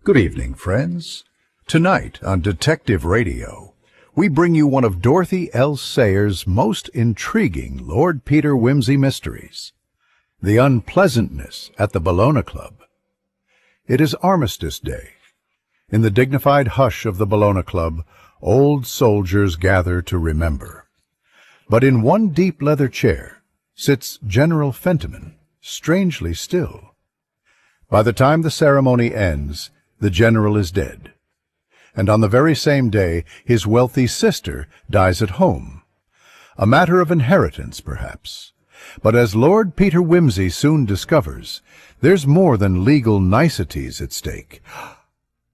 Good evening, friends. Tonight on Detective Radio, we bring you one of Dorothy L. Sayers' most intriguing Lord Peter Wimsey mysteries, The Unpleasantness at the Bellona Club. It is Armistice Day. In the dignified hush of the Bellona Club, old soldiers gather to remember. But in one deep leather chair sits General Fentiman, strangely still. By the time the ceremony ends, the general is dead. And on the very same day, his wealthy sister dies at home. A matter of inheritance, perhaps. But as Lord Peter Wimsey soon discovers, there's more than legal niceties at stake.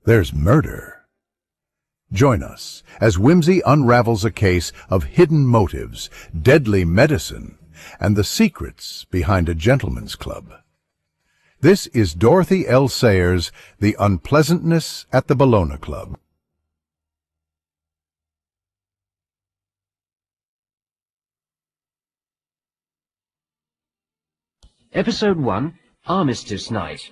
There's murder. Join us as Wimsey unravels a case of hidden motives, deadly medicine, and the secrets behind a gentleman's club. This is Dorothy L. Sayers' The Unpleasantness at the Bellona Club. Episode 1, Armistice Night.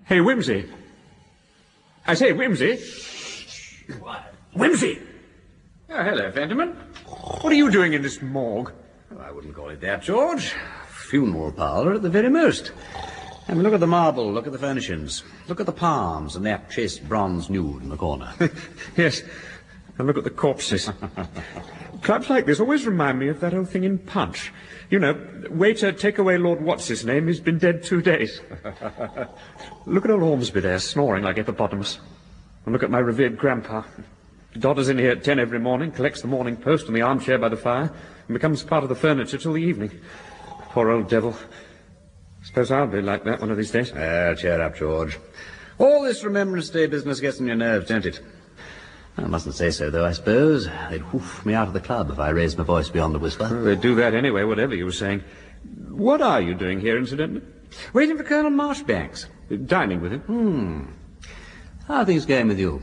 Hey, Wimsey. I say, Wimsey. What? Wimsey! Oh, hello, Fentiman. What are you doing in this morgue? Well, I wouldn't call it that, George. Funeral parlour at the very most. I mean, look at the marble, look at the furnishings. Look at the palms and that chaste bronze nude in the corner. Yes, and look at the corpses. Clubs like this always remind me of that old thing in Punch. You know, waiter, take away Lord What's-his-name, he's been dead 2 days. Look at old Ormsby there, snoring like hippopotamus. And look at my revered grandpa. Dodders in here at 10 every morning, collects the Morning Post on the armchair by the fire, and becomes part of the furniture till the evening. Poor old devil. Suppose I'll be like that one of these days. Cheer up, George. All this Remembrance Day business gets on your nerves, don't it? I mustn't say so, though, I suppose. They'd hoof me out of the club if I raised my voice beyond a whisper. Well, they'd do that anyway, whatever you were saying. What are you doing here, incidentally? Waiting for Colonel Marchbanks. Dining with him? How are things going with you?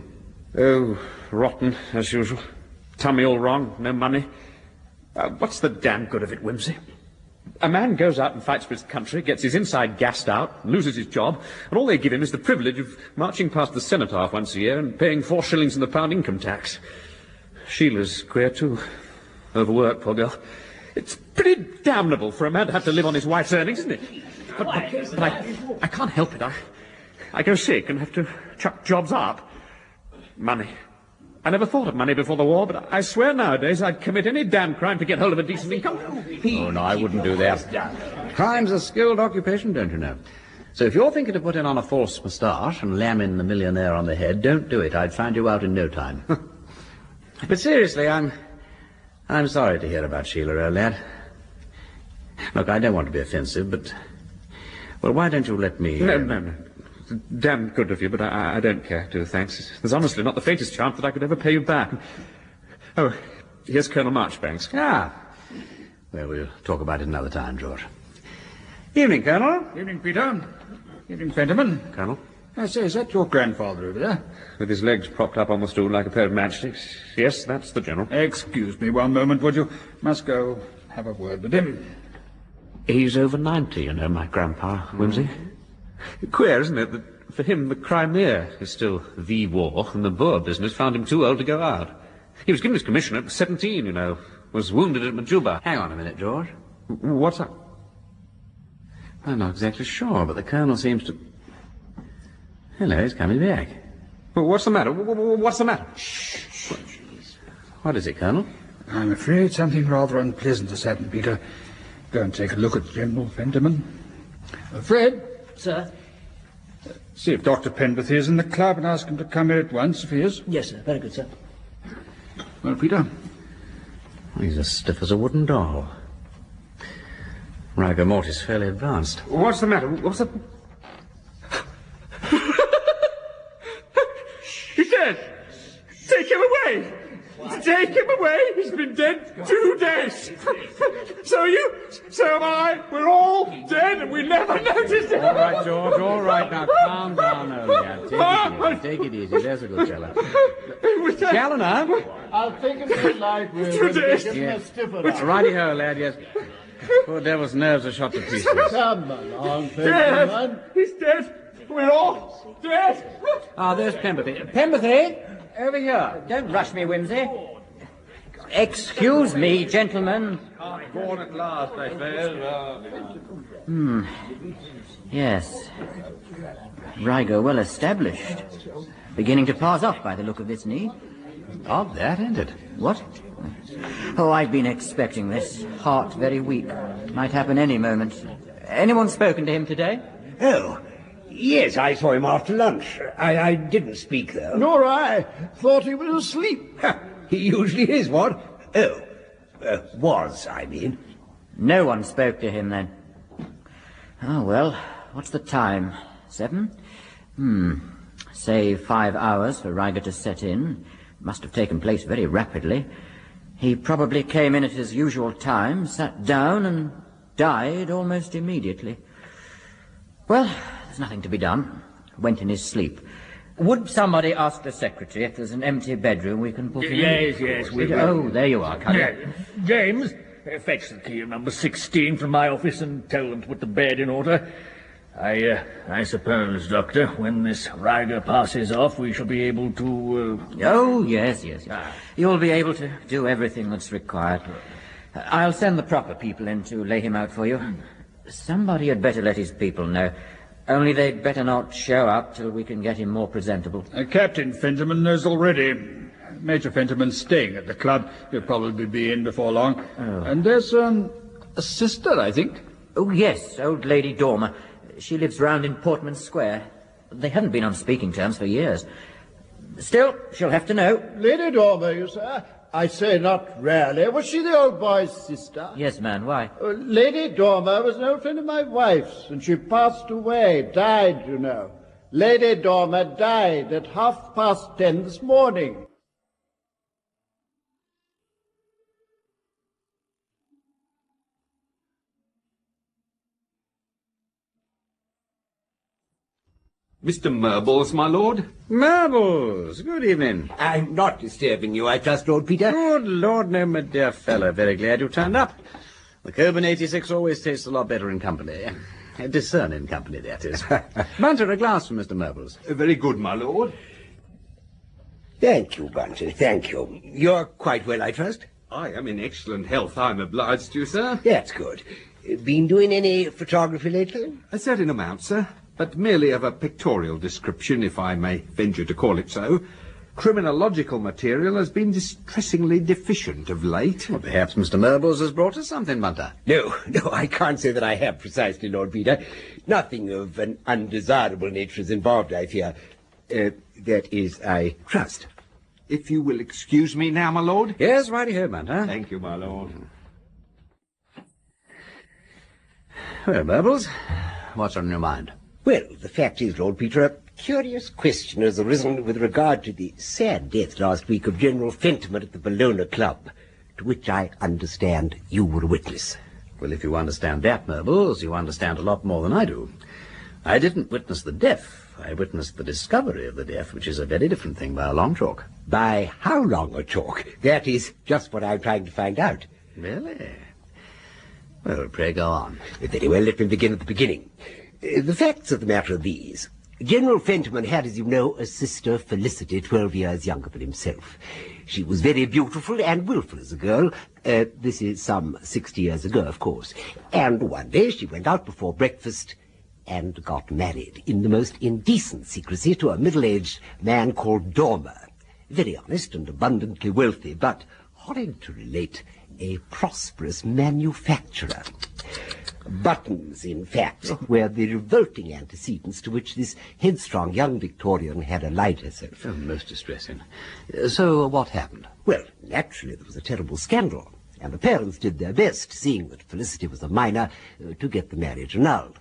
Oh, rotten, as usual. Tummy all wrong, no money. What's the damn good of it, Wimsey? A man goes out and fights for his country, gets his inside gassed out, loses his job, and all they give him is the privilege of marching past the cenotaph once a year and paying 4 shillings in the pound income tax. Sheila's queer, too. Overworked, poor girl. It's pretty damnable for a man to have to live on his wife's earnings, isn't it? But I can't help it. I go sick and have to chuck jobs up. Money. I never thought of money before the war, but I swear nowadays I'd commit any damn crime to get hold of a decent income. Oh, no, I wouldn't do that. Crime's a skilled occupation, don't you know? So if you're thinking of putting on a false moustache and lambing the millionaire on the head, don't do it. I'd find you out in no time. But seriously, I'm sorry to hear about Sheila, old lad. Look, I don't want to be offensive, but... Well, why don't you let me... No. Damn good of you, but I don't care, do, thanks. There's honestly not the faintest chance that I could ever pay you back. Oh, here's Colonel Marchbanks. Ah. Well, we'll talk about it another time, George. Evening, Colonel. Evening, Peter. Evening, Fentiman. Colonel? I say, is that your grandfather over there? With his legs propped up on the stool like a pair of matchsticks. Yes, that's the General. Excuse me one moment, would you? Must go have a word with him. He's over 90, you know, my grandpa, Wimsey. Queer, isn't it, that for him the Crimea is still the war, and the Boer business found him too old to go out. He was given his commission at 17, you know, was wounded at Majuba. Hang on a minute, George. What's up? I'm not exactly sure, but the Colonel seems to... Hello, he's coming back. Well, what's the matter? What's the matter? Shh. What is it, Colonel? I'm afraid something rather unpleasant has happened, Peter. Go and take a look at General Fentiman. Fred? Sir? See if Dr. Penrith is in the club and ask him to come here at once if he is. Yes, sir. Very good, sir. Well, Peter? He's as stiff as a wooden doll. Rigor mortis fairly advanced. What's the matter? What's the... He's dead! Take him away! Take him away! He's been dead 2 days! So am I. We're all dead and we never noticed it! All right, George, all right. Now calm down, old lad. Take it easy. Take it easy. There's a good fellow. Challoner? I'll take him to the library and give him a stiffer up. Righty-ho, lad, yes. Poor devil's nerves are shot to pieces. Come along, gentlemen. He's dead. We're all dead. Ah, there's Pemberthy. Pemberthy, over here. Don't rush me, Wimsey. Excuse me, gentlemen. Born at last, I suppose. Yes. Rigo well established. Beginning to pass off by the look of this knee. Odd that, ain't it? What? Oh, I've been expecting this. Heart very weak. Might happen any moment. Anyone spoken to him today? Oh, yes, I saw him after lunch. I didn't speak, though. Nor I. Thought he was asleep. He usually is, what? Oh, was, I mean. No one spoke to him then. Oh, well, what's the time? 7? Say 5 hours for Riger to set in. Must have taken place very rapidly. He probably came in at his usual time, sat down, and died almost immediately. Well, there's nothing to be done. Went in his sleep. Would somebody ask the secretary if there's an empty bedroom we can put him in? Yes, we will. Oh, there you are, Cullen. James, fetch the key of number 16 from my office and tell them to put the bed in order. I suppose, Doctor, when this Riger passes off, we shall be able to... Oh, yes. You'll be able to do everything that's required. I'll send the proper people in to lay him out for you. Somebody had better let his people know. Only they'd better not show up till we can get him more presentable. Captain Fenterman knows already. Major Fenterman's staying at the club. He'll probably be in before long. Oh. And there's a sister, I think. Oh, yes, old Lady Dormer. She lives round in Portman Square. They haven't been on speaking terms for years. Still, she'll have to know. Lady Dormer, you say? I say not rarely. Was she the old boy's sister? Yes, man, why? Lady Dormer was an old friend of my wife's, and she passed away, died, you know. Lady Dormer died at 10:30 this morning. Mr. Murbles, my lord. Marbles, good evening. I'm not disturbing you, I trust, Lord Peter. Good Lord, no, my dear fellow. Very glad you turned up. The Coburn 86 always tastes a lot better in company. Discerning company, that is. Bunter, a glass for Mr. Murbles. Very good, my lord. Thank you, Bunter, thank you. You're quite well, I trust? I am in excellent health, I'm obliged to you, sir. That's good. Been doing any photography lately? A certain amount, sir, but merely of a pictorial description, if I may venture to call it so. Criminological material has been distressingly deficient of late. Well, perhaps Mr. Murbles has brought us something, Bunter. No, I can't say that I have precisely, Lord Peter. Nothing of an undesirable nature is involved, I fear. That is, I trust. If you will excuse me now, my lord. Yes, righty-ho, Bunter. Thank you, my lord. Well, Murbles, what's on your mind? Well, the fact is, Lord Peter, a curious question has arisen with regard to the sad death last week of General Fenterman at the Bellona Club, to which I understand you were a witness. Well, if you understand that, Murbles, you understand a lot more than I do. I didn't witness the death. I witnessed the discovery of the death, which is a very different thing by a long chalk. By how long a chalk? That is just what I'm trying to find out. Really? Well, pray go on. Very well, let me begin at the beginning. The facts of the matter are these. General Fenterman had, as you know, a sister, Felicity, 12 years younger than himself. She was very beautiful and willful as a girl. This is some 60 years ago, of course. And one day she went out before breakfast and got married in the most indecent secrecy to a middle-aged man called Dormer. Very honest and abundantly wealthy, but, horrid to relate, a prosperous manufacturer. Buttons, in fact, were the revolting antecedents to which this headstrong young Victorian had allied herself. Oh, most distressing. So, what happened? Well, naturally, there was a terrible scandal, and the parents did their best, seeing that Felicity was a minor, to get the marriage annulled.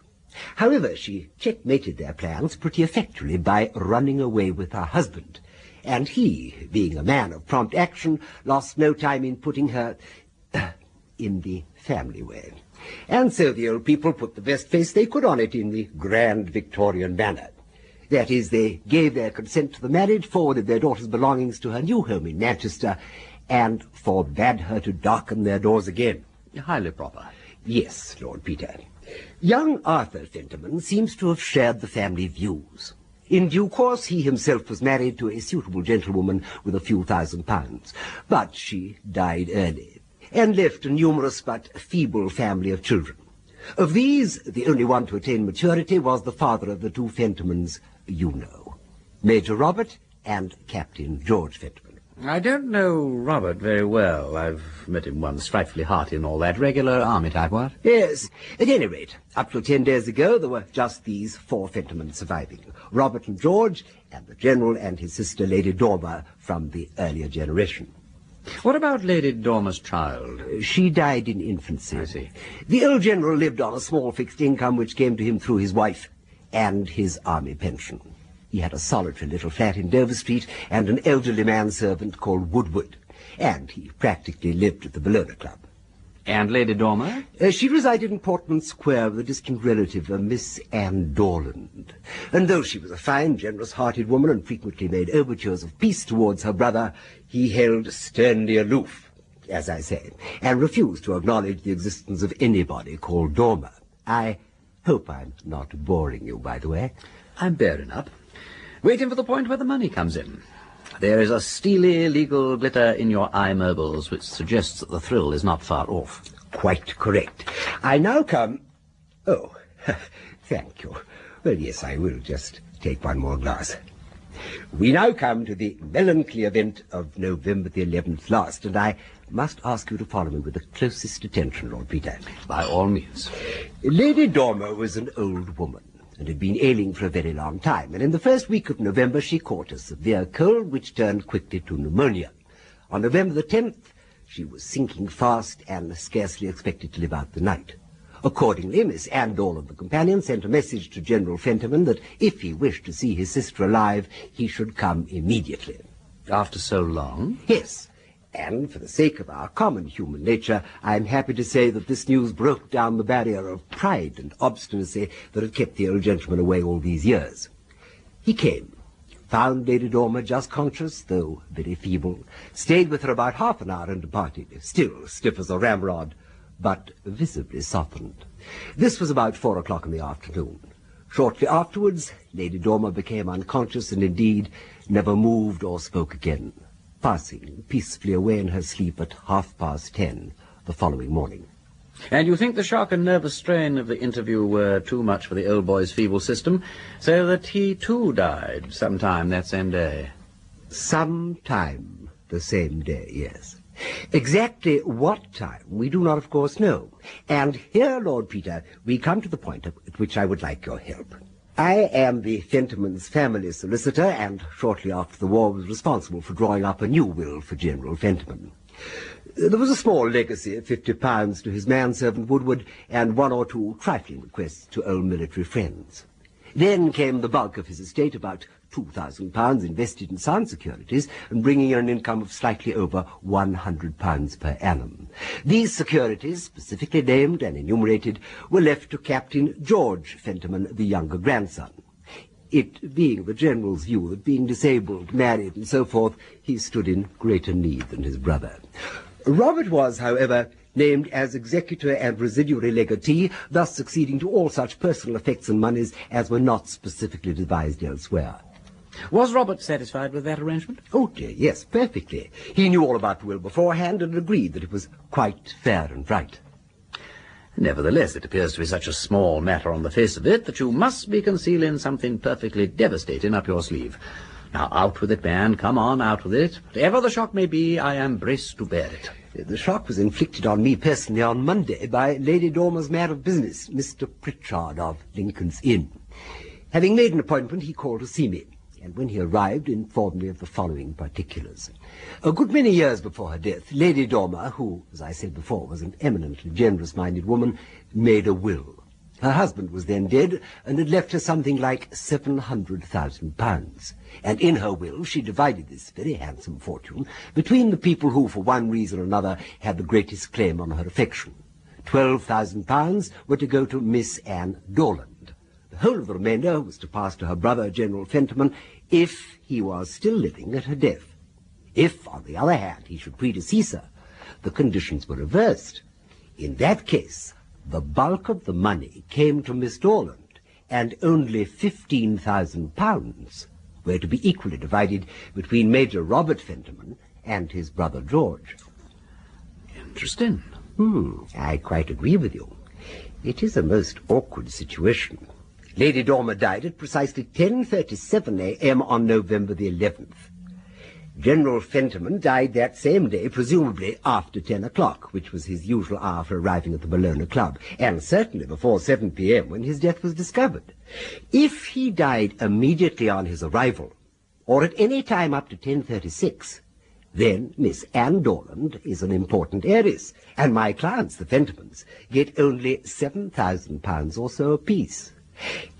However, she checkmated their plans pretty effectually by running away with her husband, and he, being a man of prompt action, lost no time in putting her in the family way. And so the old people put the best face they could on it in the grand Victorian manner. That is, they gave their consent to the marriage, forwarded their daughter's belongings to her new home in Manchester, and forbade her to darken their doors again. Highly proper. Yes, Lord Peter. Young Arthur Fentiman seems to have shared the family views. In due course, he himself was married to a suitable gentlewoman with a few £1,000s, but she died early, and left a numerous but feeble family of children. Of these, the only one to attain maturity was the father of the two Fentimans you know, Major Robert and Captain George Fentiman. I don't know Robert very well. I've met him once, frightfully hearty and all that. Regular army type, what? Yes. At any rate, up till 10 days ago, there were just these 4 Fentimans surviving. Robert and George, and the General and his sister, Lady Dormer, from the earlier generation. What about Lady Dormer's child? She died in infancy. I see. The old General lived on a small fixed income which came to him through his wife and his army pension. He had a solitary little flat in Dover Street and an elderly manservant called Woodward, and he practically lived at the Bellona Club. And Lady Dormer? She resided in Portman Square with a distant relative, Miss Anne Dorland. And though she was a fine, generous-hearted woman and frequently made overtures of peace towards her brother, he held sternly aloof, as I say, and refused to acknowledge the existence of anybody called Dormer. I hope I'm not boring you, by the way. I'm bearing up. Waiting for the point where the money comes in. There is a steely legal glitter in your eye mobiles which suggests that the thrill is not far off. Quite correct. I now come... Oh, thank you. Well, yes, I will just take one more glass. We now come to the melancholy event of November the 11th last, and I must ask you to follow me with the closest attention, Lord Peter. By all means. Lady Dormer was an old woman, and had been ailing for a very long time, and in the first week of November she caught a severe cold which turned quickly to pneumonia. On November the 10th, she was sinking fast and scarcely expected to live out the night. Accordingly, Miss Anne Dorland, the companion, sent a message to General Fentiman that if he wished to see his sister alive, he should come immediately. After so long? Yes. And for the sake of our common human nature, I am happy to say that this news broke down the barrier of pride and obstinacy that had kept the old gentleman away all these years. He came, found Lady Dormer just conscious, though very feeble, stayed with her about half an hour and departed, still stiff as a ramrod, but visibly softened. This was about 4 o'clock in the afternoon. Shortly afterwards, Lady Dormer became unconscious and indeed never moved or spoke again, passing peacefully away in her sleep at 10:30 the following morning. And you think the shock and nervous strain of the interview were too much for the old boy's feeble system, so that he too died sometime that same day? Sometime the same day, yes. Exactly what time we do not, of course, know. And here, Lord Peter, we come to the point at which I would like your help. I am the Fentimans' family solicitor, and shortly after the war was responsible for drawing up a new will for General Fentiman. There was a small legacy of £50 to his manservant Woodward, and 1 or 2 trifling bequests to old military friends. Then came the bulk of his estate, about £2,000 invested in sound securities, and bringing in an income of slightly over £100 per annum. These securities, specifically named and enumerated, were left to Captain George Fentiman, the younger grandson. It being the General's view that being disabled, married, and so forth, he stood in greater need than his brother. Robert was, however, named as executor and residuary legatee, thus succeeding to all such personal effects and moneys as were not specifically devised elsewhere. Was Robert satisfied with that arrangement? Oh, dear, yes, perfectly. He knew all about the will beforehand and agreed that it was quite fair and right. Nevertheless, it appears to be such a small matter on the face of it that you must be concealing something perfectly devastating up your sleeve. Now, out with it, man. Come on, out with it. Whatever the shock may be, I am braced to bear it. The shock was inflicted on me personally on Monday by Lady Dormer's man of business, Mr. Pritchard of Lincoln's Inn. Having made an appointment, he called to see me, and when he arrived, informed me of the following particulars. A good many years before her death, Lady Dormer, who, as I said before, was an eminently generous-minded woman, made a will. Her husband was then dead, and had left her something like £700,000. And in her will she divided this very handsome fortune between the people who, for one reason or another, had the greatest claim on her affection. £12,000 were to go to Miss Anne Dorland, the whole of the remainder was to pass to her brother, General Fentiman, if he was still living at her death. If, on the other hand, he should predecease her, the conditions were reversed. In that case, the bulk of the money came to Miss Dorland, and only £15,000 were to be equally divided between Major Robert Fentiman and his brother George. Interesting. I quite agree with you. It is a most awkward situation. Lady Dormer died at precisely 10:37 a.m. on November the 11th. General Fentiman died that same day, presumably after 10 o'clock, which was his usual hour for arriving at the Bellona Club, and certainly before 7 p.m. when his death was discovered. If he died immediately on his arrival, or at any time up to 10:36, then Miss Anne Dorland is an important heiress, and my clients, the Fentimans, get only £7,000 or so apiece.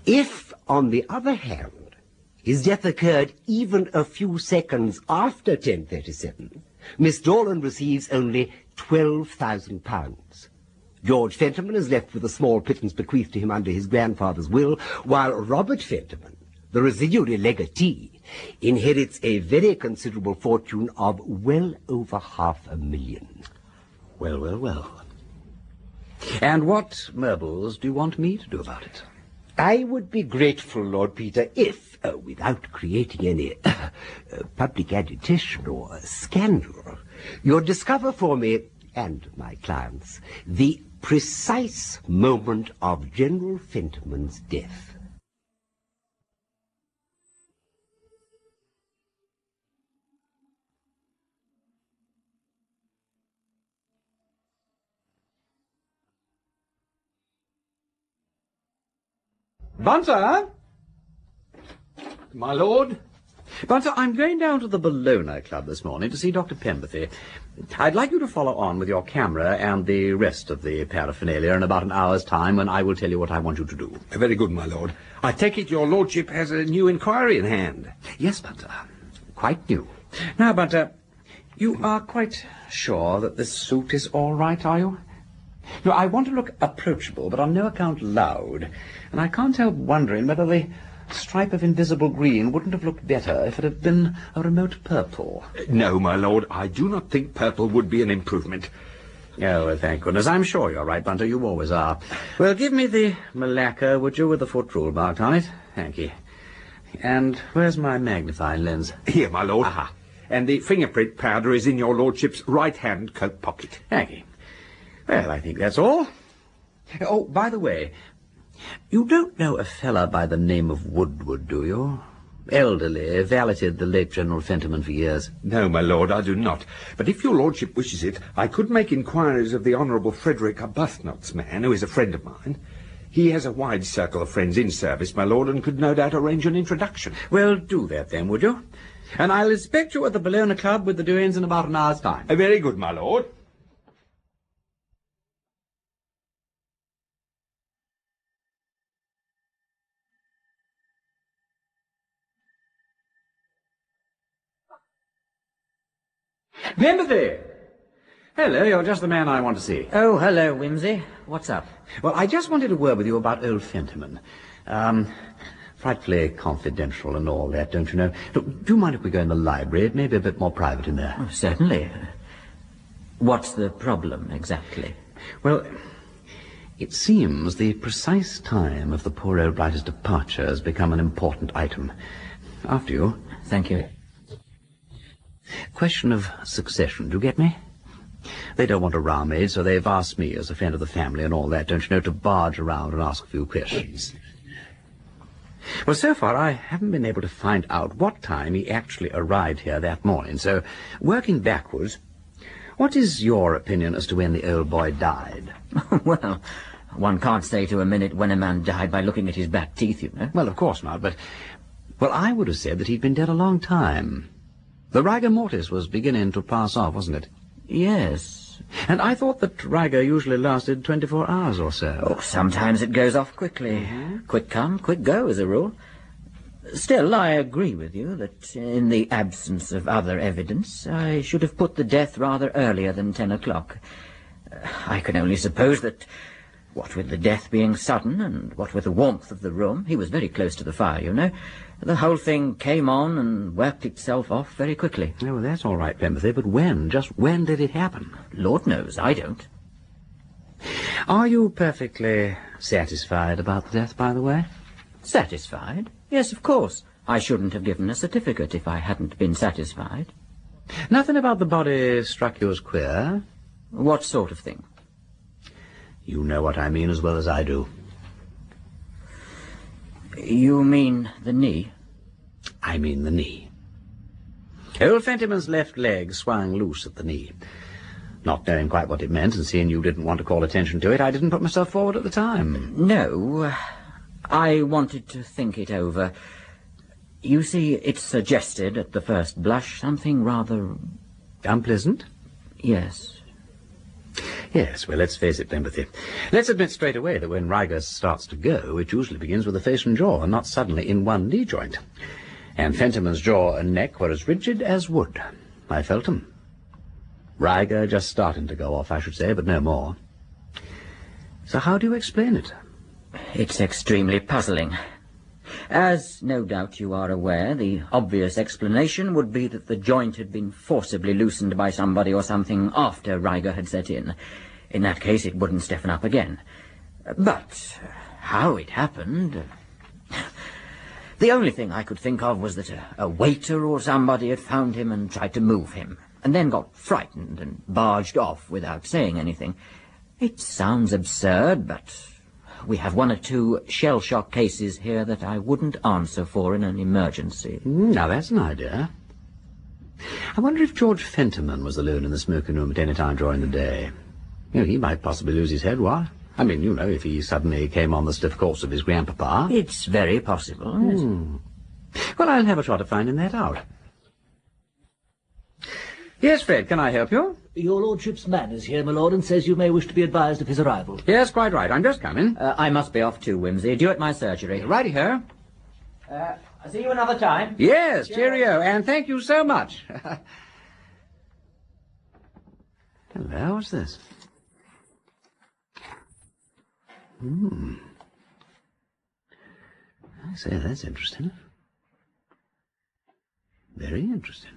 If, on the other hand, his death occurred even a few seconds after 10:37, Miss Dorland receives only £12,000. George Fentiman is left with a small pittance bequeathed to him under his grandfather's will, while Robert Fentiman, the residuary legatee, inherits a very considerable fortune of well over £500,000. Well, well, well. And what marbles do you want me to do about it? I would be grateful, Lord Peter, if, without creating any public agitation or scandal, you'd discover for me and my clients the precise moment of General Fentiman's death. Bunter! My lord? Bunter, I'm going down to the Bellona Club this morning to see Dr. Pemberthy. I'd like you to follow on with your camera and the rest of the paraphernalia in about an hour's time, when I will tell you what I want you to do. Very good, my lord. I take it your lordship has a new inquiry in hand. Yes, Bunter. Quite new. Now, Bunter, you are quite sure that this suit is all right, are you? No, I want to look approachable, but on no account loud. And I can't help wondering whether the stripe of invisible green wouldn't have looked better if it had been a remote purple. No, my lord, I do not think purple would be an improvement. Oh, well, thank goodness. I'm sure you're right, Bunter. You always are. Well, give me the Malacca, would you, with the foot rule marked on it? Thank you. And where's my magnifying lens? Here, my lord. Aha. And the fingerprint powder is in your lordship's right-hand coat pocket. Thank you. Well, I think that's all. Oh, by the way, you don't know a fella by the name of Woodward, do you? Elderly, valeted the late General Fentiman for years. No, my lord, I do not. But if your lordship wishes it, I could make inquiries of the Honourable Frederick Arbuthnot's man, who is a friend of mine. He has a wide circle of friends in service, my lord, and could no doubt arrange an introduction. Well, do that then, would you? And I'll expect you at the Bellona Club with the doings in about an hour's time. Very good, my lord. Pemberthy! Hello, you're just the man I want to see. Oh, hello, Wimsey. What's up? Well, I just wanted a word with you about old Fentiman. Frightfully confidential and all that, don't you know? Look, do you mind if we go in the library? It may be a bit more private in there. Oh, certainly. What's the problem, exactly? Well, it seems the precise time of the poor old writer's departure has become an important item. After you. Thank you. Question of succession, do you get me? They don't want a row-maid, so they've asked me as a friend of the family and all that, don't you know, to barge around and ask a few questions. Well, so far I haven't been able to find out what time he actually arrived here that morning, so working backwards, what is your opinion as to when the old boy died? Well, one can't say to a minute when a man died by looking at his back teeth, you know. Well, of course not, but... Well, I would have said that he'd been dead a long time. The rigor mortis was beginning to pass off, wasn't it? Yes. And I thought that rigor usually lasted 24 hours or so. Oh, sometimes it goes off quickly. Mm-hmm. Quick come, quick go, as a rule. Still, I agree with you that in the absence of other evidence, I should have put the death rather earlier than 10 o'clock. I can only suppose that What with the death being sudden, and what with the warmth of the room, he was very close to the fire, you know, the whole thing came on and worked itself off very quickly. Oh, well, that's all right, Pemberthy, but when? Just when did it happen? Lord knows, I don't. Are you perfectly satisfied about the death, by the way? Satisfied? Yes, of course. I shouldn't have given a certificate if I hadn't been satisfied. Nothing about the body struck you as queer? What sort of thing? You know what I mean as well as I do. You mean the knee? I mean the knee. Old Fentiman's left leg swung loose at the knee. Not knowing quite what it meant and seeing you didn't want to call attention to it, I didn't put myself forward at the time. No, I wanted to think it over. You see, it suggested at the first blush something rather... Unpleasant? Yes. Yes, well, let's face it, Pemberthy. Let's admit straight away that when Riga starts to go, it usually begins with the face and jaw, and not suddenly in one knee joint. And Fentiman's jaw and neck were as rigid as wood. I felt them. Riga just starting to go off, I should say, but no more. So how do you explain it? It's extremely puzzling. As no doubt you are aware, the obvious explanation would be that the joint had been forcibly loosened by somebody or something after Riga had set in. In that case, it wouldn't stiffen up again. But how it happened... The only thing I could think of was that a waiter or somebody had found him and tried to move him, and then got frightened and barged off without saying anything. It sounds absurd, but we have one or two shell-shock cases here that I wouldn't answer for in an emergency. Now, that's an idea. I wonder if George Fentiman was alone in the smoking room at any time during the day. You know, he might possibly lose his head, what? I mean, you know, if he suddenly came on the stiff course of his grandpapa. It's very possible. Yes. Well, I'll have a shot at finding that out. Yes, Fred, can I help you? Your lordship's man is here, my lord, and says you may wish to be advised of his arrival. Yes, quite right. I'm just coming. I must be off too, Wimsey. Due at my surgery. Righty-ho. I'll see you another time. Yes, cheerio, and thank you so much. Hello, what's this? I say, that's interesting. Very interesting.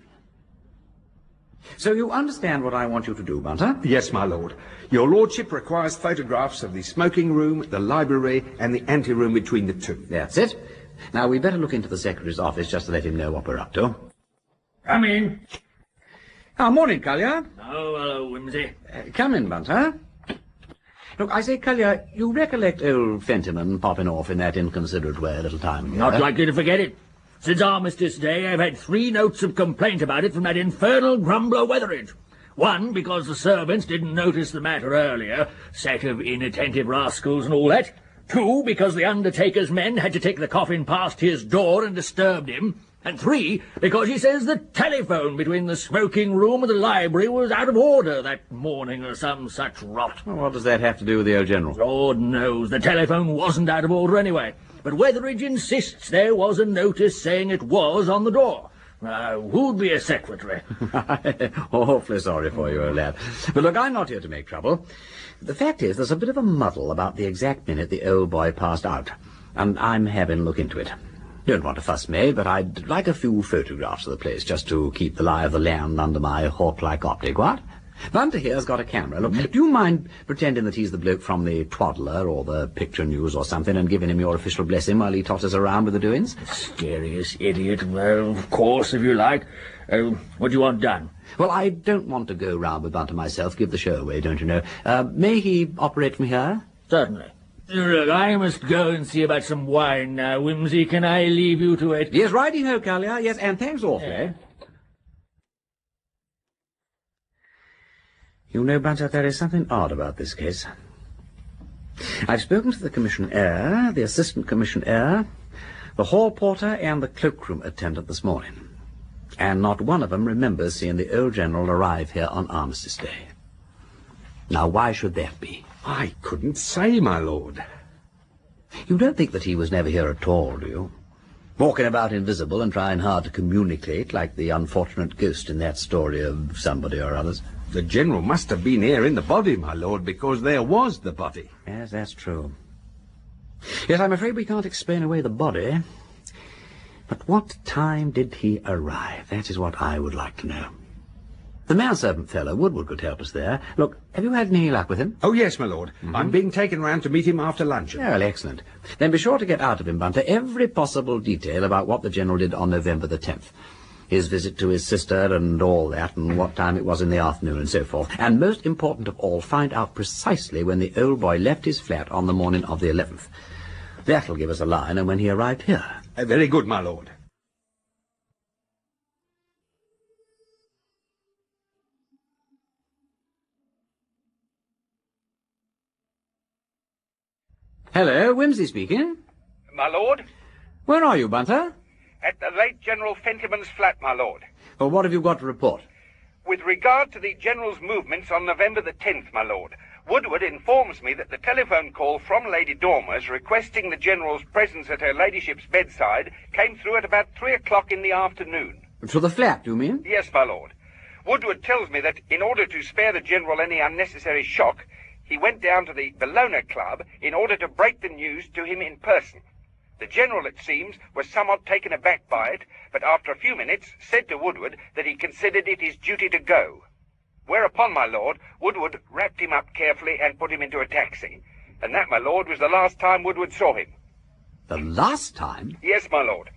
So you understand what I want you to do, Bunter? Yes, my lord. Your lordship requires photographs of the smoking room, the library, and the anteroom between the two. That's it. Now, we'd better look into the secretary's office just to let him know what we're up to. Come in. Oh, morning, Collier. Oh, hello, Wimsey. Come in, Bunter. Look, I say, Collier, you recollect old Fentiman popping off in that inconsiderate way a little time ago? Not likely to forget it. Since Armistice Day, I've had 3 notes of complaint about it from that infernal grumbler Weatheridge. One, because the servants didn't notice the matter earlier, set of inattentive rascals and all that. 2, because the undertaker's men had to take the coffin past his door and disturbed him. And 3, because he says the telephone between the smoking room and the library was out of order that morning or some such rot. Well, what does that have to do with the old general? Lord knows, the telephone wasn't out of order anyway. But Weatheridge insists there was a notice saying it was on the door. Who'd be a secretary? Awfully sorry for you, old lad. But look, I'm not here to make trouble. The fact is, there's a bit of a muddle about the exact minute the old boy passed out, and I'm having a look into it. Don't want a fuss made, but I'd like a few photographs of the place just to keep the lie of the land under my hawk-like optic, what? Bunter here's got a camera. Look, do you mind pretending that he's the bloke from the Twaddler or the Picture News or something and giving him your official blessing while he totters around with the doings? Scariest idiot. Well, of course, if you like. What do you want done? Well, I don't want to go round with Bunter myself. Give the show away, don't you know. May he operate from here? Certainly. Look, I must go and see about some wine now. Wimsey, can I leave you to it? Yes, righty-ho, Collier. Yes, and thanks awfully. Yeah. You know, Bunter, there is something odd about this case. I've spoken to the commissioner, the assistant commissioner, the hall porter, and the cloakroom attendant this morning. And not one of them remembers seeing the old general arrive here on Armistice Day. Now, why should that be? I couldn't say, my lord. You don't think that he was never here at all, do you? Walking about invisible and trying hard to communicate like the unfortunate ghost in that story of somebody or others. The General must have been here in the body, my lord, because there was the body. Yes, that's true. Yes, I'm afraid we can't explain away the body. But what time did he arrive? That is what I would like to know. The manservant fellow, Woodward, could help us there. Look, have you had any luck with him? Oh, yes, my lord. I'm being taken round to meet him after luncheon. Well, excellent. Then be sure to get out of him, Bunter, every possible detail about what the General did on November the 10th. His visit to his sister and all that, and what time it was in the afternoon and so forth. And most important of all, find out precisely when the old boy left his flat on the morning of the 11th. That'll give us a line on when he arrived here. Very good, my lord. Hello, Wimsey speaking. My lord? Where are you, Bunter? At the late General Fentiman's flat, my lord. Well, what have you got to report? With regard to the General's movements on November the 10th, my lord, Woodward informs me that the telephone call from Lady Dormers requesting the General's presence at her ladyship's bedside came through at about 3 o'clock in the afternoon. To the flat, you mean? Yes, my lord. Woodward tells me that in order to spare the General any unnecessary shock, he went down to the Bellona club in order to break the news to him in person. The General, it seems, was somewhat taken aback by it, but after a few minutes said to Woodward that he considered it his duty to go. Whereupon, my lord, Woodward wrapped him up carefully and put him into a taxi. And that, my lord, was the last time Woodward saw him. The last time? Yes, my lord.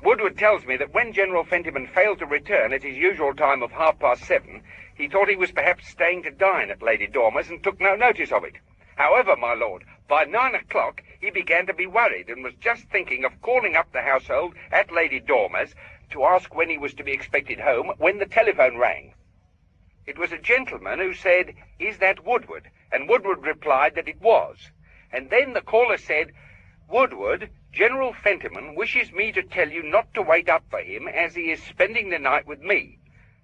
Woodward tells me that when General Fentiman failed to return at his usual time of 7:30, he thought he was perhaps staying to dine at Lady Dormer's and took no notice of it. However, my lord, by 9 o'clock he began to be worried and was just thinking of calling up the household at Lady Dormer's to ask when he was to be expected home when the telephone rang. It was a gentleman who said, "Is that Woodward?" And Woodward replied that it was. And then the caller said, "Woodward, General Fentiman wishes me to tell you not to wait up for him as he is spending the night with me."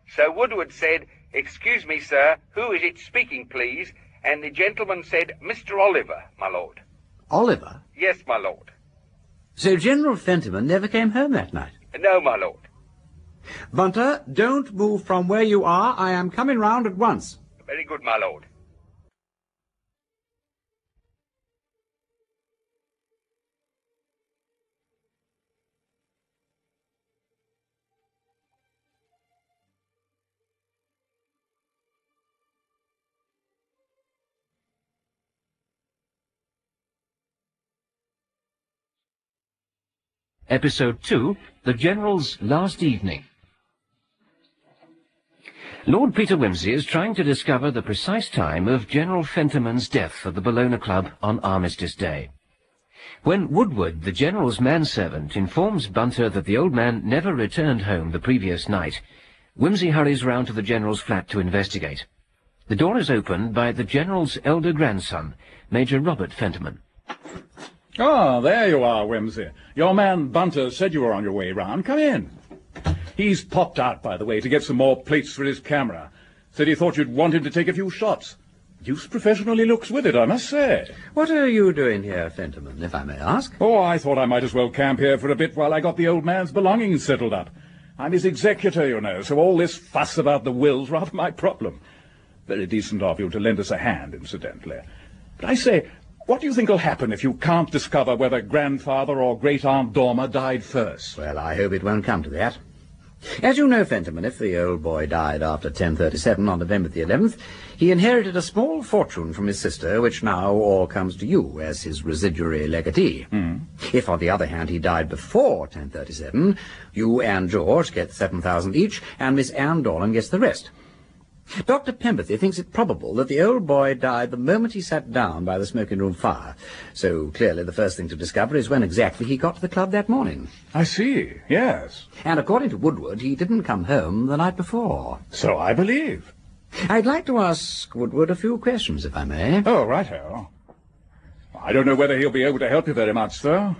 So Woodward said, "Excuse me, sir, who is it speaking, please?" And the gentleman said, "Mr. Oliver, my lord." Oliver? Yes, my lord. So General Fentiman never came home that night? No, my lord. Bunter, don't move from where you are. I am coming round at once. Very good, my lord. Episode 2, The General's Last Evening. Lord Peter Wimsey is trying to discover the precise time of General Fentiman's death at the Bellona Club on Armistice Day. When Woodward, the General's manservant, informs Bunter that the old man never returned home the previous night, Wimsey hurries round to the General's flat to investigate. The door is opened by the General's elder grandson, Major Robert Fentiman. Ah, there you are, Wimsey. Your man Bunter said you were on your way round. Come in. He's popped out, by the way, to get some more plates for his camera. Said he thought you'd want him to take a few shots. Deuced professional he looks with it, I must say. What are you doing here, Fentiman, if I may ask? Oh, I thought I might as well camp here for a bit while I got the old man's belongings settled up. I'm his executor, you know, so all this fuss about the will's rather my problem. Very decent of you to lend us a hand, incidentally. But I say, what do you think will happen if you can't discover whether grandfather or great-aunt Dormer died first? Well, I hope it won't come to that. As you know, Fentiman, if the old boy died after 10:37 on November the 11th, he inherited a small fortune from his sister, which now all comes to you as his residuary legatee. If, on the other hand, he died before 10:37, you and George get 7,000 each, and Miss Anne Dorland gets the rest. Dr. Pemberthy thinks it probable that the old boy died the moment he sat down by the smoking-room fire. So clearly the first thing to discover is when exactly he got to the club that morning. I see, yes. And according to Woodward, he didn't come home the night before. So I believe. I'd like to ask Woodward a few questions, if I may. Oh, righto. I don't know whether he'll be able to help you very much, though.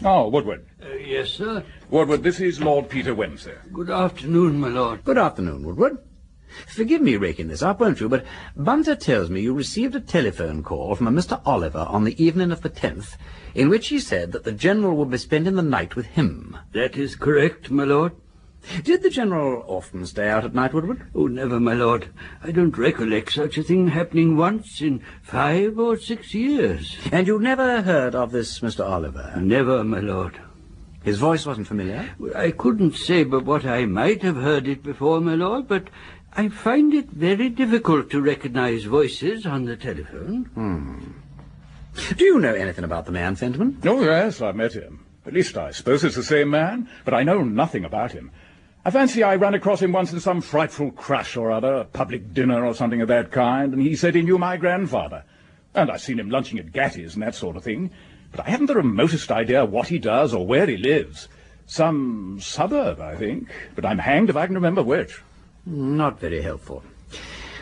Oh, Woodward. Yes, sir. Woodward, this is Lord Peter Wimsey. Good afternoon, my lord. Good afternoon, Woodward. Forgive me raking this up, won't you, but Bunter tells me you received a telephone call from a Mr. Oliver on the evening of the 10th, in which he said that the General would be spending the night with him. That is correct, my lord. Did the General often stay out at night, Woodward? Oh, never, my lord. I don't recollect such a thing happening once in 5 or 6 years. And you never heard of this Mr. Oliver? Never, my lord. His voice wasn't familiar? I couldn't say but what I might have heard it before, my lord, but I find it very difficult to recognize voices on the telephone. Do you know anything about the man, Fentiman? Oh, yes, I've met him. At least I suppose it's the same man, but I know nothing about him. I fancy I ran across him once in some frightful crash or other, a public dinner or something of that kind, and he said he knew my grandfather. And I've seen him lunching at Gatti's and that sort of thing, but I haven't the remotest idea what he does or where he lives. Some suburb, I think, but I'm hanged if I can remember which. Not very helpful.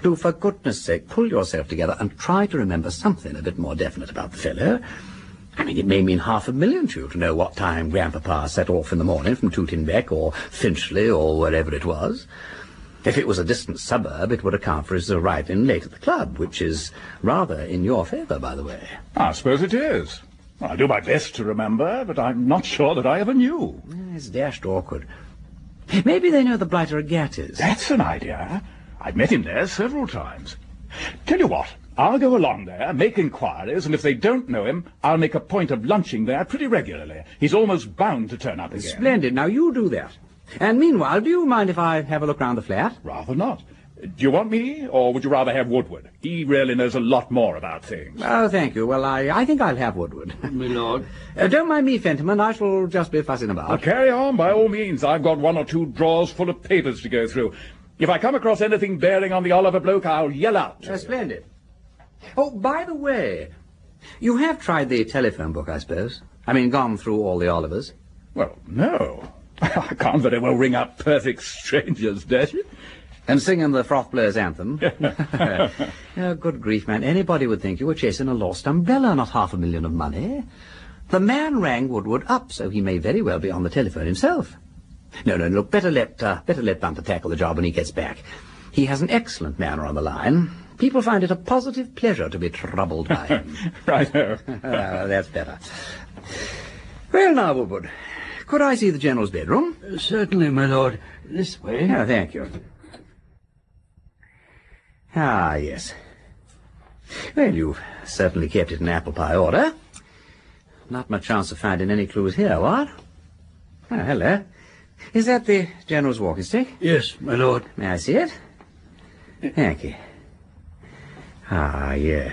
Do, for goodness sake, pull yourself together and try to remember something a bit more definite about the fellow. I mean, it may mean $500,000 to you to know what time Grandpapa set off in the morning from Tootingbeck or Finchley or wherever it was. If it was a distant suburb, it would account for his arriving late at the club, which is rather in your favour, by the way. I suppose it is. I'll do my best to remember, but I'm not sure that I ever knew. It's dashed awkward. Maybe they know the blighter at Gatti's. That's an idea. I've met him there several times. Tell you what, I'll go along there, make inquiries, and if they don't know him, I'll make a point of lunching there pretty regularly. He's almost bound to turn up again. Splendid. Now, you do that. And meanwhile, do you mind if I have a look round the flat? Rather not. Do you want me, or would you rather have Woodward? He really knows a lot more about things. Oh, thank you. Well, I think I'll have Woodward. My lord. Don't mind me, Fentiman. I shall just be fussing about. Well, carry on, by all means. I've got 1 or 2 drawers full of papers to go through. If I come across anything bearing on the Oliver bloke, I'll yell out. Splendid. Oh, by the way, you have tried the telephone book, I suppose? I mean, gone through all the Olivers? Well, no. I can't very well ring up perfect strangers, does it? And sing him the Froth Blowers anthem. Oh, good grief, man. Anybody would think you were chasing a lost umbrella, not $500,000 of money. The man rang Woodward up, so he may very well be on the telephone himself. No, look, better let Bunter tackle the job when he gets back. He has an excellent manner on the line. People find it a positive pleasure to be troubled by him. Righto. That's better. Well, now, Woodward, could I see the General's bedroom? Certainly, my lord. This way. Oh, thank you. Ah, yes. Well, you've certainly kept it in apple pie order. Not much chance of finding any clues here, what? Oh, hello. Is that the General's walking stick? Yes, my lord. May I see it? Thank you. Ah, yes.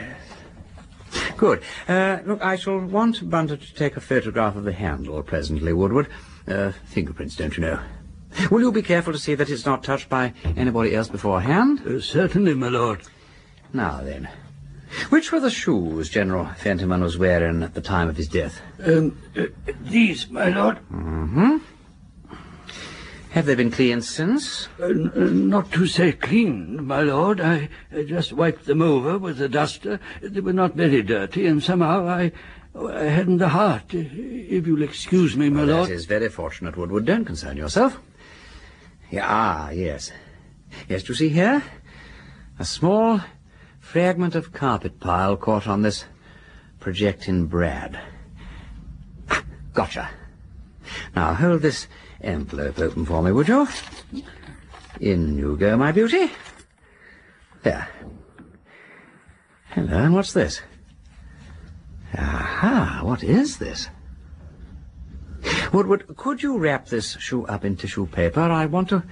Good. Look, I shall want Bunter to take a photograph of the handle presently, Woodward. Fingerprints, don't you know? Will you be careful to see that it's not touched by anybody else beforehand? Certainly, my lord. Now then, which were the shoes General Fentiman was wearing at the time of his death? These, my lord. Mm-hmm. Have they been cleaned since? Not to say clean, my lord. I just wiped them over with a duster. They were not very dirty, and somehow I hadn't the heart. If you'll excuse me, my lord. That is very fortunate, Woodward. Don't concern yourself. Yes. Yes, do you see here? A small fragment of carpet pile caught on this projecting brad. Gotcha. Now, hold this envelope open for me, would you? In you go, my beauty. There. Hello, and what's this? Aha, what is this? Woodward, could you wrap this shoe up in tissue paper? I want to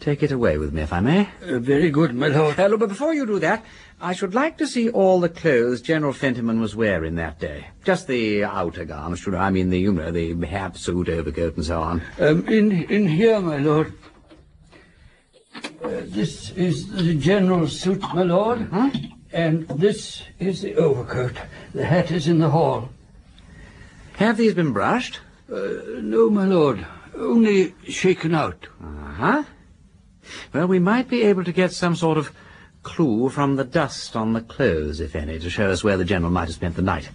take it away with me, if I may. Very good, my lord. Look, but before you do that, I should like to see all the clothes General Fentiman was wearing that day. Just the outer garments, I mean, the hat, suit, overcoat, and so on. In here, my lord. This is the general's suit, my lord. Mm-hmm. And this is the overcoat. The hat is in the hall. Have these been brushed? No, my lord. Only shaken out. Uh-huh. Well, we might be able to get some sort of clue from the dust on the clothes, if any, to show us where the general might have spent the night.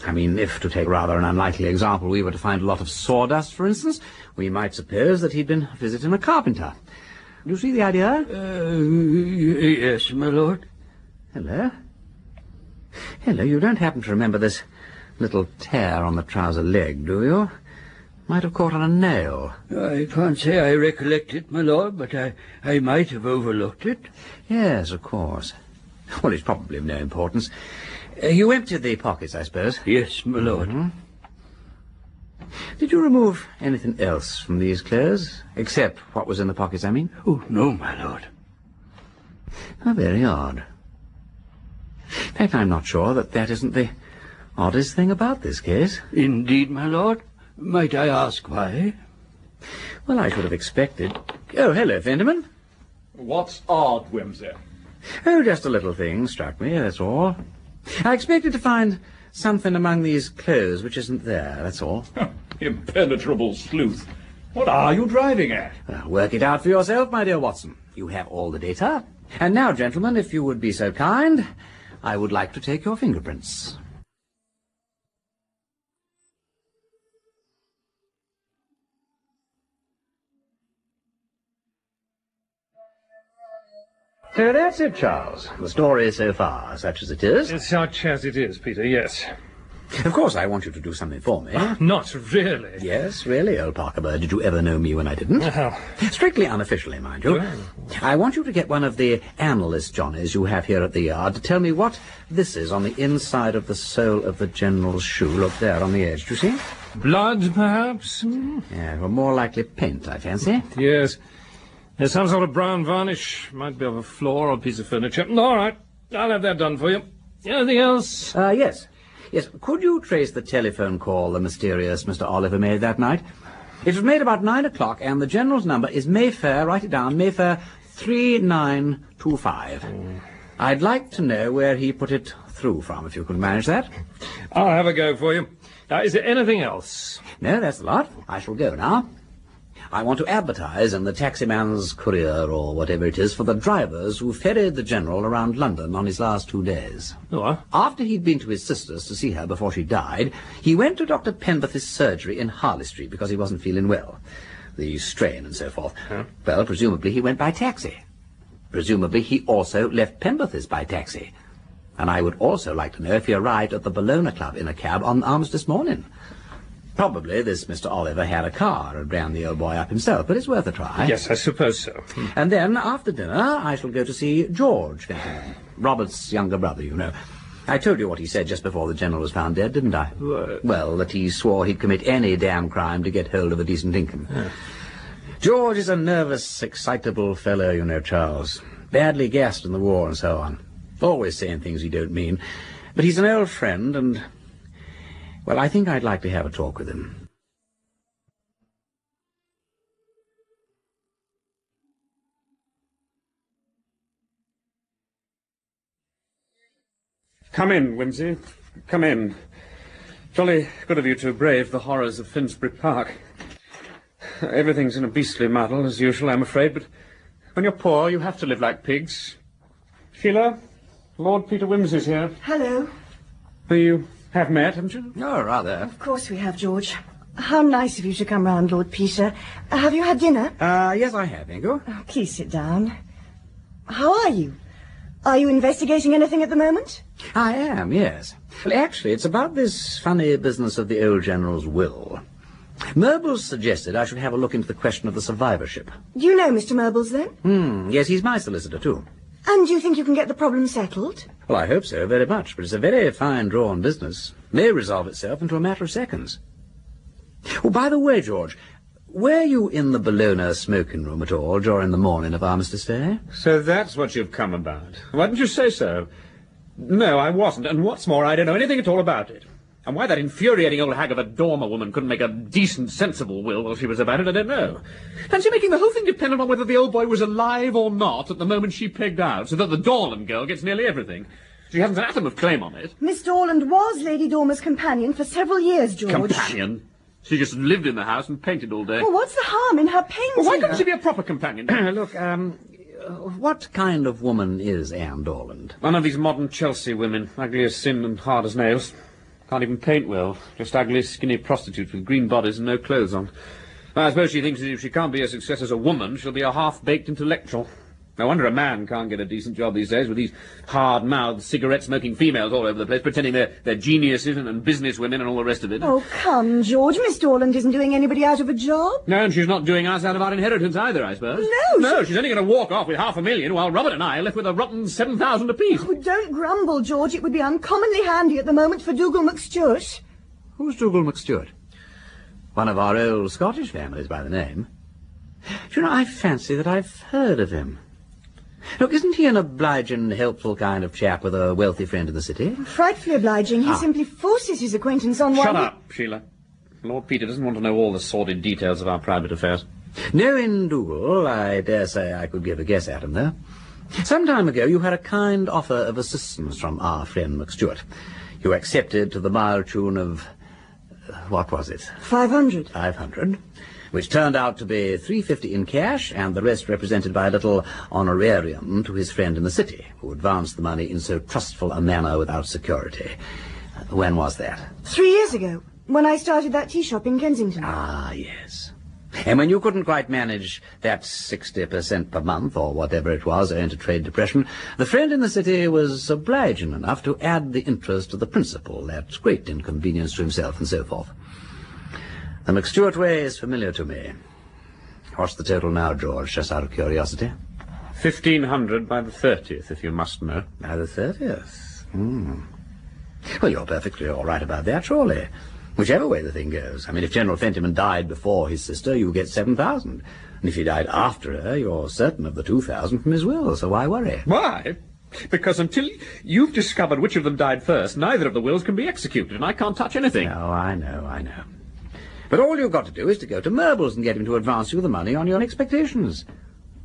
I mean, if, to take rather an unlikely example, we were to find a lot of sawdust, for instance, we might suppose that he'd been visiting a carpenter. Do you see the idea? Yes, my lord. Hello? Hello, you don't happen to remember this little tear on the trouser leg, do you? Might have caught on a nail. I can't say I recollect it, my lord, but I might have overlooked it. Yes, of course. Well, it's probably of no importance. You emptied the pockets, I suppose? Yes, my lord. Did you remove anything else from these clothes? Except what was in the pockets, I mean? Oh, no, my lord. How very odd. In fact, I'm not sure that isn't the oddest thing about this case. Indeed, my lord? Might I ask why? Well, I should have expected... Oh, hello, Fenderman. What's odd, Wimsey? Oh, just a little thing struck me, that's all. I expected to find something among these clothes which isn't there, that's all. Impenetrable sleuth. What are you driving at? Work it out for yourself, my dear Watson. You have all the data. And now, gentlemen, if you would be so kind, I would like to take your fingerprints. So that's it, Charles. The story so far, such as it is. Such as it is, Peter, yes. Of course, I want you to do something for me. Not really. Yes, really, old Parker. Did you ever know me when I didn't? Well. Strictly unofficially, mind you. Well. I want you to get one of the analyst Johnnies you have here at the Yard to tell me what this is on the inside of the sole of the General's shoe. Look there on the edge, do you see? Blood, perhaps? Yeah, well, more likely paint, I fancy. Yes. There's some sort of brown varnish. Might be of a floor or a piece of furniture. All right. I'll have that done for you. Anything else? Yes. Yes, could you trace the telephone call the mysterious Mr. Oliver made that night? It was made about 9 o'clock, and the General's number is Mayfair, write it down, Mayfair 3925. I'd like to know where he put it through from, if you could manage that. I'll have a go for you. Is there anything else? No, that's the lot. I shall go now. I want to advertise in the Taximan's Courier, or whatever it is, for the drivers who ferried the General around London on his last 2 days. What? After he'd been to his sister's to see her before she died, he went to Dr. Penberthy's surgery in Harley Street because he wasn't feeling well. The strain and so forth. Huh? Well, presumably he went by taxi. Presumably he also left Penberthy's by taxi. And I would also like to know if he arrived at the Bellona Club in a cab on Armistice morning. Probably this Mr. Oliver had a car and ran the old boy up himself, but it's worth a try. Yes, I suppose so. And then, after dinner, I shall go to see George Fenton, Robert's younger brother, you know. I told you what he said just before the General was found dead, didn't I? What? Well, that he swore he'd commit any damn crime to get hold of a decent income. Yeah. George is a nervous, excitable fellow, you know, Charles. Badly gassed in the war and so on. Always saying things he don't mean. But he's an old friend, and... well, I think I'd like to have a talk with him. Come in, Wimsey. Come in. Jolly good of you to brave the horrors of Finsbury Park. Everything's in a beastly muddle, as usual, I'm afraid, but when you're poor, you have to live like pigs. Sheila, Lord Peter Wimsey's here. Hello. You have met, haven't you? Oh, rather. Of course we have, George. How nice of you to come round, Lord Peter. Have you had dinner? Yes, I have, thank you. Oh, please sit down. How are you? Are you investigating anything at the moment? I am, yes. Well, actually, it's about this funny business of the old General's will. Murbles suggested I should have a look into the question of the survivorship. Do you know Mr. Murbles, then? Yes, he's my solicitor, too. And do you think you can get the problem settled? Well, I hope so, very much, but it's a very fine-drawn business. May resolve itself into a matter of seconds. Oh, by the way, George, were you in the Bellona smoking room at all during the morning of Armistice Day? So that's what you've come about. Why didn't you say so? No, I wasn't, and what's more, I don't know anything at all about it. And why that infuriating old hag of a Dormer woman couldn't make a decent, sensible will while she was about it, I don't know. Fancy making the whole thing dependent on whether the old boy was alive or not at the moment she pegged out, so that the Dorland girl gets nearly everything. She hasn't an atom of claim on it. Miss Dorland was Lady Dormer's companion for several years, George. Companion? She just lived in the house and painted all day. Well, what's the harm in her painting? Well, why couldn't she be a proper companion? Look, what kind of woman is Anne Dorland? One of these modern Chelsea women, ugly as sin and hard as nails. Can't even paint well. Just ugly, skinny prostitutes with green bodies and no clothes on. I suppose she thinks that if she can't be a success as a woman, she'll be a half-baked intellectual. No wonder a man can't get a decent job these days with these hard-mouthed, cigarette-smoking females all over the place, pretending they're geniuses and businesswomen and all the rest of it. Oh, come, George. Miss Dorland isn't doing anybody out of a job. No, and she's not doing us out of our inheritance either, I suppose. No, she's only going to walk off with $500,000 while Robert and I are left with a rotten 7,000 apiece. Oh, don't grumble, George. It would be uncommonly handy at the moment for Dougal McStuart. Who's Dougal McStuart? One of our old Scottish families by the name. Do you know, I fancy that I've heard of him. Look, isn't he an obliging, helpful kind of chap with a wealthy friend in the city? Frightfully obliging. He simply forces his acquaintance on one... Shut up, Sheila. Lord Peter doesn't want to know all the sordid details of our private affairs. Knowing Dougal, I dare say I could give a guess at him, though. Some time ago you had a kind offer of assistance from our friend McStuart. You accepted to the mild tune of... what was it? 500. 500. Which turned out to be $350 in cash, and the rest represented by a little honorarium to his friend in the city, who advanced the money in so trustful a manner without security. When was that? 3 years ago, when I started that tea shop in Kensington. Ah, yes. And when you couldn't quite manage that 60% per month, or whatever it was, owing to trade depression, the friend in the city was obliging enough to add the interest to the principal at great inconvenience to himself and so forth. The McStuart way is familiar to me. What's the total now, George, just out of curiosity? 1,500 by the 30th, if you must know. By the 30th? Well, you're perfectly all right about that, surely. Whichever way the thing goes. I mean, if General Fentiman died before his sister, you get 7,000. And if he died after her, you're certain of the 2,000 from his will, so why worry? Why? Because until you've discovered which of them died first, neither of the wills can be executed, and I can't touch anything. No, I know. But all you've got to do is to go to Murbles and get him to advance you the money on your expectations.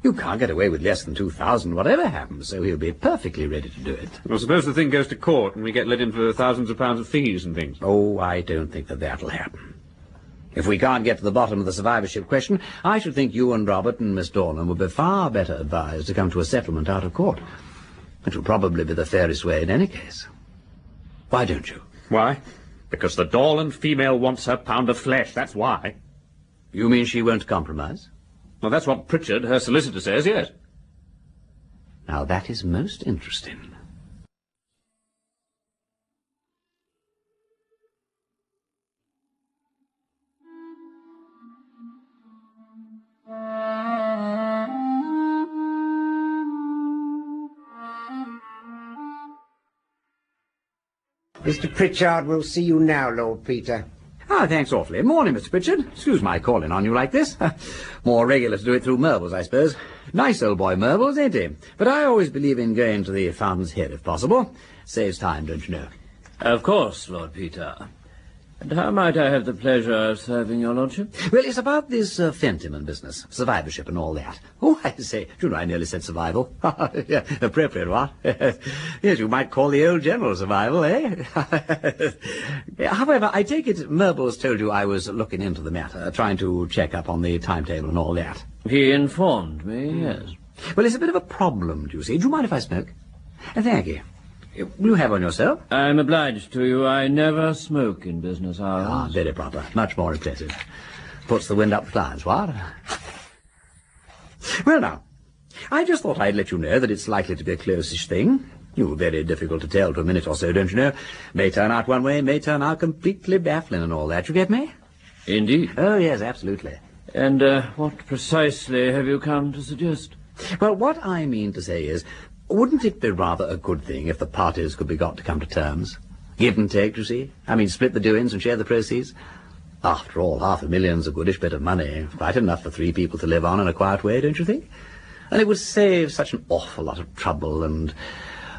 You can't get away with less than 2,000, whatever happens, so he'll be perfectly ready to do it. Well, suppose the thing goes to court and we get let in for thousands of pounds of fees and things. Oh, I don't think that'll happen. If we can't get to the bottom of the survivorship question, I should think you and Robert and Miss Dornan would be far better advised to come to a settlement out of court. Which will probably be the fairest way in any case. Why don't you? Why? Because the Dorland female wants her pound of flesh, that's why. You mean she won't compromise? Well, that's what Pritchard, her solicitor, says, yes. Now, that is most interesting. Mr. Pritchard will see you now, Lord Peter. Ah, thanks awfully. Morning, Mr. Pritchard. Excuse my calling on you like this. More regular to do it through Murbles, I suppose. Nice old boy, Murbles, ain't he? But I always believe in going to the Fountain's Head, if possible. Saves time, don't you know? Of course, Lord Peter. And how might I have the pleasure of serving your lordship? Well, it's about this Fentiman business, survivorship and all that. Oh, I say, do you know, I nearly said survival. Yeah, appropriate, what? Yes, you might call the old general survival, eh? However, I take it Murbles told you I was looking into the matter, trying to check up on the timetable and all that. He informed me, yes. Well, it's a bit of a problem, do you see? Do you mind if I smoke? Thank you. Will you have one yourself? I'm obliged to you. I never smoke in business hours. Ah, very proper. Much more impressive. Puts the wind up the clients, what? Well, now, I just thought I'd let you know that it's likely to be a close-ish thing. You're very difficult to tell to a minute or so, don't you know? May turn out one way, may turn out completely baffling and all that. You get me? Indeed. Oh, yes, absolutely. And what precisely have you come to suggest? Well, what I mean to say is, wouldn't it be rather a good thing if the parties could be got to come to terms? Give and take, you see? I mean, split the doings and share the proceeds. After all, $500,000's a goodish bit of money. Quite enough for 3 people to live on in a quiet way, don't you think? And it would save such an awful lot of trouble and,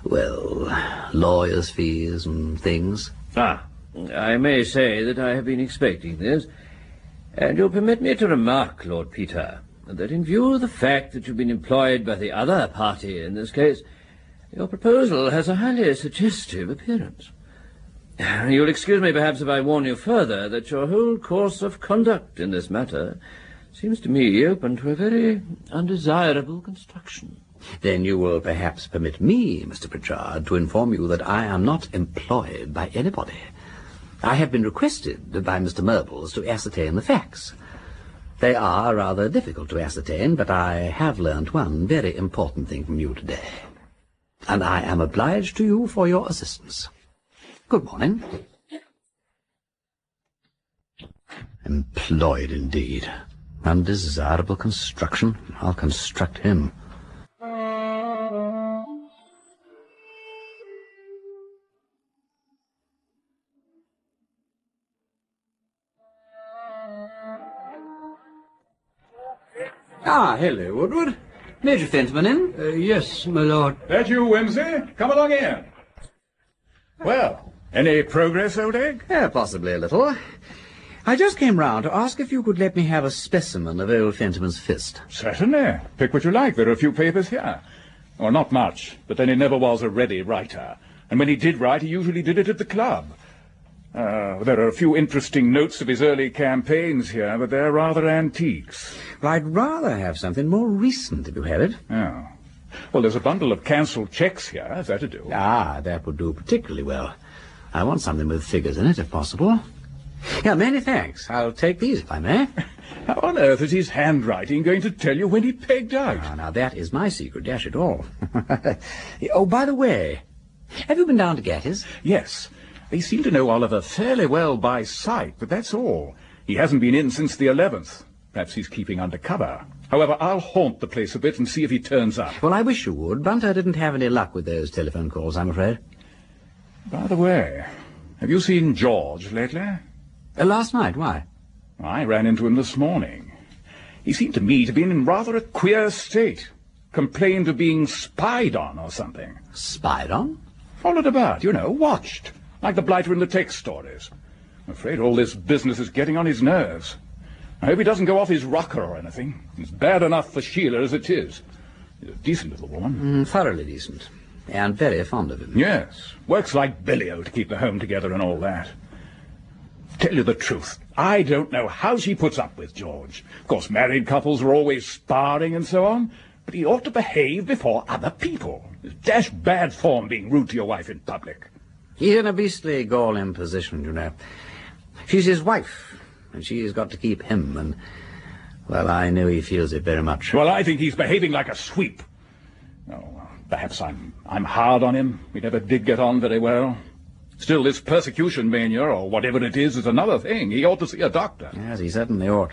well, lawyers' fees and things. Ah, I may say that I have been expecting this. And you'll permit me to remark, Lord Peter, that in view of the fact that you've been employed by the other party in this case, your proposal has a highly suggestive appearance. You'll excuse me perhaps if I warn you further that your whole course of conduct in this matter seems to me open to a very undesirable construction. Then you will perhaps permit me, Mr. Pritchard, to inform you that I am not employed by anybody. I have been requested by Mr. Murbles to ascertain the facts. They are rather difficult to ascertain, but I have learnt one very important thing from you today. And I am obliged to you for your assistance. Good morning. Employed, indeed. Undesirable construction. I'll construct him. Ah, hello, Woodward. Major Fentiman in? Yes, my lord. That you, Wimsey? Come along in. Well, any progress, old egg? Possibly a little. I just came round to ask if you could let me have a specimen of old Fentiman's fist. Certainly. Pick what you like. There are a few papers here. Well, not much, but then he never was a ready writer. And when he did write, he usually did it at the club. There are a few interesting notes of his early campaigns here, but they're rather antiques. Well, I'd rather have something more recent, if you have it. Oh. Well, there's a bundle of cancelled cheques here. Is that to do? Ah, that would do particularly well. I want something with figures in it, if possible. Yeah, many thanks. I'll take these, if I may. How on earth is his handwriting going to tell you when he pegged out? Now, that is my secret, dash it all. Oh, by the way, have you been down to Gatti's? Yes. They seem to know Oliver fairly well by sight, but that's all. He hasn't been in since the 11th. Perhaps he's keeping under cover. However, I'll haunt the place a bit and see if he turns up. Well, I wish you would. Bunter didn't have any luck with those telephone calls, I'm afraid. By the way, have you seen George lately? Last night, why? I ran into him this morning. He seemed to me to be in rather a queer state. Complained of being spied on or something. Spied on? Followed about, you know, watched. Like the blighter in the text stories. I'm afraid all this business is getting on his nerves. I hope he doesn't go off his rocker or anything. It's bad enough for Sheila as it is. She's a decent little woman. Thoroughly decent. And very fond of him. Yes. Works like Billy-O to keep the home together and all that. Tell you the truth, I don't know how she puts up with George. Of course, married couples are always sparring and so on, but he ought to behave before other people. It's dash bad form being rude to your wife in public. He's in a beastly galling position, you know. She's his wife, and she's got to keep him, and, well, I know he feels it very much. Well, I think he's behaving like a sweep. Oh, well, perhaps I'm hard on him. We never did get on very well. Still, this persecution mania, or whatever it is another thing. He ought to see a doctor. Yes, he certainly ought.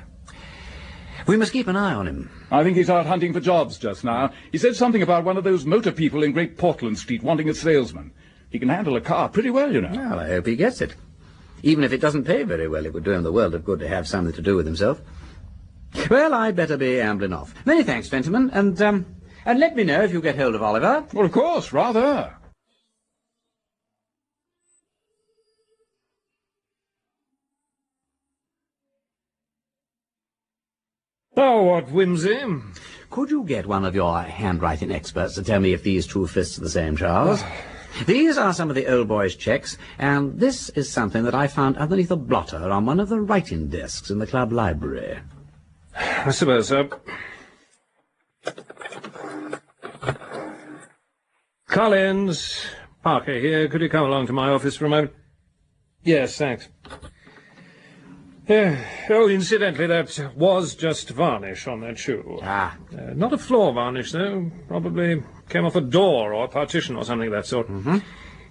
We must keep an eye on him. I think he's out hunting for jobs just now. He said something about one of those motor people in Great Portland Street wanting a salesman. He can handle a car pretty well, you know. Well, I hope he gets it. Even if it doesn't pay very well, it would do him the world of good to have something to do with himself. Well, I'd better be ambling off. Many thanks, Fentiman, and let me know if you get hold of Oliver. Well, of course, rather. Oh, what whimsy. Could you get one of your handwriting experts to tell me if these two fists are the same, Charles? These are some of the old boy's checks, and this is something that I found underneath a blotter on one of the writing desks in the club library. I suppose so. Collins, Parker here. Could you come along to my office for a moment? Yes, thanks. Oh, incidentally, that was just varnish on that shoe. Ah. Not a floor varnish, though. Probably came off a door or a partition or something of that sort. Mm-hmm.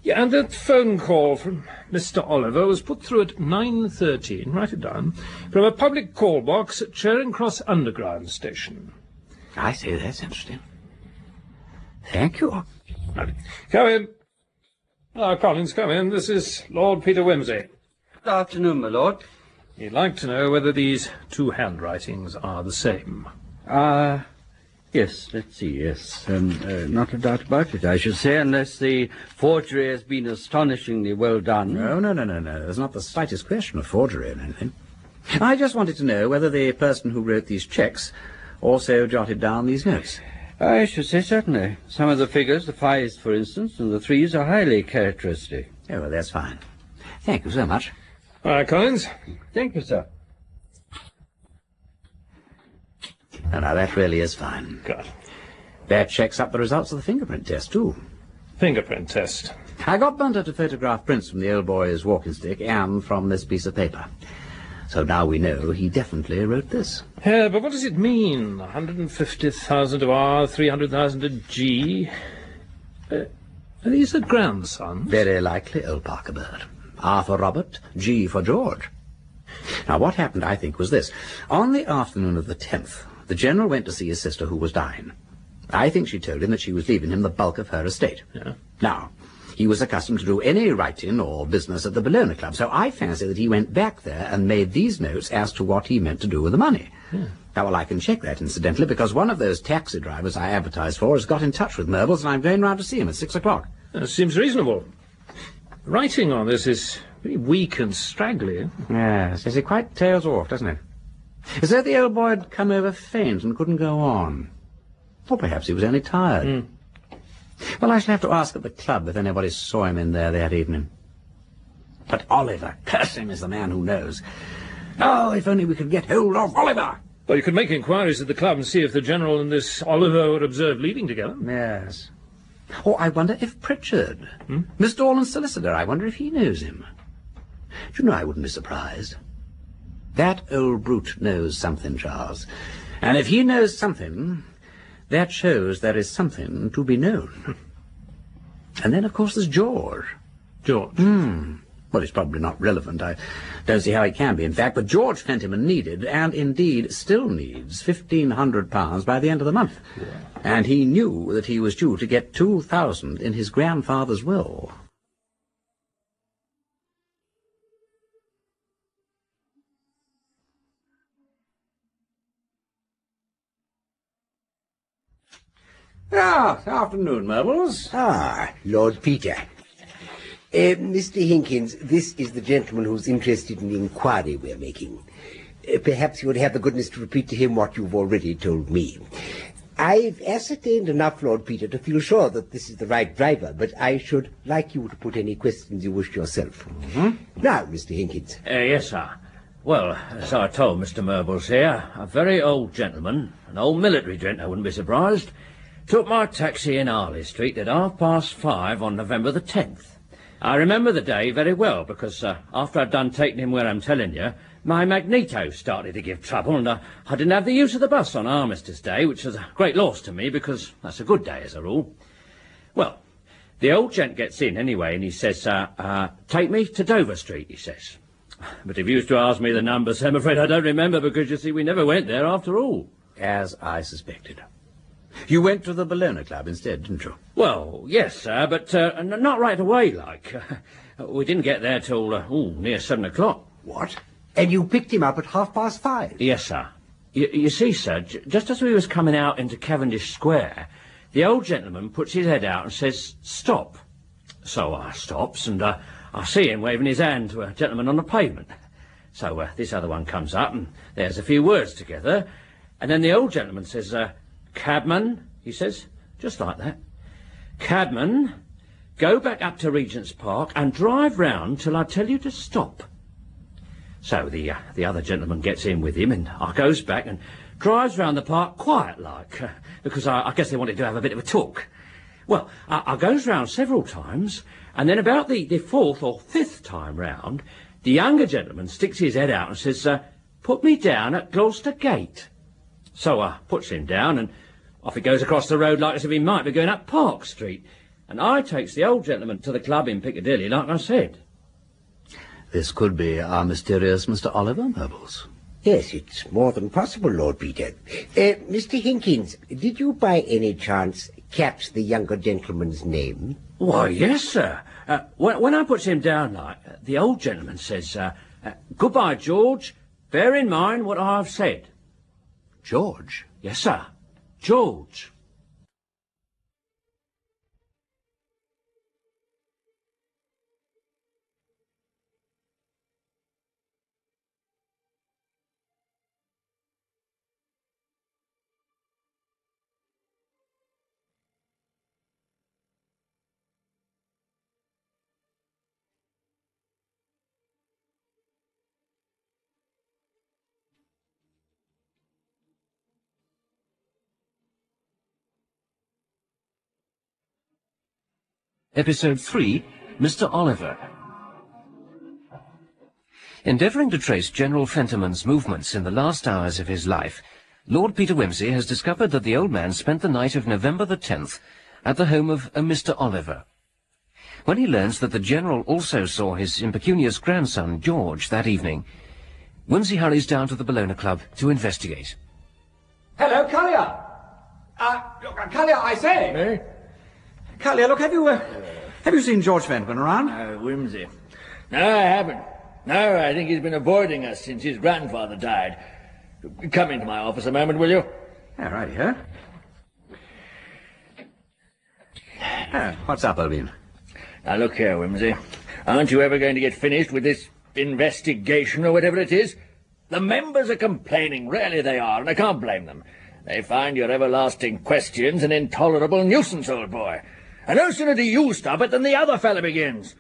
Yeah, and that phone call from Mr. Oliver was put through at 9:13, write it down, from a public call box at Charing Cross Underground Station. I see, that's interesting. Thank you. Come in. Collins, come in. This is Lord Peter Wimsey. Good afternoon, my lord. He'd like to know whether these two handwritings are the same. Yes, let's see, yes. Not a doubt about it, I should say, unless the forgery has been astonishingly well done. No. There's not the slightest question of forgery or anything. I just wanted to know whether the person who wrote these checks also jotted down these notes. I should say certainly. Some of the figures, the 5s, for instance, and the 3s are highly characteristic. Oh, well, that's fine. Thank you so much. All right, Collins. Thank you, sir. Now, that really is fine. Good. That checks up the results of the fingerprint test, too. Fingerprint test. I got Bunter to photograph prints from the old boy's walking stick and from this piece of paper. So now we know he definitely wrote this. Yeah, but what does it mean? 150,000 to R, 300,000 to G? Are these the grandsons? Very likely, old Parker Bird. R for Robert, G for George. Now, what happened, I think, was this. On the afternoon of the 10th, the General went to see his sister, who was dying. I think she told him that she was leaving him the bulk of her estate. Yeah. Now, he was accustomed to do any writing or business at the Bellona Club, so I fancy that he went back there and made these notes as to what he meant to do with the money. Yeah. Now, well, I can check that, incidentally, because one of those taxi drivers I advertised for has got in touch with Merville's, and I'm going round to see him at 6 o'clock. Seems reasonable. Writing on this is very weak and straggly. Yes, it quite tails off, doesn't it? As though the old boy had come over faint and couldn't go on. Or perhaps he was only tired. Well, I shall have to ask at the club if anybody saw him in there that evening. But Oliver, curse him, is the man who knows. Oh, if only we could get hold of Oliver! Well, you could make inquiries at the club and see if the General and this Oliver were observed leaving together. Yes. Or I wonder if Pritchard, Miss Dorland's solicitor, I wonder if he knows him. Do you know, I wouldn't be surprised. That old brute knows something, Charles. And if he knows something, that shows there is something to be known. And then, of course, there's George. George? Well, it's probably not relevant. I don't see how it can be, in fact. But George Fentiman needed, and indeed still needs, £1,500 by the end of the month. Yeah. And he knew that he was due to get 2,000 in his grandfather's will. Ah, afternoon, Myrbles. Ah, Lord Peter. Mr. Hinkins, this is the gentleman who's interested in the inquiry we're making. Perhaps you would have the goodness to repeat to him what you've already told me. I've ascertained enough, Lord Peter, to feel sure that this is the right driver, but I should like you to put any questions you wish yourself. Now, Mr. Hinkins. Yes, sir. Well, as I told Mr. Myrbles here, a very old gentleman, an old military gent, I wouldn't be surprised, took my taxi in Harley Street at 5:30 on November the 10th. I remember the day very well, because after I'd done taking him where I'm telling you, my magneto started to give trouble, and I didn't have the use of the bus on Armistice Day, which was a great loss to me, because that's a good day as a rule. Well, the old gent gets in anyway, and he says, take me to Dover Street, he says. But if you was to ask me the numbers, I'm afraid I don't remember, because, you see, we never went there after all. As I suspected. You went to the Bellona Club instead, didn't you? Well, yes, sir, but not right away, like. We didn't get there till, near 7 o'clock. What? And you picked him up at 5:30? Yes, sir. You see, sir, just as we was coming out into Cavendish Square, the old gentleman puts his head out and says, stop. So I stops, and I see him waving his hand to a gentleman on the pavement. So this other one comes up, and there's a few words together, and then the old gentleman says, cabman, he says, just like that. Cabman, go back up to Regent's Park and drive round till I tell you to stop. So the other gentleman gets in with him, and I goes back and drives round the park quiet like, because I guess they wanted to have a bit of a talk. Well, I goes round several times, and then about the fourth or fifth time round, the younger gentleman sticks his head out and says, put me down at Gloucester Gate. So I puts him down, and off he goes across the road like as if he might be going up Park Street. And I takes the old gentleman to the club in Piccadilly, like I said. This could be our mysterious Mr. Oliver Myrbles. Yes, it's more than possible, Lord Peter. Mr. Hinkins, did you by any chance catch the younger gentleman's name? Why, yes, sir. When I puts him down like, the old gentleman says, goodbye, George. Bear in mind what I've said. George? Yes, sir. George. Episode 3, Mr. Oliver. Endeavouring to trace General Fentiman's movements in the last hours of his life, Lord Peter Wimsey has discovered that the old man spent the night of November the 10th at the home of a Mr. Oliver. When he learns that the General also saw his impecunious grandson, George, that evening, Wimsey hurries down to the Bellona Club to investigate. Hello, Collier! Collier, I say! Eh? Collier, look, have you seen George Fentiman around? Wimsey. No, I haven't. No, I think he's been avoiding us since his grandfather died. Come into my office a moment, will you? Yeah, right here. What's up, Alvin? Now, look here, Wimsey. Aren't you ever going to get finished with this investigation or whatever it is? The members are complaining, really they are, and I can't blame them. They find your everlasting questions an intolerable nuisance, old boy. And no sooner do you stop it than the other fella begins.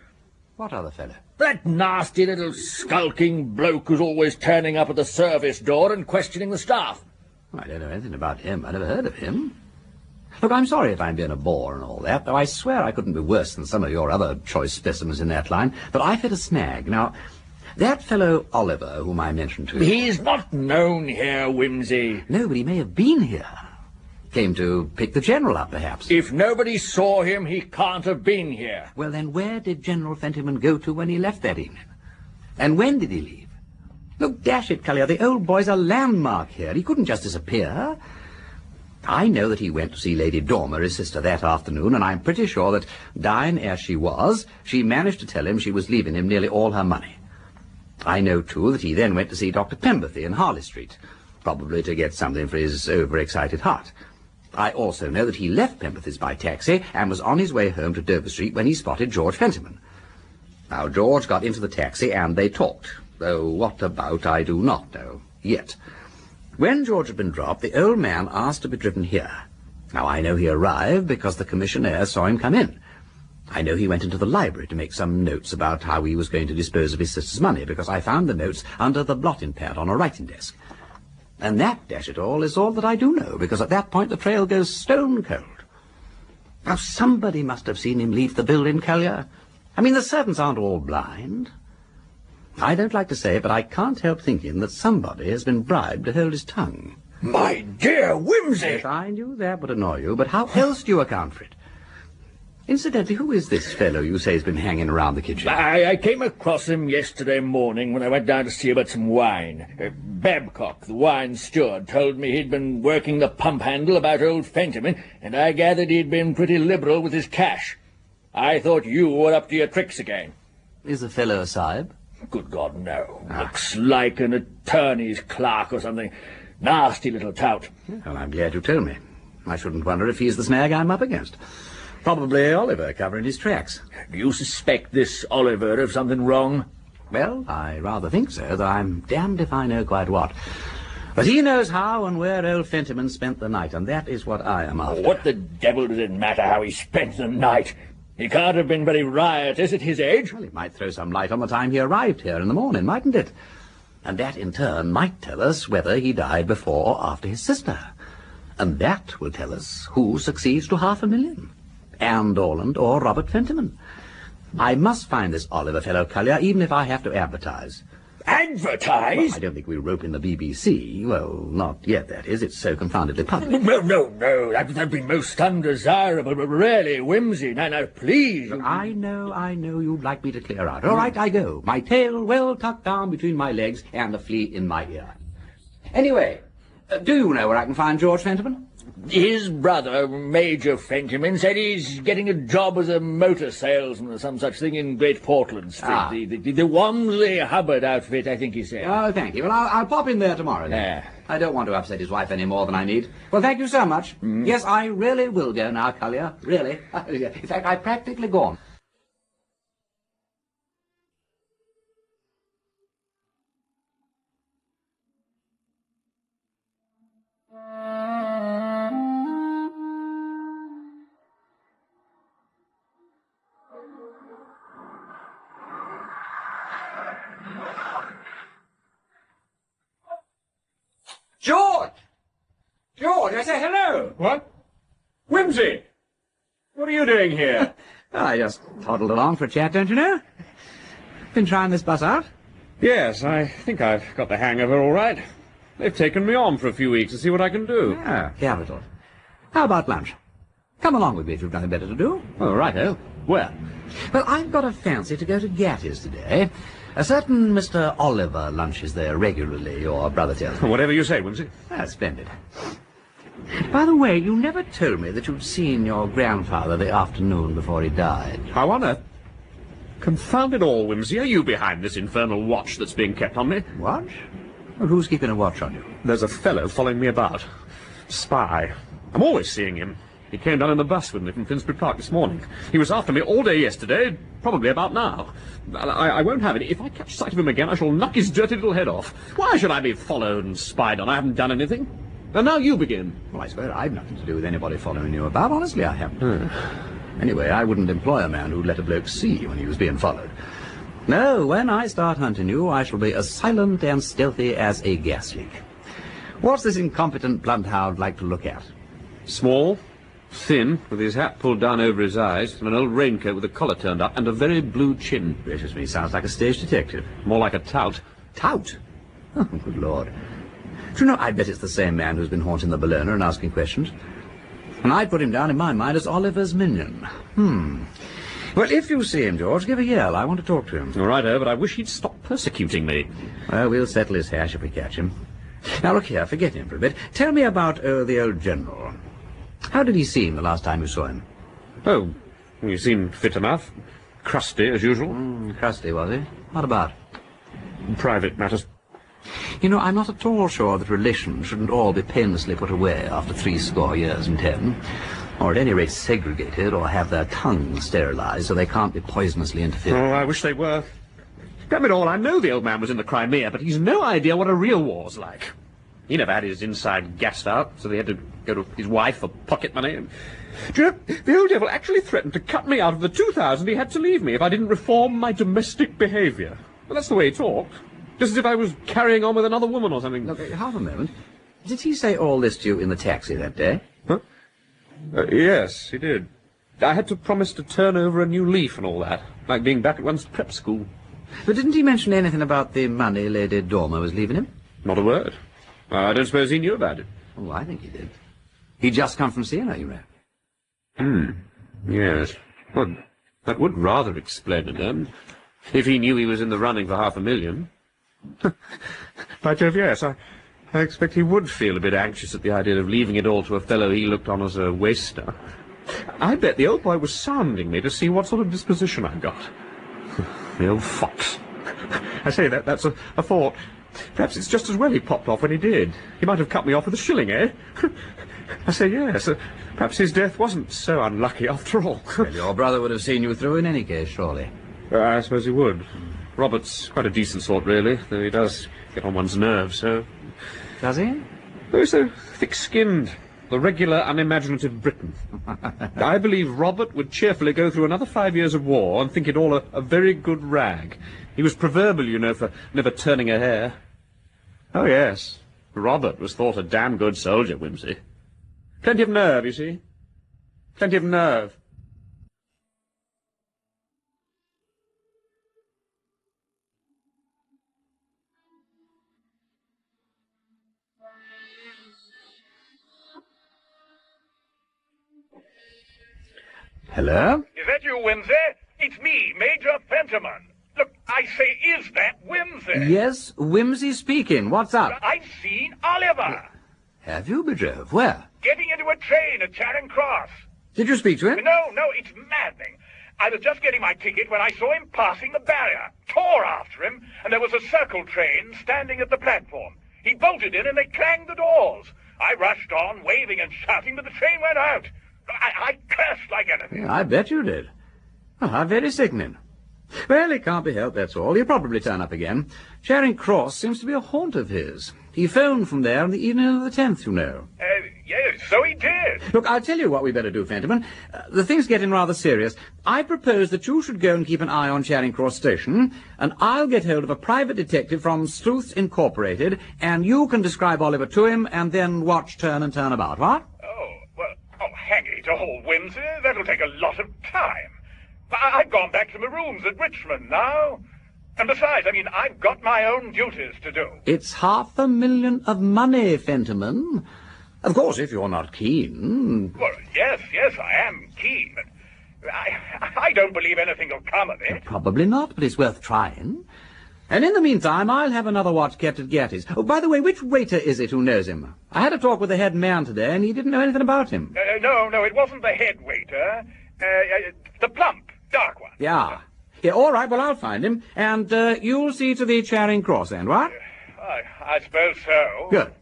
What other fella? That nasty little skulking bloke who's always turning up at the service door and questioning the staff. I don't know anything about him. I never heard of him. Look, I'm sorry if I'm being a bore and all that, though I swear I couldn't be worse than some of your other choice specimens in that line, but I've hit a snag. Now, that fellow Oliver, whom I mentioned to you... He's not known here, Wimsey. No, but he may have been here. Came to pick the General up, perhaps. If nobody saw him, he can't have been here. Well, then where did General Fentiman go to when he left that evening? And when did he leave? Look, dash it, Collier, the old boy's a landmark here. He couldn't just disappear. I know that he went to see Lady Dormer, his sister, that afternoon, and I'm pretty sure that, dying as she was, she managed to tell him she was leaving him nearly all her money. I know, too, that he then went to see Dr. Pemberthy in Harley Street, probably to get something for his overexcited heart. I also know that he left Pemberthy's by taxi and was on his way home to Dover Street when he spotted George Fentiman. Now, George got into the taxi and they talked, though what about I do not know, yet. When George had been dropped, the old man asked to be driven here. Now, I know he arrived because the commissionaire saw him come in. I know he went into the library to make some notes about how he was going to dispose of his sister's money, because I found the notes under the blotting pad on a writing desk. And that, dash it all, is all that I do know, because at that point the trail goes stone cold. Now, somebody must have seen him leave the building, Collier. I mean, the servants aren't all blind. I don't like to say it, but I can't help thinking that somebody has been bribed to hold his tongue. My dear Wimsey! Yes, I knew that would annoy you, but how else do you account for it? Incidentally, who is this fellow you say has been hanging around the kitchen? I came across him yesterday morning when I went down to see about some wine. Babcock, the wine steward, told me he'd been working the pump handle about old Fentiman, and I gathered he'd been pretty liberal with his cash. I thought you were up to your tricks again. Is the fellow a sahib? Good God, no. Looks like an attorney's clerk or something. Nasty little tout. Well, I'm glad you told me. I shouldn't wonder if he's the snag I'm up against. Probably Oliver covering his tracks. Do you suspect this Oliver of something wrong? Well, I rather think so, though I'm damned if I know quite what. But he knows how and where old Fentiman spent the night, and that is what I am after. What the devil does it matter how he spent the night? He can't have been very riotous at his age. Well, it might throw some light on the time he arrived here in the morning, mightn't it? And that, in turn, might tell us whether he died before or after his sister. And that will tell us who succeeds to $500,000. Anne Dorland or Robert Fentiman. I must find this Oliver fellow, Collier, even if I have to advertise. Advertise? Well, I don't think we rope in the BBC. Well, not yet, that is. It's so confoundedly public. No. That'd be most undesirable. But really, Wimsey, now, please. Look, I know you'd like me to clear out. All right, I go. My tail well tucked down between my legs and the flea in my ear. Anyway, do you know where I can find George Fentiman? His brother, Major Fentiman, said he's getting a job as a motor salesman or some such thing in Great Portland Street. The Wamsley Hubbard outfit, I think he said. Oh, thank you. Well, I'll pop in there tomorrow then. I don't want to upset his wife any more than I need. Well, thank you so much. Yes, I really will go now, Collier. Really. In fact, I've practically gone. George, I say hello. What? Wimsey! What are you doing here? I just toddled along for a chat, don't you know? Been trying this bus out. Yes, I think I've got the hang of her all right. They've taken me on for a few weeks to see what I can do. Ah, capital. How about lunch? Come along with me if you've nothing better to do. Oh, righto. Where? Well, I've got a fancy to go to Gatty's today. A certain Mr. Oliver lunches there regularly, your brother tells me. Whatever you say, Wimsey. Ah, splendid. By the way, you never told me that you'd seen your grandfather the afternoon before he died. How on earth? Confound it all, Wimsey. Are you behind this infernal watch that's being kept on me? Watch? Well, who's keeping a watch on you? There's a fellow following me about. Spy. I'm always seeing him. He came down in the bus with me from Finsbury Park this morning. He was after me all day yesterday, probably about now. I won't have it. If I catch sight of him again, I shall knock his dirty little head off. Why should I be followed and spied on? I haven't done anything. And now you begin. Well, I swear I've nothing to do with anybody following you about. Honestly, I haven't. Anyway, I wouldn't employ a man who'd let a bloke see when he was being followed. No, when I start hunting you, I shall be as silent and stealthy as a gas leak. What's this incompetent bloodhound like to look at? Small, thin, with his hat pulled down over his eyes, and an old raincoat with a collar turned up, and a very blue chin. Gracious me, sounds like a stage detective. More like a tout. Tout? Oh, good Lord. Do you know, I bet it's the same man who's been haunting the Bellona and asking questions. And I'd put him down in my mind as Oliver's minion. Well, if you see him, George, give a yell. I want to talk to him. All right, but I wish he'd stop persecuting me. Well, we'll settle his hash if we catch him. Now, look here, forget him for a bit. Tell me about the old general. How did he seem the last time you saw him? Oh, he seemed fit enough. Crusty, as usual. Crusty, was he? What about? Private matters. You know, I'm not at all sure that relations shouldn't all be painlessly put away after 70 years and 10. Or at any rate segregated, or have their tongues sterilized so they can't be poisonously interfered. Oh, I wish they were. Damn it all, I know the old man was in the Crimea, but he's no idea what a real war's like. He never had his inside gassed out, so they had to go to his wife for pocket money. Do you know, the old devil actually threatened to cut me out of the 2,000 he had to leave me if I didn't reform my domestic behaviour. Well, that's the way he talked. Just as if I was carrying on with another woman or something. Look, half a moment. Did he say all this to you in the taxi that day? Huh? Yes, he did. I had to promise to turn over a new leaf and all that, like being back at one's prep school. But didn't he mention anything about the money Lady Dormer was leaving him? Not a word. I don't suppose he knew about it. Oh, I think he did. He'd just come from seeing her, you know. Yes. Well, that would rather explain it, then. If he knew he was in the running for $500,000. By Jove, yes, I expect he would feel a bit anxious at the idea of leaving it all to a fellow he looked on as a waster. I bet the old boy was sounding me to see what sort of disposition I got. The old fox. I say that's a thought. Perhaps it's just as well he popped off when he did. He might have cut me off with a shilling, eh? I say yes. Perhaps his death wasn't so unlucky after all. Well, your brother would have seen you through in any case, surely. I suppose he would. Robert's quite a decent sort, really, though he does get on one's nerves, so... Does he? Oh, he's so thick-skinned. The regular, unimaginative Briton. I believe Robert would cheerfully go through another 5 years of war and think it all a very good rag. He was proverbial, you know, for never turning a hair. Oh, yes. Robert was thought a damn good soldier, Wimsey. Plenty of nerve, you see. Plenty of nerve. Hello? Is that you, Wimsey? It's me, Major Fentiman. Look, I say, is that Wimsey? Yes, Wimsey speaking. What's up? I've seen Oliver. Have you, Bejove? Where? Getting into a train at Charing Cross. Did you speak to him? No, it's maddening. I was just getting my ticket when I saw him passing the barrier. Tore after him, and there was a circle train standing at the platform. He bolted in and they clanged the doors. I rushed on, waving and shouting, but the train went out. I cursed like anything. Yeah, I bet you did. Oh, how very sickening. Well, it can't be helped, that's all. He'll probably turn up again. Charing Cross seems to be a haunt of his. He phoned from there on the evening of the 10th, you know. Yes, so he did. Look, I'll tell you what we better do, Fentiman. The thing's getting rather serious. I propose that you should go and keep an eye on Charing Cross Station, and I'll get hold of a private detective from Sleuths Incorporated, and you can describe Oliver to him, and then watch turn and turn about, what? Hang it all, Wimsey. That'll take a lot of time. I've gone back to my rooms at Richmond now. And besides, I mean, I've got my own duties to do. It's $500,000 of money, Fentiman. Of course, if you're not keen... Well, yes, I am keen. I don't believe anything will come of it. Probably not, but it's worth trying. And in the meantime, I'll have another watch kept at Gatti's. Oh, by the way, which waiter is it who knows him? I had a talk with the head man today, and he didn't know anything about him. No, it wasn't the head waiter. The plump, dark one. Yeah, all right, well, I'll find him. And you'll see to the Charing Cross end, what? I suppose so. Good.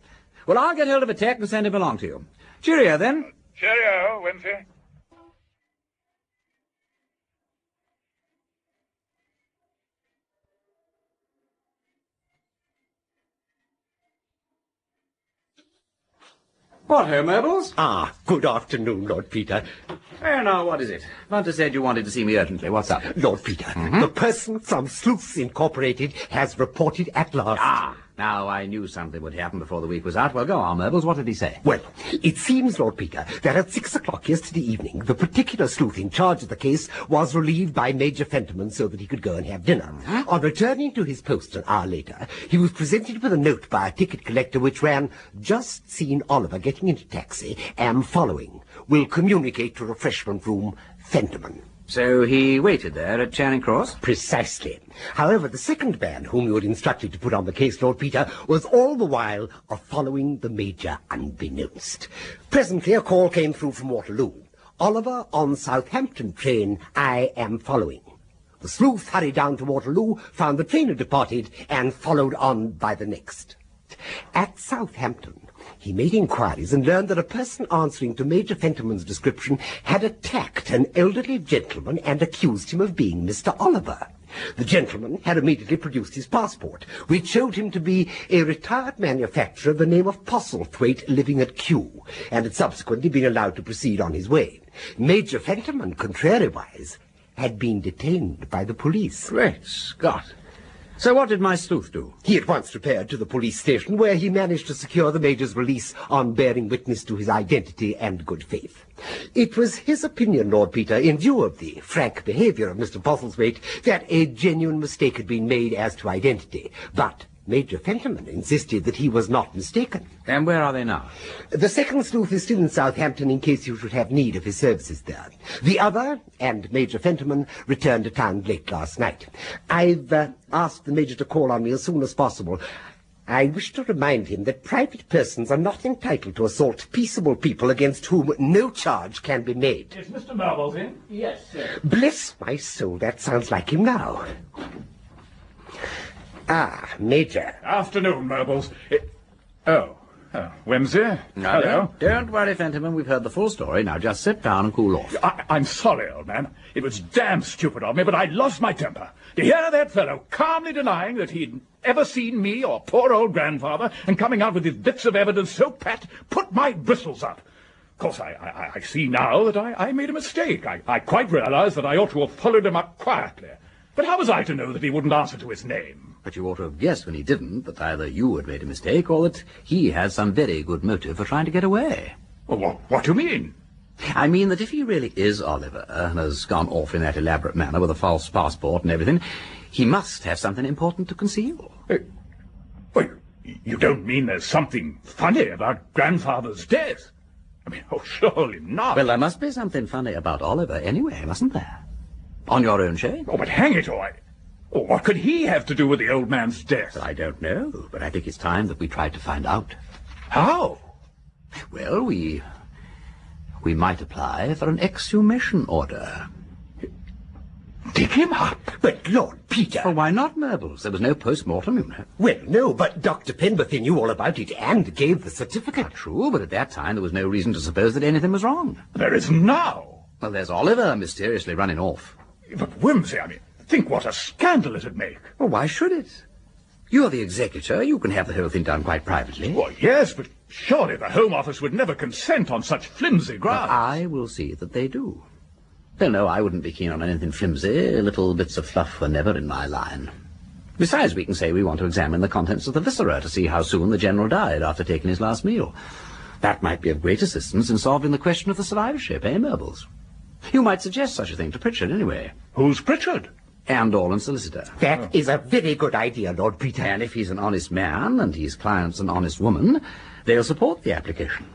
Well, I'll get hold of a tech and send him along to you. Cheerio, then. Cheerio, Wimsey. What, ho, Myrtles? Ah, good afternoon, Lord Peter. Now, what is it? Bunter said you wanted to see me urgently. What's up? Lord Peter, the person from Sleuths Incorporated has reported at last. Ah, now I knew something would happen before the week was out. Well, go on, Myrtles. What did he say? Well, it seems, Lord Peter, that at 6 o'clock yesterday evening, the particular sleuth in charge of the case was relieved by Major Fentiman so that he could go and have dinner. On returning to his post an hour later, he was presented with a note by a ticket collector which ran, "Just seen Oliver getting into taxi, am following. Will communicate to refreshment room, Fentiman." So he waited there at Charing Cross? Precisely. However, the second man whom you were instructed to put on the case, Lord Peter, was all the while following the Major unbeknownst. Presently a call came through from Waterloo. "Oliver on Southampton train, I am following." The sleuth hurried down to Waterloo, found the train had departed, and followed on by the next. At Southampton, he made inquiries and learned that a person answering to Major Fentiman's description had attacked an elderly gentleman and accused him of being Mr. Oliver. The gentleman had immediately produced his passport, which showed him to be a retired manufacturer of the name of Postlethwaite living at Kew, and had subsequently been allowed to proceed on his way. Major Fentiman, contrariwise, had been detained by the police. Great Scott! So what did my sleuth do? He at once repaired to the police station, where he managed to secure the Major's release on bearing witness to his identity and good faith. It was his opinion, Lord Peter, in view of the frank behaviour of Mr. Postlethwaite, that a genuine mistake had been made as to identity, but Major Fentiman insisted that he was not mistaken. And where are they now? The second sleuth is still in Southampton in case you should have need of his services there. The other, and Major Fentiman, returned to town late last night. I've asked the Major to call on me as soon as possible. I wish to remind him that private persons are not entitled to assault peaceable people against whom no charge can be made. Is Mr. Marbles in? Yes, sir. Bless my soul, that sounds like him now. Ah, Major. Afternoon, Marbles. Wimsey? Hello. Don't worry, Fentiman. We've heard the full story. Now just sit down and cool off. I'm sorry, old man. It was damn stupid of me, but I lost my temper. To hear that fellow calmly denying that he'd ever seen me or poor old grandfather and coming out with his bits of evidence so pat put my bristles up. Of course, I see now that I made a mistake. I quite realize that I ought to have followed him up quietly. But how was I to know that he wouldn't answer to his name? But you ought to have guessed when he didn't that either you had made a mistake or that he had some very good motive for trying to get away. Well, what do you mean? I mean that if he really is Oliver and has gone off in that elaborate manner with a false passport and everything, he must have something important to conceal. Well, you don't mean there's something funny about grandfather's death? I mean, surely not. Well, there must be something funny about Oliver anyway, mustn't there? On your own shame. Oh, but hang it all. What could he have to do with the old man's death? I don't know, but I think it's time that we tried to find out. How? Well, we might apply for an exhumation order. Dig him up? But, Lord Peter... Well, why not, Myrtles? There was no post-mortem, you know. Well, no, but Dr. Penberthy knew all about it and gave the certificate. True, but at that time there was no reason to suppose that anything was wrong. There is now. Well, there's Oliver mysteriously running off. But, Wimsey, I mean, think what a scandal it'd make. Well, why should it? You're the executor. You can have the whole thing done quite privately. Well, yes, but surely the Home Office would never consent on such flimsy grounds. But I will see that they do. Well, no, I wouldn't be keen on anything flimsy. Little bits of fluff were never in my line. Besides, we can say we want to examine the contents of the viscera to see how soon the General died after taking his last meal. That might be of great assistance in solving the question of the survivorship, eh, Myrtles? You might suggest such a thing to Pritchard, anyway. Who's Pritchard? and Orland's solicitor. That is a very good idea, Lord Peter. And if he's an honest man and his client's an honest woman, they'll support the application.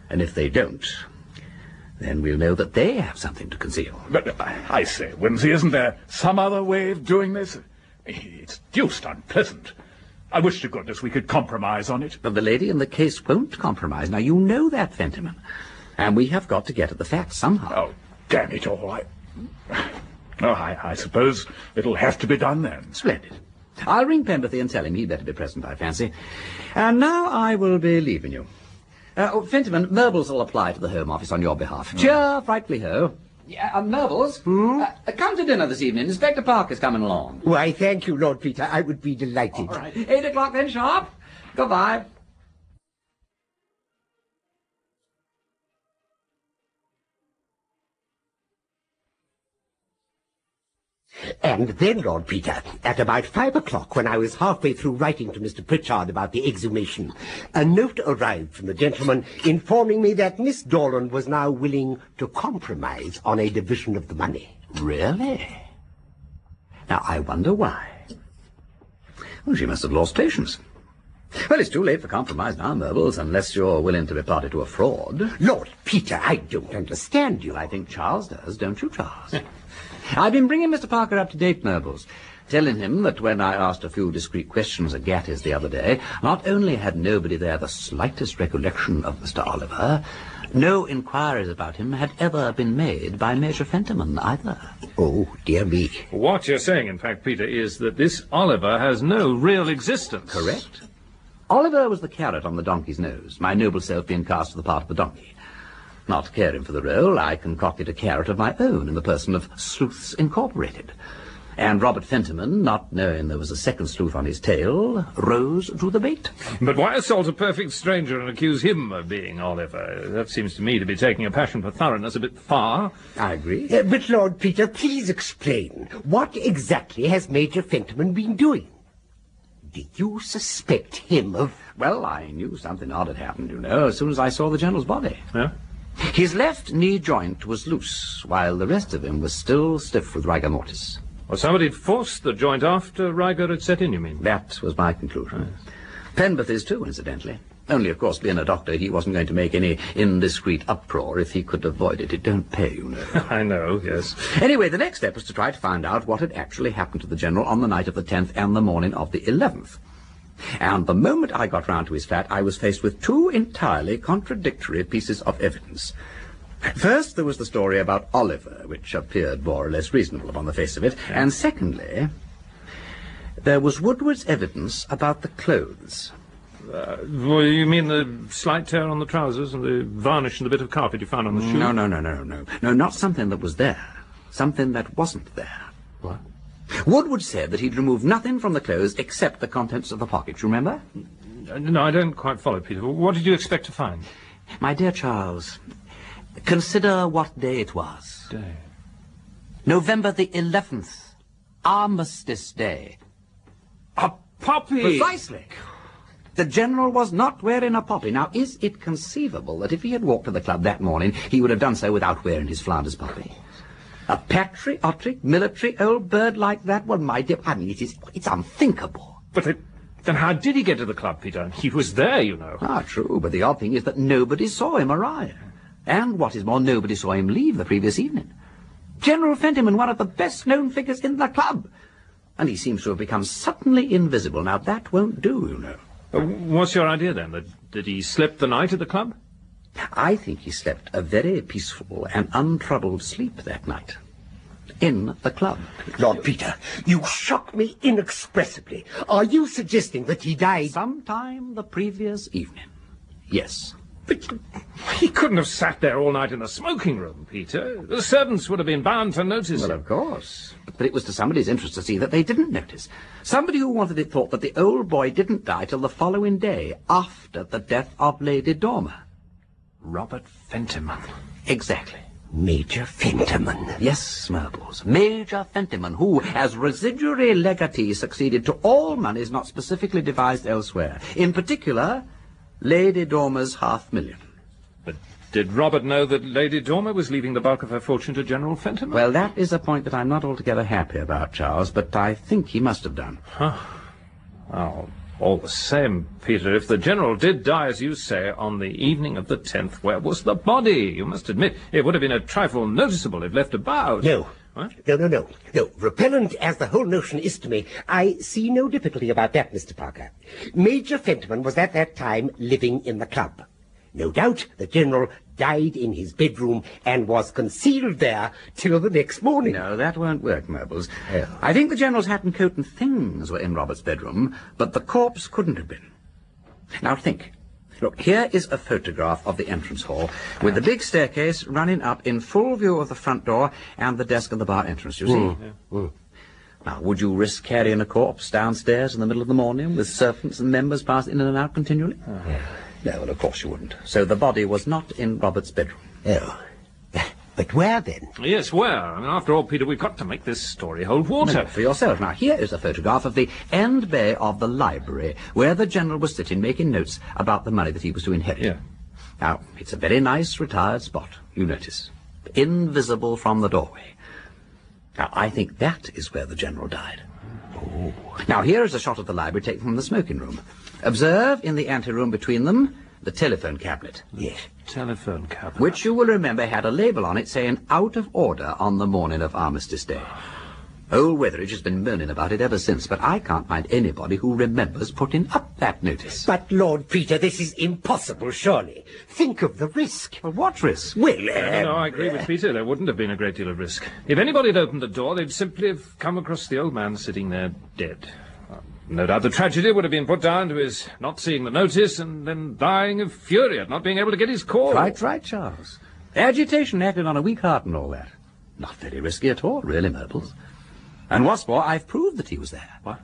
And if they don't, then we'll know that they have something to conceal. But I say, Wimsey, isn't there some other way of doing this? It's deuced unpleasant. I wish to goodness we could compromise on it. But the lady in the case won't compromise. Now, you know that, Fentiman. And we have got to get at the facts somehow. Oh, damn it all. I suppose it'll have to be done then. Splendid. I'll ring Pemberthy and tell him he'd better be present, I fancy. And now I will be leaving you. Fentiman, Merbles will apply to the Home Office on your behalf. Cheer, frightfully ho. Merbles, come to dinner this evening. Inspector Parker's coming along. Why, thank you, Lord Peter. I would be delighted. All right. 8 o'clock then, sharp. Goodbye. And then, Lord Peter, at about 5 o'clock, when I was halfway through writing to Mr. Pritchard about the exhumation, a note arrived from the gentleman informing me that Miss Dorland was now willing to compromise on a division of the money. Really? Now, I wonder why. Well, she must have lost patience. Well, it's too late for compromise now, Merbles, unless you're willing to be party to a fraud. Lord Peter, I don't understand you. I think Charles does, don't you, Charles? I've been bringing Mr. Parker up to date, Merbles, telling him that when I asked a few discreet questions at Gatty's the other day, not only had nobody there the slightest recollection of Mr. Oliver, no inquiries about him had ever been made by Major Fentiman either. Oh, dear me. What you're saying, in fact, Peter, is that this Oliver has no real existence. Correct. Oliver was the carrot on the donkey's nose, my noble self being cast for the part of the donkey. Not caring for the role, I concocted a carrot of my own in the person of Sleuths Incorporated. And Robert Fentiman, not knowing there was a second sleuth on his tail, rose to the bait. But why assault a perfect stranger and accuse him of being Oliver? That seems to me to be taking a passion for thoroughness a bit far. I agree. But, Lord Peter, please explain. What exactly has Major Fentiman been doing? Did you suspect him of... Well, I knew something odd had happened, you know, as soon as I saw the General's body. Yeah? His left knee joint was loose, while the rest of him was still stiff with rigor mortis. Well, somebody had forced the joint after rigor had set in, you mean? That was my conclusion. Pemberthy's too, incidentally. Only, of course, being a doctor, he wasn't going to make any indiscreet uproar if he could avoid it. It don't pay, you know. I know, yes. Anyway, the next step was to try to find out what had actually happened to the General on the night of the 10th and the morning of the 11th. And the moment I got round to his flat, I was faced with two entirely contradictory pieces of evidence. First, there was the story about Oliver, which appeared more or less reasonable upon the face of it. Yeah. And secondly, there was Woodward's evidence about the clothes. Well, you mean the slight tear on the trousers and the varnish and the bit of carpet you found on the shoe? No. No, not something that was there. Something that wasn't there. What? Woodward said that he'd removed nothing from the clothes except the contents of the pocket. You remember? No, I don't quite follow, Peter. What did you expect to find? My dear Charles, consider what day it was. Day? November the 11th. Armistice Day. A poppy! Precisely. The General was not wearing a poppy. Now, is it conceivable that if he had walked to the club that morning, he would have done so without wearing his Flanders poppy? A patriotic, military old bird like that? Well, my dear, I mean, it's unthinkable. But then how did he get to the club, Peter? He was there, you know. Ah, true, but the odd thing is that nobody saw him arrive. And what is more, nobody saw him leave the previous evening. General Fentiman, one of the best-known figures in the club. And he seems to have become suddenly invisible. Now, that won't do, you know. What's your idea, then? That he slept the night at the club? I think he slept a very peaceful and untroubled sleep that night. In the club. Lord Peter, you shock me inexpressibly. Are you suggesting that he died... Sometime the previous evening. Yes. But he couldn't have sat there all night in the smoking room, Peter. The servants would have been bound to notice Well, it. of course. But it was to somebody's interest to see that they didn't notice. Somebody who wanted it thought that the old boy didn't die till the following day, after the death of Lady Dormer. Robert Fentiman. Exactly. Major Fentiman. Yes, Merbles. Major Fentiman, who, as residuary legatee, succeeded to all moneys not specifically devised elsewhere. In particular, Lady Dormer's $500,000. But Did Robert know that Lady Dormer was leaving the bulk of her fortune to General Fentiman? Well, that is a point that I'm not altogether happy about, Charles, but I think he must have done. Huh. Oh, all the same, Peter, if the General did die, as you say, on the evening of the 10th, where was the body? You must admit it would have been a trifle noticeable if left about. No. What? No. Repellent as the whole notion is to me, I see no difficulty about that, Mr. Parker. Major Fentiman was at that time living in the club. No doubt the General died in his bedroom and was concealed there till the next morning. No, that won't work, Murbles. I think the General's hat and coat and things were in Robert's bedroom, but the corpse couldn't have been. Now think. Look, here is a photograph of the entrance hall, with the big staircase running up in full view of the front door and the desk at the bar entrance, you see? Now, would you risk carrying a corpse downstairs in the middle of the morning, with servants and members passing in and out continually? No, well, of course you wouldn't. So the body was not in Robert's bedroom. Oh. But where, then? Yes, where? I mean, after all, Peter, we've got to make this story hold water. No, for yourself. Now, here is a photograph of the end bay of the library, where the General was sitting making notes about the money that he was to inherit. Yeah. Now, it's a very nice retired spot, you notice. Invisible from the doorway. Now, I think that is where the General died. Oh. Now, here is a shot of the library taken from the smoking room. Observe, in the anteroom between them, the telephone cabinet. Yes. Telephone cabinet. Which you will remember had a label on it saying out of order on the morning of Armistice Day. Old Weatheridge has been moaning about it ever since, but I can't find anybody who remembers putting up that notice. But, Lord Peter, this is impossible, surely. Think of the risk. Well, what risk? Well, No, I agree with Peter. There wouldn't have been a great deal of risk. If anybody had opened the door, they'd simply have come across the old man sitting there dead. No doubt the tragedy would have been put down to his not seeing the notice and then dying of fury at not being able to get his call. Quite right, Charles. Agitation acted on a weak heart and all that. Not very risky at all, really, Murples. And what's more, I've proved that he was there. What?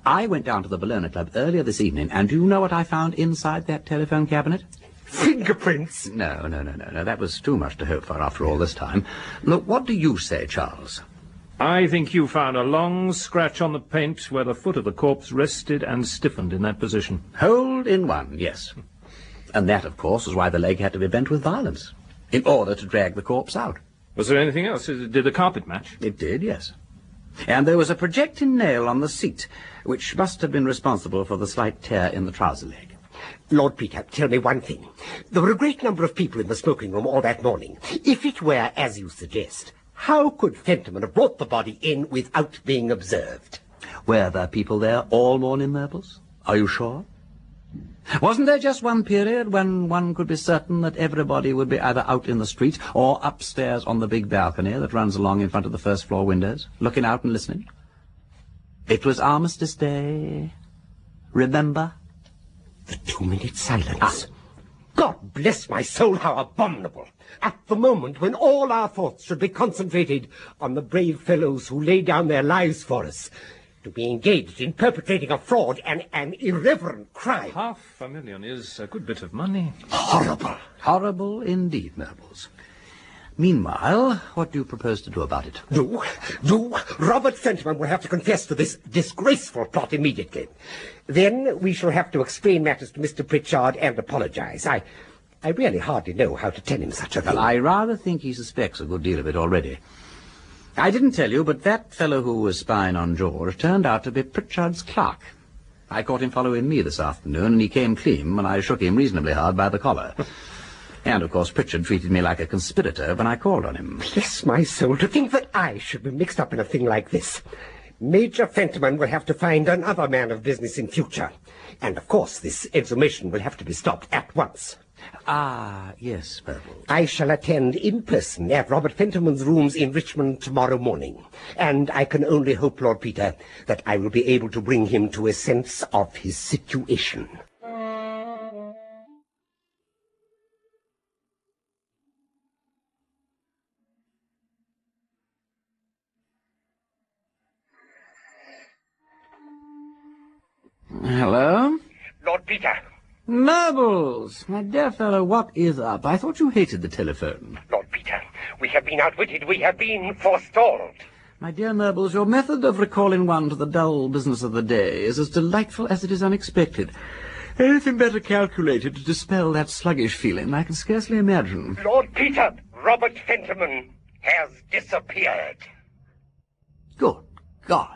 I went down to the Bellona Club earlier this evening, and do you know what I found inside that telephone cabinet? Fingerprints? No. That was too much to hope for after all this time. Look, what do you say, Charles? I think you found a long scratch on the paint where the foot of the corpse rested and stiffened in that position. Hole in one, yes. And that, of course, was why the leg had to be bent with violence, in order to drag the corpse out. Was there anything else? Did the carpet match? It did, yes. And there was a projecting nail on the seat, which must have been responsible for the slight tear in the trouser leg. Lord Peter, tell me one thing. There were a great number of people in the smoking room all that morning. If it were as you suggest, how could Fentiman have brought the body in without being observed? Were there people there all morning, Murples? Are you sure? Wasn't there just one period when one could be certain that everybody would be either out in the street or upstairs on the big balcony that runs along in front of the first-floor windows, looking out and listening? It was Armistice Day. Remember? The 2-minute silence. God bless my soul, how abominable! At the moment when all our thoughts should be concentrated on the brave fellows who lay down their lives for us, to be engaged in perpetrating a fraud and an irreverent crime. $500,000 is a good bit of money. Horrible! Horrible indeed, Murples. Meanwhile, what do you propose to do about it? Do? Robert Fentiman will have to confess to this disgraceful plot immediately. Then we shall have to explain matters to Mr. Pritchard and apologize. I really hardly know how to tell him such a thing. Well, I rather think he suspects a good deal of it already. I didn't tell you, but that fellow who was spying on George turned out to be Pritchard's clerk. I caught him following me this afternoon, and he came clean when I shook him reasonably hard by the collar. And, of course, Pritchard treated me like a conspirator when I called on him. Bless my soul, to think that I should be mixed up in a thing like this. Major Fentiman will have to find another man of business in future. And, of course, this exhumation will have to be stopped at once. Ah, yes, Purple. I shall attend in person at Robert Fentiman's rooms in Richmond tomorrow morning. And I can only hope, Lord Peter, that I will be able to bring him to a sense of his situation. Hello? Lord Peter. Murbles, my dear fellow, what is up? I thought you hated the telephone. Lord Peter, we have been outwitted. We have been forestalled. My dear Murbles, your method of recalling one to the dull business of the day is as delightful as it is unexpected. Anything better calculated to dispel that sluggish feeling, I can scarcely imagine. Lord Peter, Robert Fentiman has disappeared. Good God.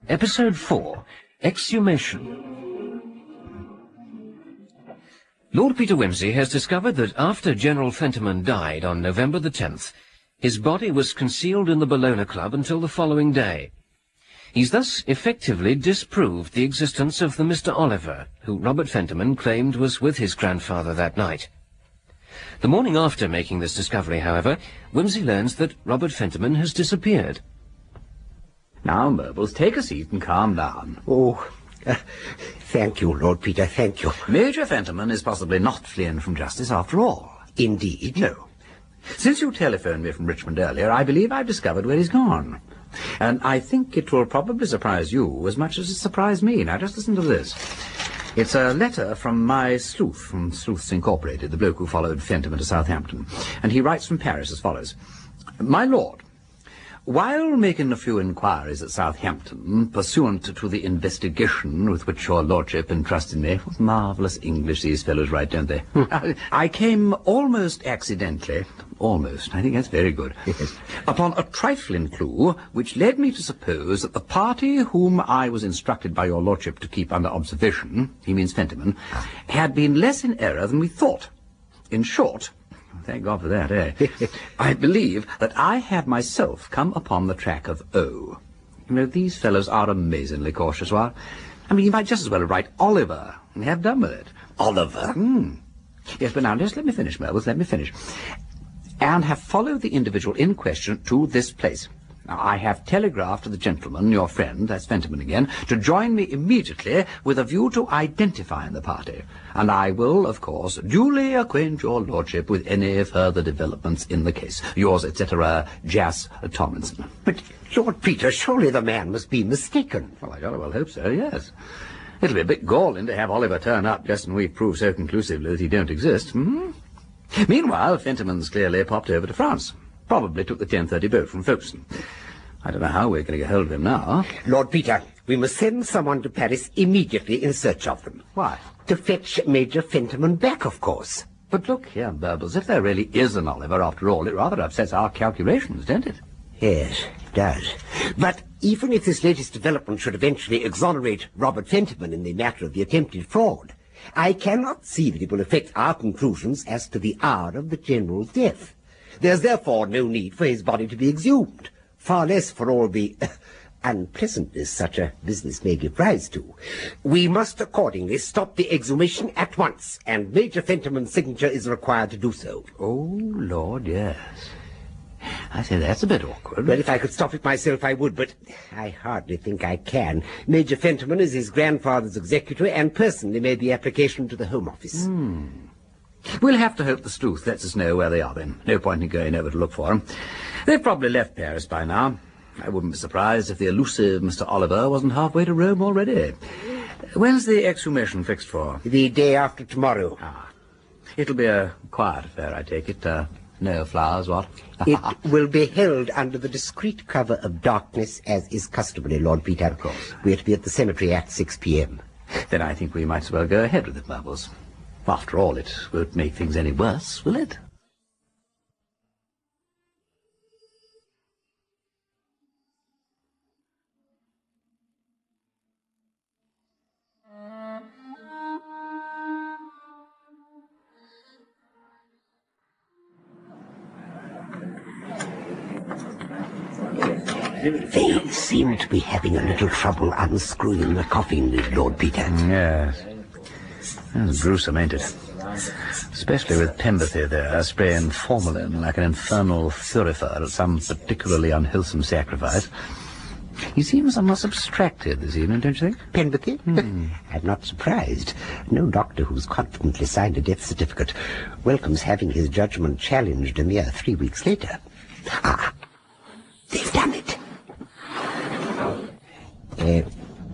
Episode 4, Exhumation. Lord Peter Wimsey has discovered that after General Fentiman died on November the 10th, his body was concealed in the Bellona Club until the following day. He's thus effectively disproved the existence of the Mr. Oliver, who Robert Fentiman claimed was with his grandfather that night. The morning after making this discovery, however, Wimsey learns that Robert Fentiman has disappeared. Now, Murbles, take a seat and calm down. Oh, thank you, Lord Peter, thank you. Major Fentiman is possibly not fleeing from justice after all. Indeed. No. Since you telephoned me from Richmond earlier, I believe I've discovered where he's gone. And I think it will probably surprise you as much as it surprised me. Now, just listen to this. It's a letter from my sleuth, from Sleuths Incorporated, the bloke who followed Fentiman to Southampton. And he writes from Paris as follows. My lord, while making a few inquiries at Southampton, pursuant to the investigation with which your lordship entrusted me, what marvellous English these fellows write, don't they? I came almost accidentally, almost, I think that's very good, upon a trifling clue which led me to suppose that the party whom I was instructed by your lordship to keep under observation, he means Fentiman, had been less in error than we thought. In short, thank God for that, eh? I believe that I have myself come upon the track of O. You know, these fellows are amazingly cautious, while, I mean, you might just as well write Oliver and have done with it. Oliver? Yes, but now, just let me finish, Melville, let me finish. And have followed the individual in question to this place. Now, I have telegraphed to the gentleman, your friend, that's Fentiman again, to join me immediately with a view to identifying the party. And I will, of course, duly acquaint your lordship with any further developments in the case. Yours, etc., Jas Tomlinson. But, Lord Peter, surely the man must be mistaken. Well, I jolly well hope so, yes. It'll be a bit galling to have Oliver turn up just when we've proved so conclusively that he don't exist. Meanwhile, Fentiman's clearly popped over to France. Probably took the 10:30 boat from Folkestone. I don't know how we're going to get hold of him now. Lord Peter, we must send someone to Paris immediately in search of them. Why? To fetch Major Fentiman back, of course. But look here, Burbles, if there really is an Oliver after all, it rather upsets our calculations, don't it? Yes, it does. But even if this latest development should eventually exonerate Robert Fentiman in the matter of the attempted fraud, I cannot see that it will affect our conclusions as to the hour of the General's death. There's therefore no need for his body to be exhumed, far less for all the unpleasantness such a business may give rise to. We must accordingly stop the exhumation at once, and Major Fentiman's signature is required to do so. Oh, Lord, yes. I say that's a bit awkward. Well, if I could stop it myself, I would, but I hardly think I can. Major Fentiman is his grandfather's executor and personally made the application to the Home Office. We'll have to hope the sleuth lets us know where they are then. No point in going over to look for them. They've probably left Paris by now. I wouldn't be surprised if the elusive Mr. Oliver wasn't halfway to Rome already. When's the exhumation fixed for? The day after tomorrow. It'll be a quiet affair, I take it. No flowers, what? It will be held under the discreet cover of darkness, as is customary, Lord Peter. Of course. We're to be at the cemetery at 6 p.m. Then I think we might as well go ahead with it, Marbles. After all, it won't make things any worse, will it? They seem to be having a little trouble unscrewing the coffin lid, Lord Peter. Yes. That's gruesome, ain't it? Especially with Pemberthy there, spraying formalin like an infernal thurifer at some particularly unwholesome sacrifice. He seems somewhat abstracted this evening, don't you think? Pemberthy? I'm not surprised. No doctor who's confidently signed a death certificate welcomes having his judgment challenged a mere 3 weeks later. They've done it.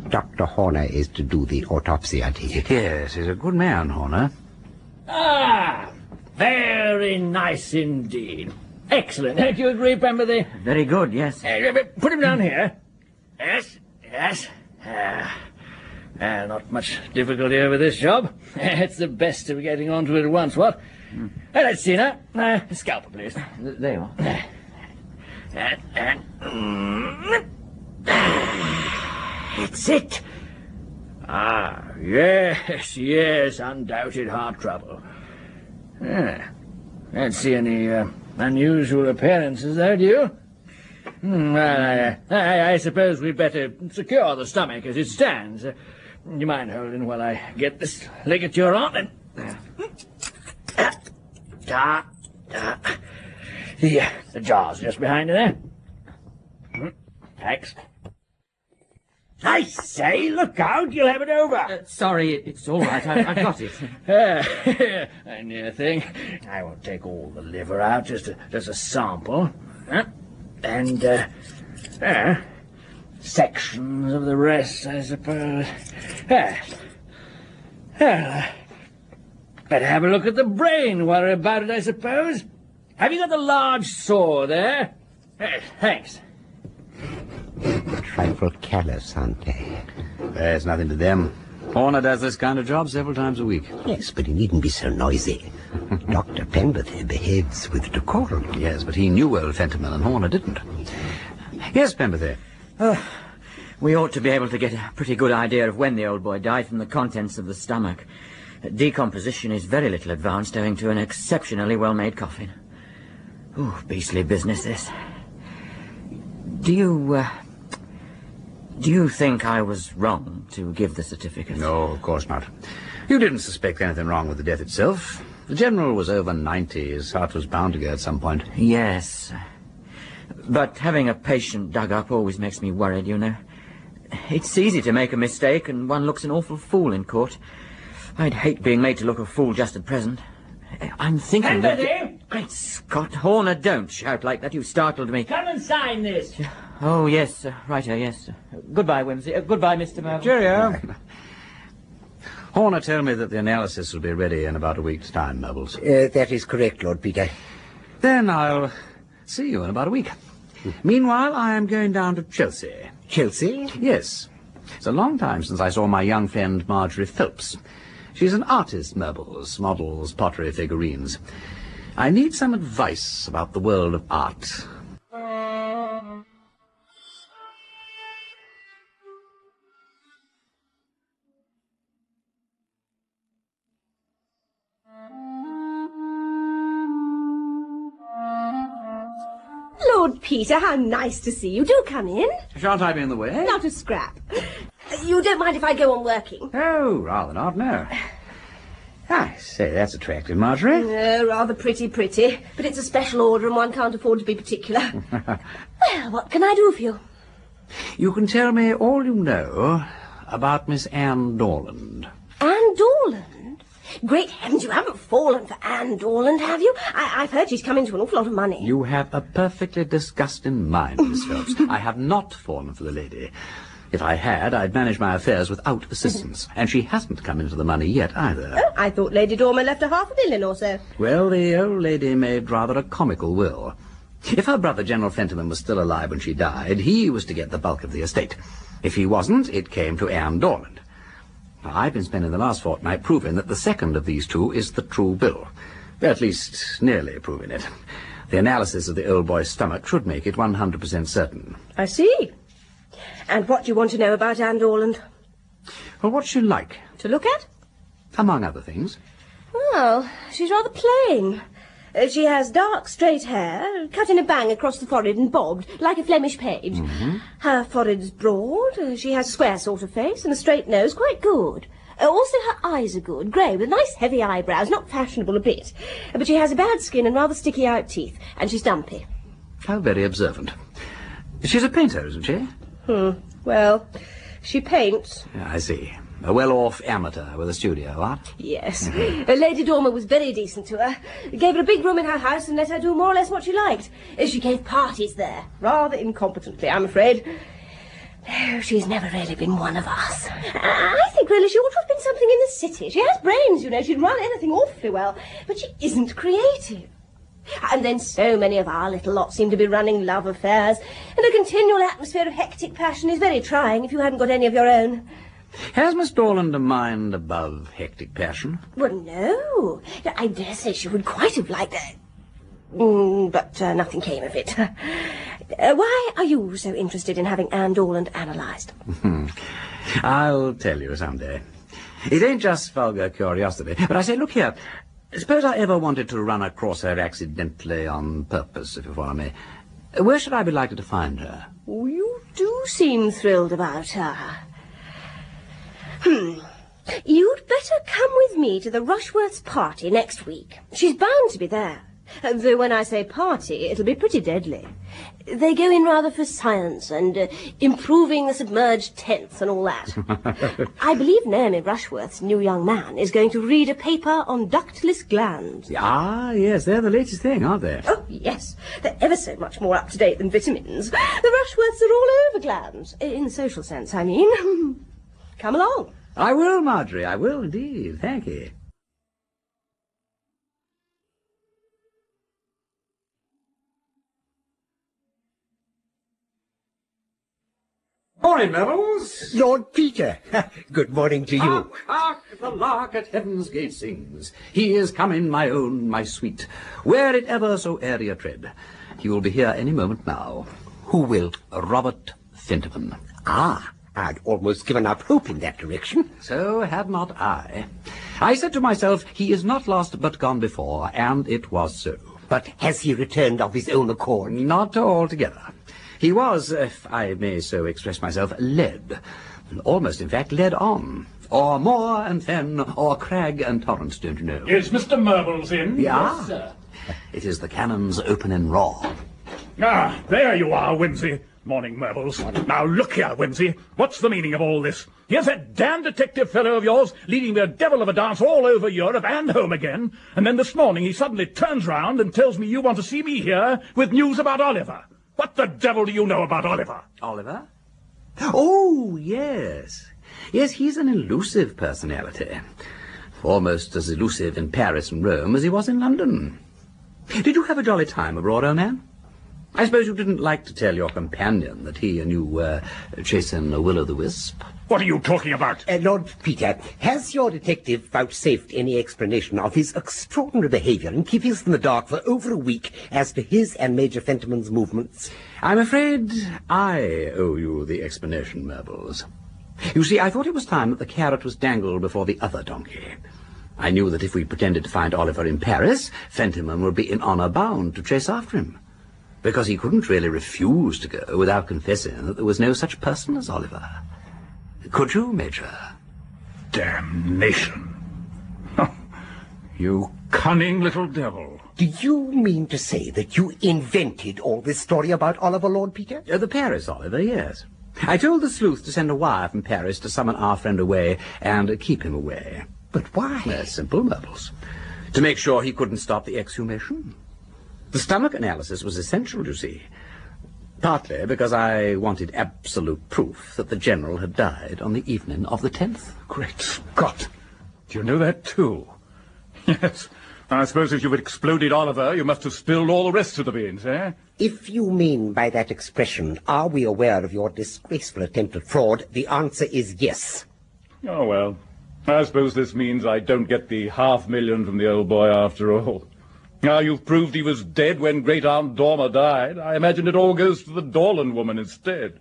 Dr. Horner is to do the autopsy, I take it. Yes, he's a good man, Horner. Ah, very nice indeed. Excellent. Don't you agree, Pemberley? Very good, yes. Put him down here. Yes, yes. Not much difficulty over this job. It's the best of getting onto it at once, what? Let's see now. Scalpel, please. There you are. It's it. Ah, yes, undoubted heart trouble. Don't see any unusual appearances there, do you? Well, I suppose we'd better secure the stomach as it stands. You mind holding while I get this ligature on? The jar's just behind there. Thanks. I say, look out, you'll have it over. Sorry, it's all right. I've got it. A near thing. I won't take all the liver out, just a sample. And, sections of the rest, I suppose. Better have a look at the brain while we're about it, I suppose. Have you got the large saw there? Thanks. A trifle callous, aren't they? There's nothing to them. Horner does this kind of job several times a week. Yes, but he needn't be so noisy. Dr. Pemberley behaves with decorum. Yes, but he knew old Fentiman and Horner didn't. Yes, Pemberley. We ought to be able to get a pretty good idea of when the old boy died from the contents of the stomach. Decomposition is very little advanced owing to an exceptionally well-made coffin. Ooh, beastly business, this. Do you think I was wrong to give the certificate? No, of course not. You didn't suspect anything wrong with the death itself. The General was over 90. His heart was bound to go at some point. Yes. But having a patient dug up always makes me worried, you know. It's easy to make a mistake, and one looks an awful fool in court. I'd hate being made to look a fool just at present. I'm thinking that... Great Scott, Horner, don't shout like that. You startled me. Come and sign this. Oh, yes, righto, yes. Goodbye, Wimsey. Goodbye, Mr. Mervyn. Cheerio. Horner told me that the analysis will be ready in about a week's time, Mubbles. That is correct, Lord Peter. Then I'll see you in about a week. Meanwhile, I am going down to Chelsea. Chelsea? Yes. It's a long time since I saw my young friend Marjorie Phelps. She's an artist, Mubbles, models pottery figurines. I need some advice about the world of art. Lord Peter, how nice to see you. Do come in. Shan't I be in the way? Not a scrap. You don't mind if I go on working? Oh, rather not, no. I say, that's attractive, Marjorie. Rather pretty. But it's a special order and one can't afford to be particular. Well, what can I do for you? You can tell me all you know about Miss Anne Dorland. Anne Dorland? Great heavens, you haven't fallen for Anne Dorland, have you? I've heard she's come into an awful lot of money. You have a perfectly disgusting mind, Miss Phelps. I have not fallen for the lady. If I had, I'd manage my affairs without assistance. And she hasn't come into the money yet, either. Oh, I thought Lady Dormer left her $500,000 or so. Well, the old lady made rather a comical will. If her brother, General Fentiman, was still alive when she died, he was to get the bulk of the estate. If he wasn't, it came to Anne Dorland. Now, I've been spending the last fortnight proving that the second of these two is the true bill. At least, nearly proving it. The analysis of the old boy's stomach should make it 100% certain. I see. And what do you want to know about Anne Dorland? Well, what's she like? To look at? Among other things. Well, she's rather plain. She has dark, straight hair, cut in a bang across the forehead and bobbed, like a Flemish page. Mm-hmm. Her forehead's broad, she has a square sort of face and a straight nose, quite good. Also, her eyes are good, grey, with nice heavy eyebrows, not fashionable a bit. But she has a bad skin and rather sticky-out teeth, and she's dumpy. How very observant. She's a painter, isn't she? Well, she paints. I see. A well-off amateur with a studio, what? Yes. Lady Dormer was very decent to her. Gave her a big room in her house and let her do more or less what she liked. She gave parties there. Rather incompetently, I'm afraid. No, she's never really been one of us. I think really she ought to have been something in the city. She has brains, you know. She'd run anything awfully well. But she isn't creative. And then so many of our little lot seem to be running love affairs. And a continual atmosphere of hectic passion is very trying if you haven't got any of your own. Has Miss Dorland a mind above hectic passion? Well, no. I dare say she would quite have liked that. But nothing came of it. Why are you so interested in having Anne Dorland analysed? I'll tell you someday. It ain't just vulgar curiosity. But I say, look here. Suppose I ever wanted to run across her accidentally on purpose, if you follow me. Where should I be likely to find her? Oh, you do seem thrilled about her. You'd better come with me to the Rushworths' party next week. She's bound to be there. Though when I say party, it'll be pretty deadly. They go in rather for science and improving the submerged tenth and all that. I believe Naomi Rushworth's new young man is going to read a paper on ductless glands. Ah, yes, they're the latest thing, aren't they? Oh, yes. They're ever so much more up-to-date than vitamins. The Rushworths are all over glands. In the social sense, I mean. Come along. I will, Marjorie, I will indeed. Thank you. Morning, Mellows. Lord Peter. Good morning to you. Hark, hark, the lark at heaven's gate sings. He is coming, my own, my sweet. Were it ever so airy a tread. He will be here any moment now. Who will? Robert Fentiman. Ah, I'd almost given up hope in that direction. So had not I. I said to myself, he is not lost but gone before, and it was so. But has he returned of his own accord? Not altogether. He was, if I may so express myself, led. Almost, in fact, led on. Or moor and fen, or crag and torrent, don't you know? Is Mr. Murbles in? Yeah. Yes, sir. It is the cannons open and raw. Ah, there you are, Wimsey. Morning, Murbles. Now, look here, Wimsey. What's the meaning of all this? Here's that damned detective fellow of yours leading the devil of a dance all over Europe and home again, and then this morning he suddenly turns round and tells me you want to see me here with news about Oliver. What the devil do you know about Oliver? Oliver? Oh, yes. Yes, he's an elusive personality. Almost as elusive in Paris and Rome as he was in London. Did you have a jolly time abroad, old man? I suppose you didn't like to tell your companion that he and you were chasing a will-o'-the-wisp? What are you talking about? Lord Peter, has your detective vouchsafed any explanation of his extraordinary behaviour in keeping us in the dark for over a week as to his and Major Fentiman's movements? I'm afraid I owe you the explanation, Murbles. You see, I thought it was time that the carrot was dangled before the other donkey. I knew that if we pretended to find Oliver in Paris, Fentiman would be in honour bound to chase after him. Because he couldn't really refuse to go without confessing that there was no such person as Oliver. Could you, Major? Damnation. You cunning little devil. Do you mean to say that you invented all this story about Oliver, Lord Peter? The Paris Oliver, yes. I told the sleuth to send a wire from Paris to summon our friend away and keep him away. But why? Simple, Murbles. To make sure he couldn't stop the exhumation. The stomach analysis was essential, you see. Partly because I wanted absolute proof that the General had died on the evening of the 10th. Great Scott! Do you know that too? Yes. I suppose if you've exploded Oliver, you must have spilled all the rest of the beans, eh? If you mean by that expression, are we aware of your disgraceful attempt at fraud, the answer is yes. Oh, well. I suppose this means I don't get the $500,000 from the old boy after all. Now you've proved he was dead when Great-Aunt Dormer died. I imagine it all goes to the Dorland woman instead.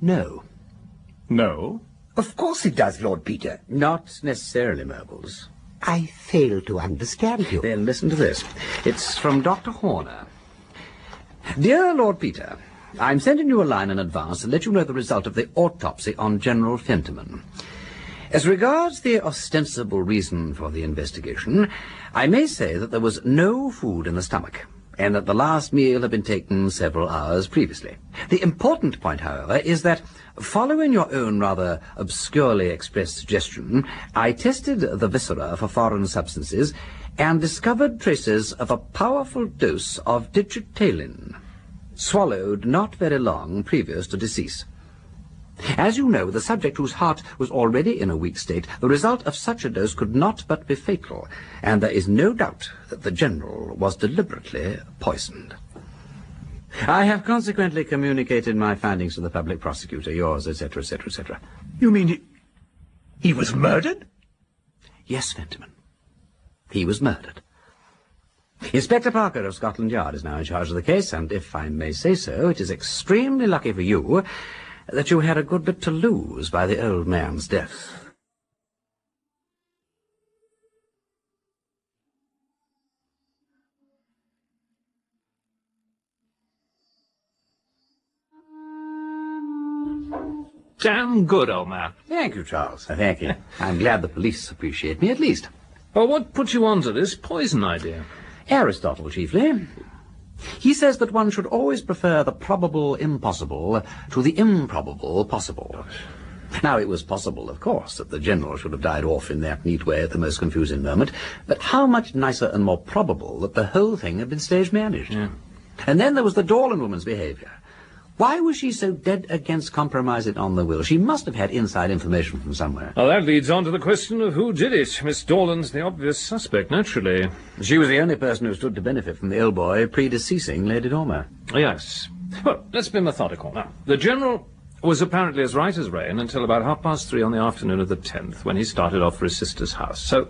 No. No? Of course it does, Lord Peter. Not necessarily, Murbles. I fail to understand you. Then listen to this. It's from Dr. Horner. Dear Lord Peter, I'm sending you a line in advance to let you know the result of the autopsy on General Fentiman. As regards the ostensible reason for the investigation, I may say that there was no food in the stomach, and that the last meal had been taken several hours previously. The important point, however, is that Following your own rather obscurely expressed suggestion, I tested the viscera for foreign substances and discovered traces of a powerful dose of digitalin, swallowed not very long previous to decease. As you know, the subject whose heart was already in a weak state, the result of such a dose could not but be fatal, and there is no doubt that the General was deliberately poisoned. I have consequently communicated my findings to the public prosecutor, yours, etc., etc., etc. You mean he was murdered? Yes, Fentiman. He was murdered. Inspector Parker of Scotland Yard is now in charge of the case, and if I may say so, it is extremely lucky for you that you had a good bit to lose by the old man's death. Damn good, old man. Thank you, Charles. Thank you. I'm glad the police appreciate me, at least. Well, what put you onto this poison idea? Aristotle, chiefly. He says that one should always prefer the probable impossible to the improbable possible. Now, it was possible, of course, that the General should have died off in that neat way at the most confusing moment, but how much nicer and more probable that the whole thing had been stage managed. Yeah. And then there was the Dorland woman's behaviour. Why was she so dead against compromising on the will? She must have had inside information from somewhere. Well, that leads on to the question of who did it. Miss Dorland's the obvious suspect, naturally. She was the only person who stood to benefit from the old boy predeceasing Lady Dormer. Yes. Well, let's be methodical. Now, the General was apparently as right as rain until about 3:30 on the afternoon of the 10th, when he started off for his sister's house. So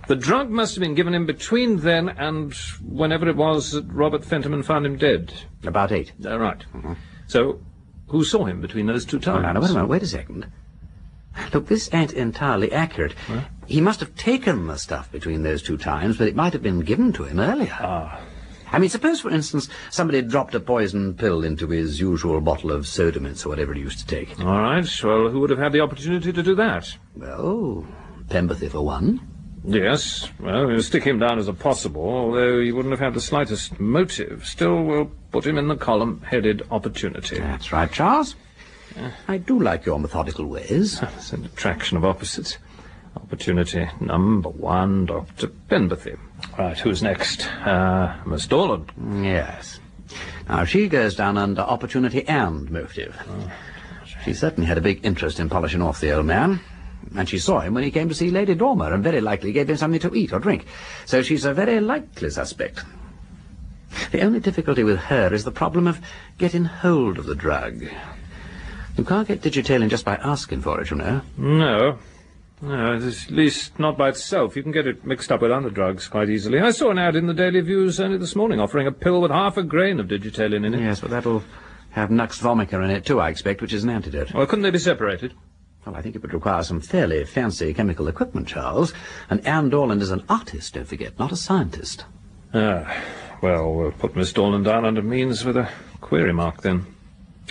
the drug must have been given him between then and whenever it was that Robert Fentiman found him dead. About 8. Right. Mm-hmm. So, who saw him between those two times? Oh, now, wait a minute, wait a second. Look, this ain't entirely accurate. Huh? He must have taken the stuff between those two times, but it might have been given to him earlier. Ah. I mean, suppose, for instance, somebody dropped a poison pill into his usual bottle of soda mints or whatever he used to take. All right, well, who would have had the opportunity to do that? Well, Pemberthy, for one. Yes, well, we'll stick him down as a possible, although he wouldn't have had the slightest motive. Still, we'll put him in the column headed opportunity. That's right, Charles. I do like your methodical ways. It's an attraction of opposites. Opportunity number 1, Dr. Pemberthy. Right, who's next? Miss Dorland. Yes. Now, she goes down under opportunity and motive. Oh. She certainly had a big interest in polishing off the old man. And she saw him when he came to see Lady Dormer, and very likely gave him something to eat or drink. So she's a very likely suspect. The only difficulty with her is the problem of getting hold of the drug. You can't get digitalin just by asking for it, you know. No, at least not by itself. You can get it mixed up with other drugs quite easily. I saw an ad in the Daily Views only this morning offering a pill with half a grain of digitalin in it. Yes, but that'll have nux vomica in it too, I expect, which is an antidote. Well, couldn't they be separated? Well, I think it would require some fairly fancy chemical equipment, Charles. And Anne Dorland is an artist, don't forget, not a scientist. Ah, well, we'll put Miss Dorland down under means with a query mark, then.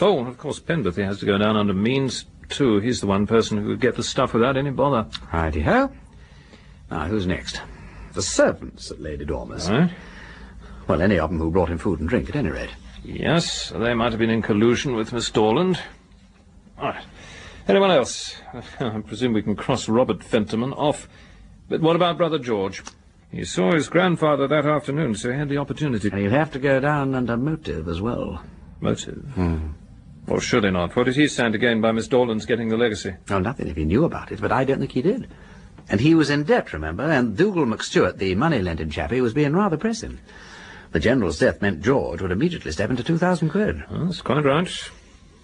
Oh, and of course, Pemberthy has to go down under means, too. He's the one person who could get the stuff without any bother. Righty-ho. Now, who's next? The servants at Lady Dormer's. Right. Well, any of them who brought him food and drink, at any rate. Yes, they might have been in collusion with Miss Dorland. All right. Anyone else? I presume we can cross Robert Fentiman off. But what about Brother George? He saw his grandfather that afternoon, so he had the opportunity. And he'll have to go down under motive as well. Motive? Or should he not? What did he stand to gain by Miss Dorland's getting the legacy? Oh, nothing if he knew about it, but I don't think he did. And he was in debt, remember, and Dougal McStuart, the money-lending chappie, was being rather pressing. The General's death meant George would immediately step into 2,000 quid. Oh, that's quite right.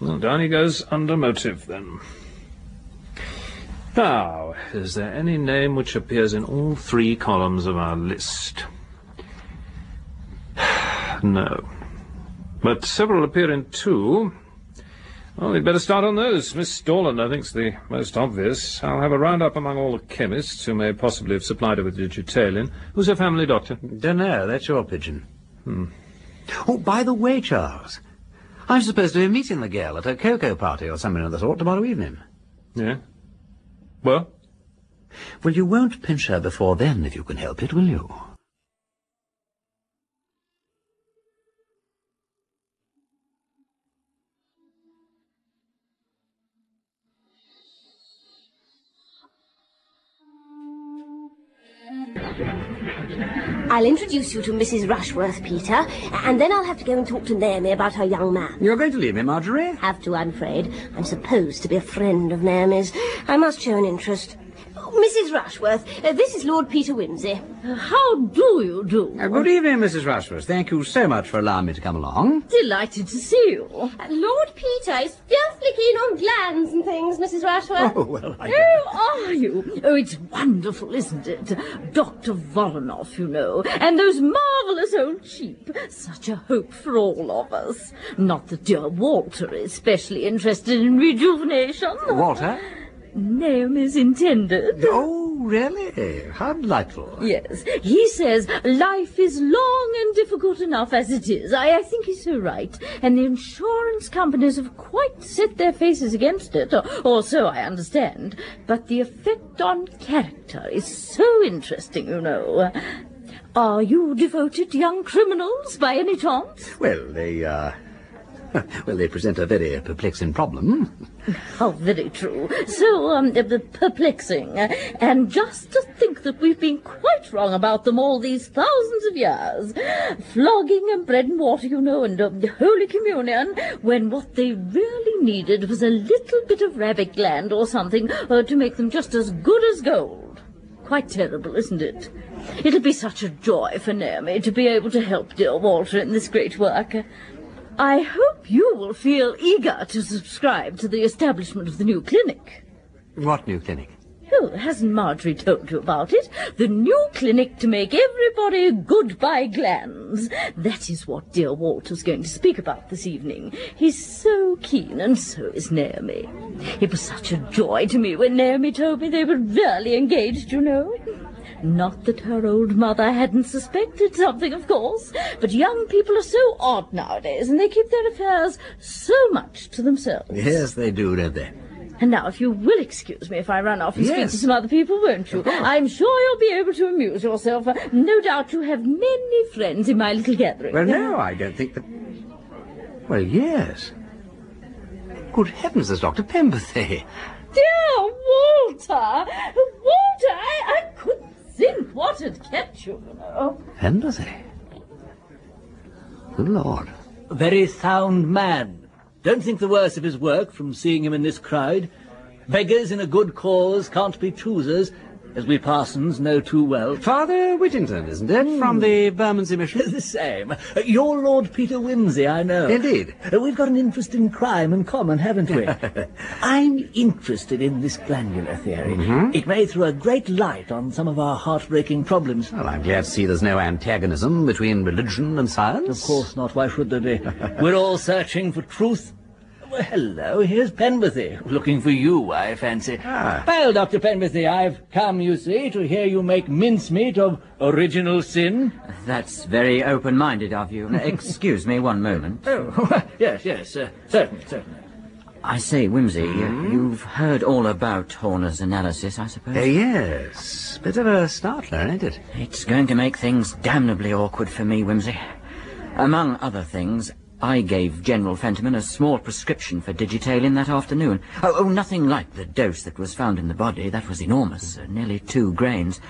Well, down he goes under motive, then. Now, is there any name which appears in all 3 columns of our list? No. But several appear in 2. Well, we'd better start on those. Miss Dorland, I think, is the most obvious. I'll have a round-up among all the chemists who may possibly have supplied her with digitalin. Who's her family doctor? Dunno, that's your pigeon. Oh, by the way, Charles, I'm supposed to be meeting the girl at a cocoa party or something of the sort tomorrow evening. Yeah? Well? Well, you won't pinch her before then, if you can help it, will you? I'll introduce you to Mrs. Rushworth, Peter, and then I'll have to go and talk to Naomi about her young man. You're going to leave me, Marjorie? Have to, I'm afraid. I'm supposed to be a friend of Naomi's. I must show an interest. Mrs. Rushworth, this is Lord Peter Wimsey. How do you do? Good evening, Mrs. Rushworth. Thank you so much for allowing me to come along. Delighted to see you. Lord Peter is fearfully keen on glands and things, Mrs. Rushworth. Oh, well, Oh, are you? Oh, it's wonderful, isn't it? Dr. Voronoff, you know, and those marvellous old sheep. Such a hope for all of us. Not that dear Walter is specially interested in rejuvenation. Walter? Naomi's intended. Oh, really? How delightful. Yes. He says life is long and difficult enough as it is. I think he's so right. And the insurance companies have quite set their faces against it, or so I understand. But the effect on character is so interesting, you know. Are you devoted young criminals by any chance? Well, they present a very perplexing problem. How very true. So, perplexing. And just to think that we've been quite wrong about them all these thousands of years. Flogging and bread and water, you know, and Holy Communion, when what they really needed was a little bit of rabbit gland or something to make them just as good as gold. Quite terrible, isn't it? It'll be such a joy for Naomi to be able to help dear Walter in this great work. I hope you will feel eager to subscribe to the establishment of the new clinic. What new clinic? Oh, hasn't Marjorie told you about it? The new clinic to make everybody good by glands. That is what dear Walter's going to speak about this evening. He's so keen, and so is Naomi. It was such a joy to me when Naomi told me they were really engaged, you know. Not that her old mother hadn't suspected something, of course, but young people are so odd nowadays, and they keep their affairs so much to themselves. Yes, they do, don't they? And now, if you will excuse me if I run off and speak to some other people, won't you? I'm sure you'll be able to amuse yourself. No doubt you have many friends in my little gathering. Well, no, I don't think that... Well, yes. Good heavens, there's Dr. Pemberthy. Dear Walter! Walter, I couldn't think what had kept you, you know. Pemberthy? Good Lord. A very sound man. Don't think the worse of his work from seeing him in this crowd. Beggars in a good cause can't be choosers, as we parsons know too well. Father Whittington, isn't it? From the Bermondsey Mission? The same. You're Lord Peter Wimsey, I know. Indeed. We've got an interest in crime in common, haven't we? I'm interested in this glandular theory. It may throw a great light on some of our heartbreaking problems. Well, I'm glad to see there's no antagonism between religion and science. Of course not. Why should there be? We're all searching for truth. Well, hello, here's Penberthy. Looking for you, I fancy. Well, Dr. Penberthy, I've come, you see, to hear you make mincemeat of original sin. That's very open-minded of you. Excuse me one moment. Oh, yes, certainly. I say, Wimsey, you've heard all about Horner's analysis, I suppose? Yes. Bit of a startler, ain't it? It's going to make things damnably awkward for me, Wimsey. Among other things, I gave General Fentiman a small prescription for Digitalin that afternoon. Oh, nothing like the dose that was found in the body. That was enormous, nearly 2 grains.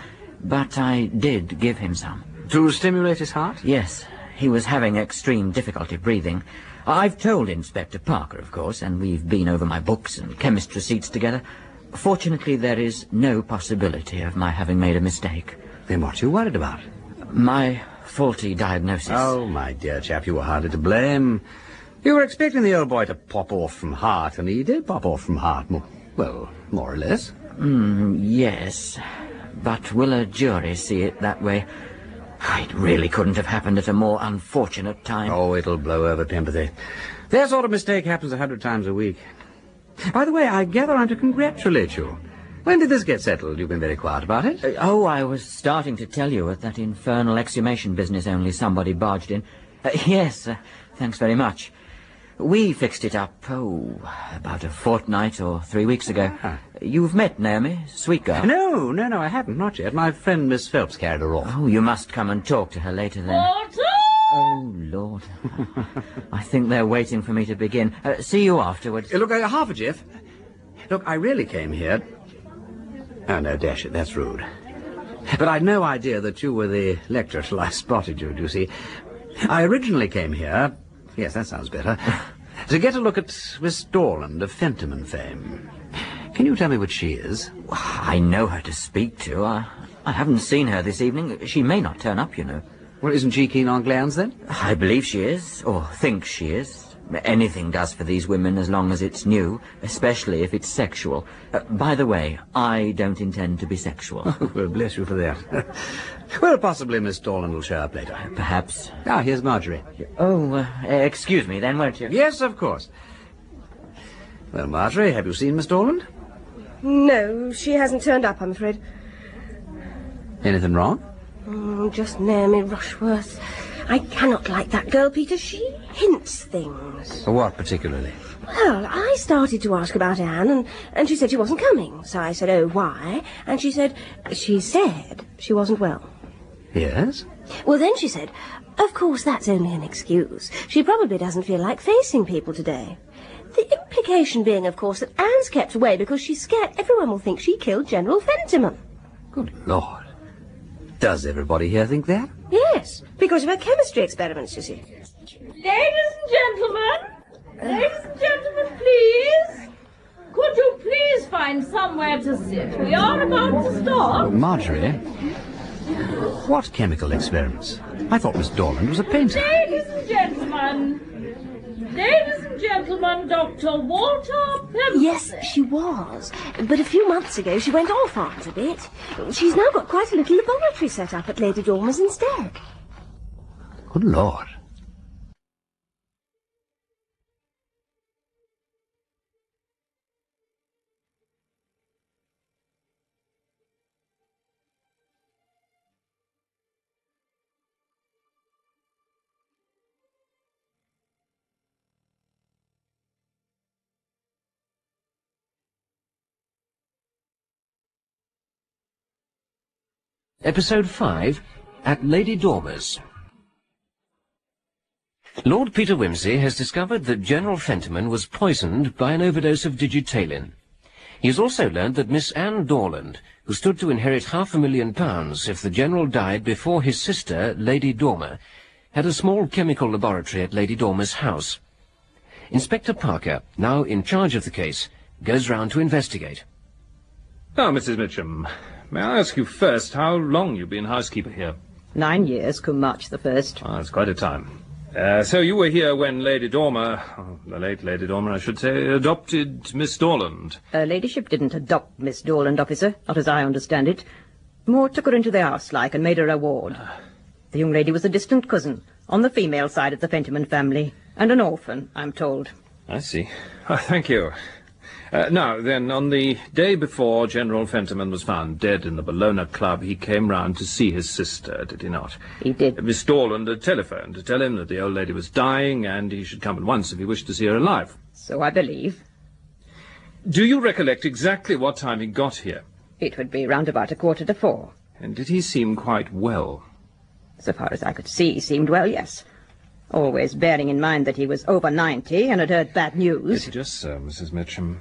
But I did give him some. To stimulate his heart? Yes. He was having extreme difficulty breathing. I've told Inspector Parker, of course, and we've been over my books and chemist receipts together. Fortunately, there is no possibility of my having made a mistake. Then what are you worried about? My faulty diagnosis. Oh, my dear chap, you were hardly to blame. You were expecting the old boy to pop off from heart, and he did pop off from heart, more or less. Yes. But will a jury see it that way? It really couldn't have happened at a more unfortunate time. Oh, it'll blow over, Pemberthy. That sort of mistake happens 100 times a week. By the way, I gather I'm to congratulate you. When did this get settled? You've been very quiet about it. I was starting to tell you at that infernal exhumation business, only somebody barged in. Yes, thanks very much. We fixed it up, about a fortnight or 3 weeks ago. You've met Naomi, sweet girl. No, I haven't, not yet. My friend Miss Phelps carried her off. Oh, you must come and talk to her later then. Walter! Oh, Lord. I think they're waiting for me to begin. See you afterwards. Look, half a jiff. Look, I really came here... Oh, no, dash it, that's rude. But I'd no idea that you were the lecturer till I spotted you, do you see? I originally came here, yes, that sounds better, to get a look at Miss Dorland of Fentiman fame. Can you tell me what she is? I know her to speak to. I haven't seen her this evening. She may not turn up, you know. Well, isn't she keen on glands, then? I believe she is, or thinks she is. Anything does for these women as long as it's new, especially if it's sexual. By the way, I don't intend to be sexual. Oh, well, bless you for that. Well, possibly Miss Dorland will show up later. Perhaps. Ah, here's Marjorie. Oh, excuse me then, won't you? Yes, of course. Well, Marjorie, have you seen Miss Dorland? No, she hasn't turned up, I'm afraid. Anything wrong? Just Naomi Rushworth. I cannot like that girl, Peter. She hints things. What particularly? Well, I started to ask about Anne, and she said she wasn't coming. So I said, oh, why? And she said she wasn't well. Yes? Well, then she said, of course, that's only an excuse. She probably doesn't feel like facing people today. The implication being, of course, that Anne's kept away because she's scared everyone will think she killed General Fentiman. Good Lord. Does everybody here think that? Yes, because of her chemistry experiments, you see. Ladies and gentlemen, please. Could you please find somewhere to sit? We are about to start. Marjorie, what chemical experiments? I thought Miss Dorland was a painter. Ladies and gentlemen, Dr. Walter Pemberton. Yes, she was. But a few months ago she went off arms a bit. She's now got quite a little laboratory set up at Lady Dormer's instead. Good Lord. Episode 5, at Lady Dormer's. Lord Peter Wimsey has discovered that General Fentiman was poisoned by an overdose of digitalin. He has also learned that Miss Anne Dorland, who stood to inherit £500,000 if the General died before his sister, Lady Dormer, had a small chemical laboratory at Lady Dormer's house. Inspector Parker, now in charge of the case, goes round to investigate. Now, Mrs. Mitchum, may I ask you first how long you've been housekeeper here? 9 years, come March the 1st. That's quite a time. So you were here when Lady Dormer, the late Lady Dormer, I should say, adopted Miss Dorland. Her ladyship didn't adopt Miss Dorland, officer, not as I understand it. More took her into the house, like, and made her a ward. The young lady was a distant cousin, on the female side of the Fentiman family, and an orphan, I'm told. I see. Thank you. Now, then, on the day before General Fentiman was found dead in the Bellona club, he came round to see his sister, did he not? He did. Miss Dorland had telephoned to tell him that the old lady was dying, and he should come at once if he wished to see her alive. So I believe. Do you recollect exactly what time he got here? It would be round about 3:45. And did he seem quite well? So far as I could see, he seemed well, yes. Always bearing in mind that he was over 90 and had heard bad news. Yes, just so, Mrs. Mitchum.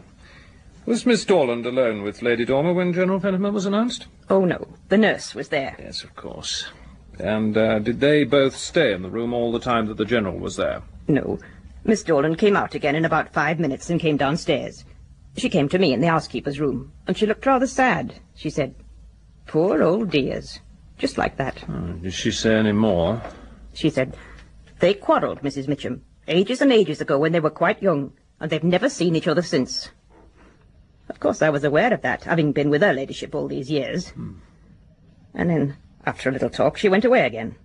Was Miss Dorland alone with Lady Dormer when General Fentiman was announced? Oh, no. The nurse was there. Yes, of course. And did they both stay in the room all the time that the General was there? No. Miss Dorland came out again in about 5 minutes and came downstairs. She came to me in the housekeeper's room, and she looked rather sad. She said, "Poor old dears." Just like that. Did she say any more? She said, "They quarrelled, Mrs. Mitchum, ages and ages ago when they were quite young, and they've never seen each other since." Of course, I was aware of that, having been with her ladyship all these years. And then, after a little talk, she went away again.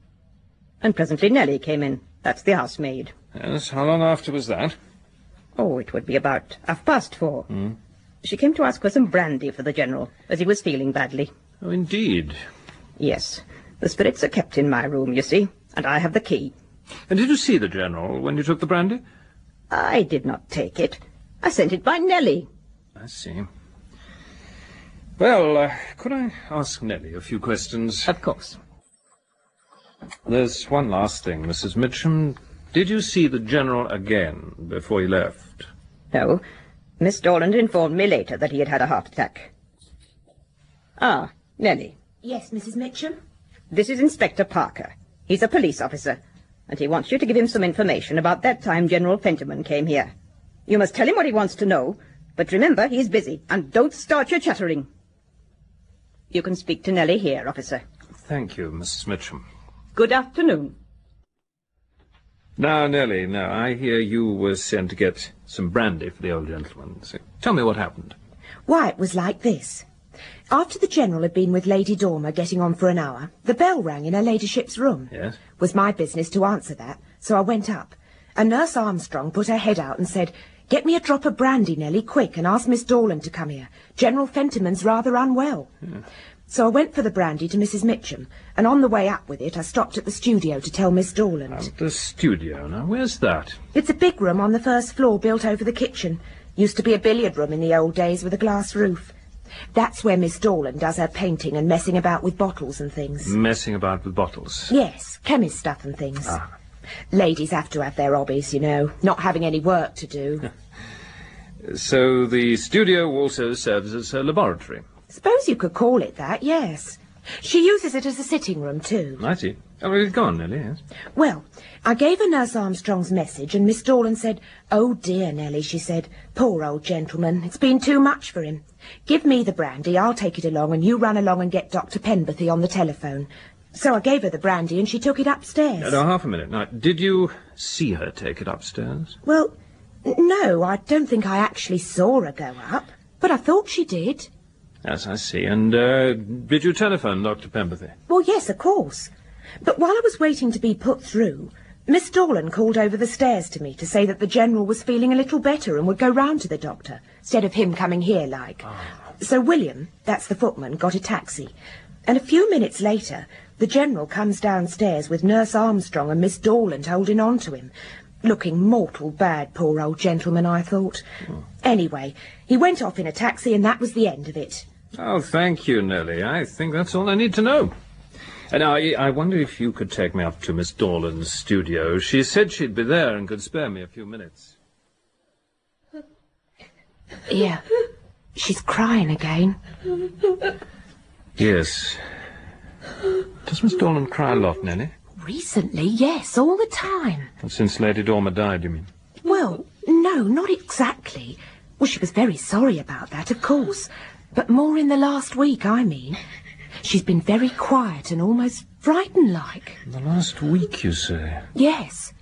And presently Nellie came in. That's the housemaid. Yes, how long after was that? Oh, it would be about 4:30. She came to ask for some brandy for the General, as he was feeling badly. Oh, indeed. Yes. The spirits are kept in my room, you see, and I have the key. And did you see the General when you took the brandy? I did not take it. I sent it by Nellie. I see. Well, could I ask Nellie a few questions? Of course. There's one last thing, Mrs. Mitchum. Did you see the General again before he left? No. Miss Dorland informed me later that he had had a heart attack. Ah, Nellie. Yes, Mrs. Mitchum? This is Inspector Parker. He's a police officer, and he wants you to give him some information about that time General Fentiman came here. You must tell him what he wants to know, but remember, he's busy, and don't start your chattering. You can speak to Nellie here, officer. Thank you, Mrs. Mitchum. Good afternoon. Now, Nellie, now, I hear you were sent to get some brandy for the old gentleman. So tell me what happened. Why, it was like this. After the General had been with Lady Dormer getting on for an hour, the bell rang in her ladyship's room. Yes? It was my business to answer that, so I went up. And Nurse Armstrong put her head out and said, "Get me a drop of brandy, Nellie, quick, and ask Miss Dorland to come here. General Fentiman's rather unwell." So I went for the brandy to Mrs. Mitchum, and on the way up with it I stopped at the studio to tell Miss Dorland. The studio, now, where's that? It's a big room on the first floor built over the kitchen. Used to be a billiard room in the old days with a glass roof. That's where Miss Dorland does her painting and messing about with bottles and things. Messing about with bottles? Yes, chemist stuff and things. Ladies have to have their hobbies, you know, not having any work to do. So the studio also serves as a laboratory? Suppose you could call it that, yes. She uses it as a sitting room, too. I see. Oh, well, go on, Nellie, yes. Well, I gave her Nurse Armstrong's message, and Miss Dorland said, "Oh, dear, Nellie," she said. "Poor old gentleman. It's been too much for him. Give me the brandy, I'll take it along, and you run along and get Dr. Penberthy on the telephone." So I gave her the brandy, and she took it upstairs. Now, half a minute. Now, did you see her take it upstairs? Well, no, I don't think I actually saw her go up, but I thought she did. Yes, I see. And did you telephone Dr. Penberthy? Well, yes, of course. But while I was waiting to be put through, Miss Dorland called over the stairs to me to say that the General was feeling a little better and would go round to the doctor, instead of him coming here, like. So William, that's the footman, got a taxi. And a few minutes later, the General comes downstairs with Nurse Armstrong and Miss Dorland holding on to him. Looking mortal bad, poor old gentleman, I thought. Anyway, he went off in a taxi and that was the end of it. Oh, thank you, Nellie. I think that's all I need to know. And now, I wonder if you could take me up to Miss Dorland's studio. She said she'd be there and could spare me a few minutes. Yeah, she's crying again. Yes. Does Miss Dorland cry a lot, Nellie? Recently, yes, all the time. Since Lady Dormer died, you mean? Well, no, not exactly. Well, she was very sorry about that, of course. But more in the last week, I mean. She's been very quiet and almost frightened-like. The last week, you say? Yes.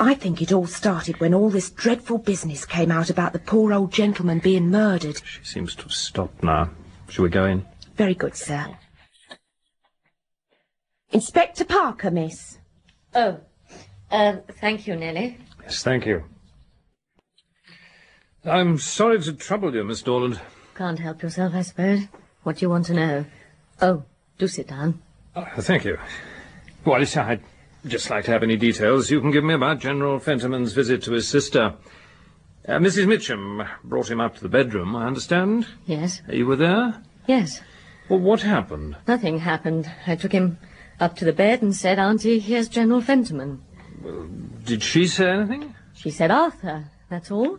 I think it all started when all this dreadful business came out about the poor old gentleman being murdered. She seems to have stopped now. Shall we go in? Very good, sir. Inspector Parker, miss. Oh, thank you, Nellie. Yes, thank you. I'm sorry to trouble you, Miss Dorland. Can't help yourself, I suppose. What do you want to know? Oh, do sit down. Thank you. Well, I'd just like to have any details you can give me about General Fentiman's visit to his sister. Mrs. Mitchum brought him up to the bedroom, I understand? Yes. You were there? Yes. Well, what happened? Nothing happened. I took him up to the bed and said, "Auntie, here's General Fentiman." Well, did she say anything? She said Arthur, that's all.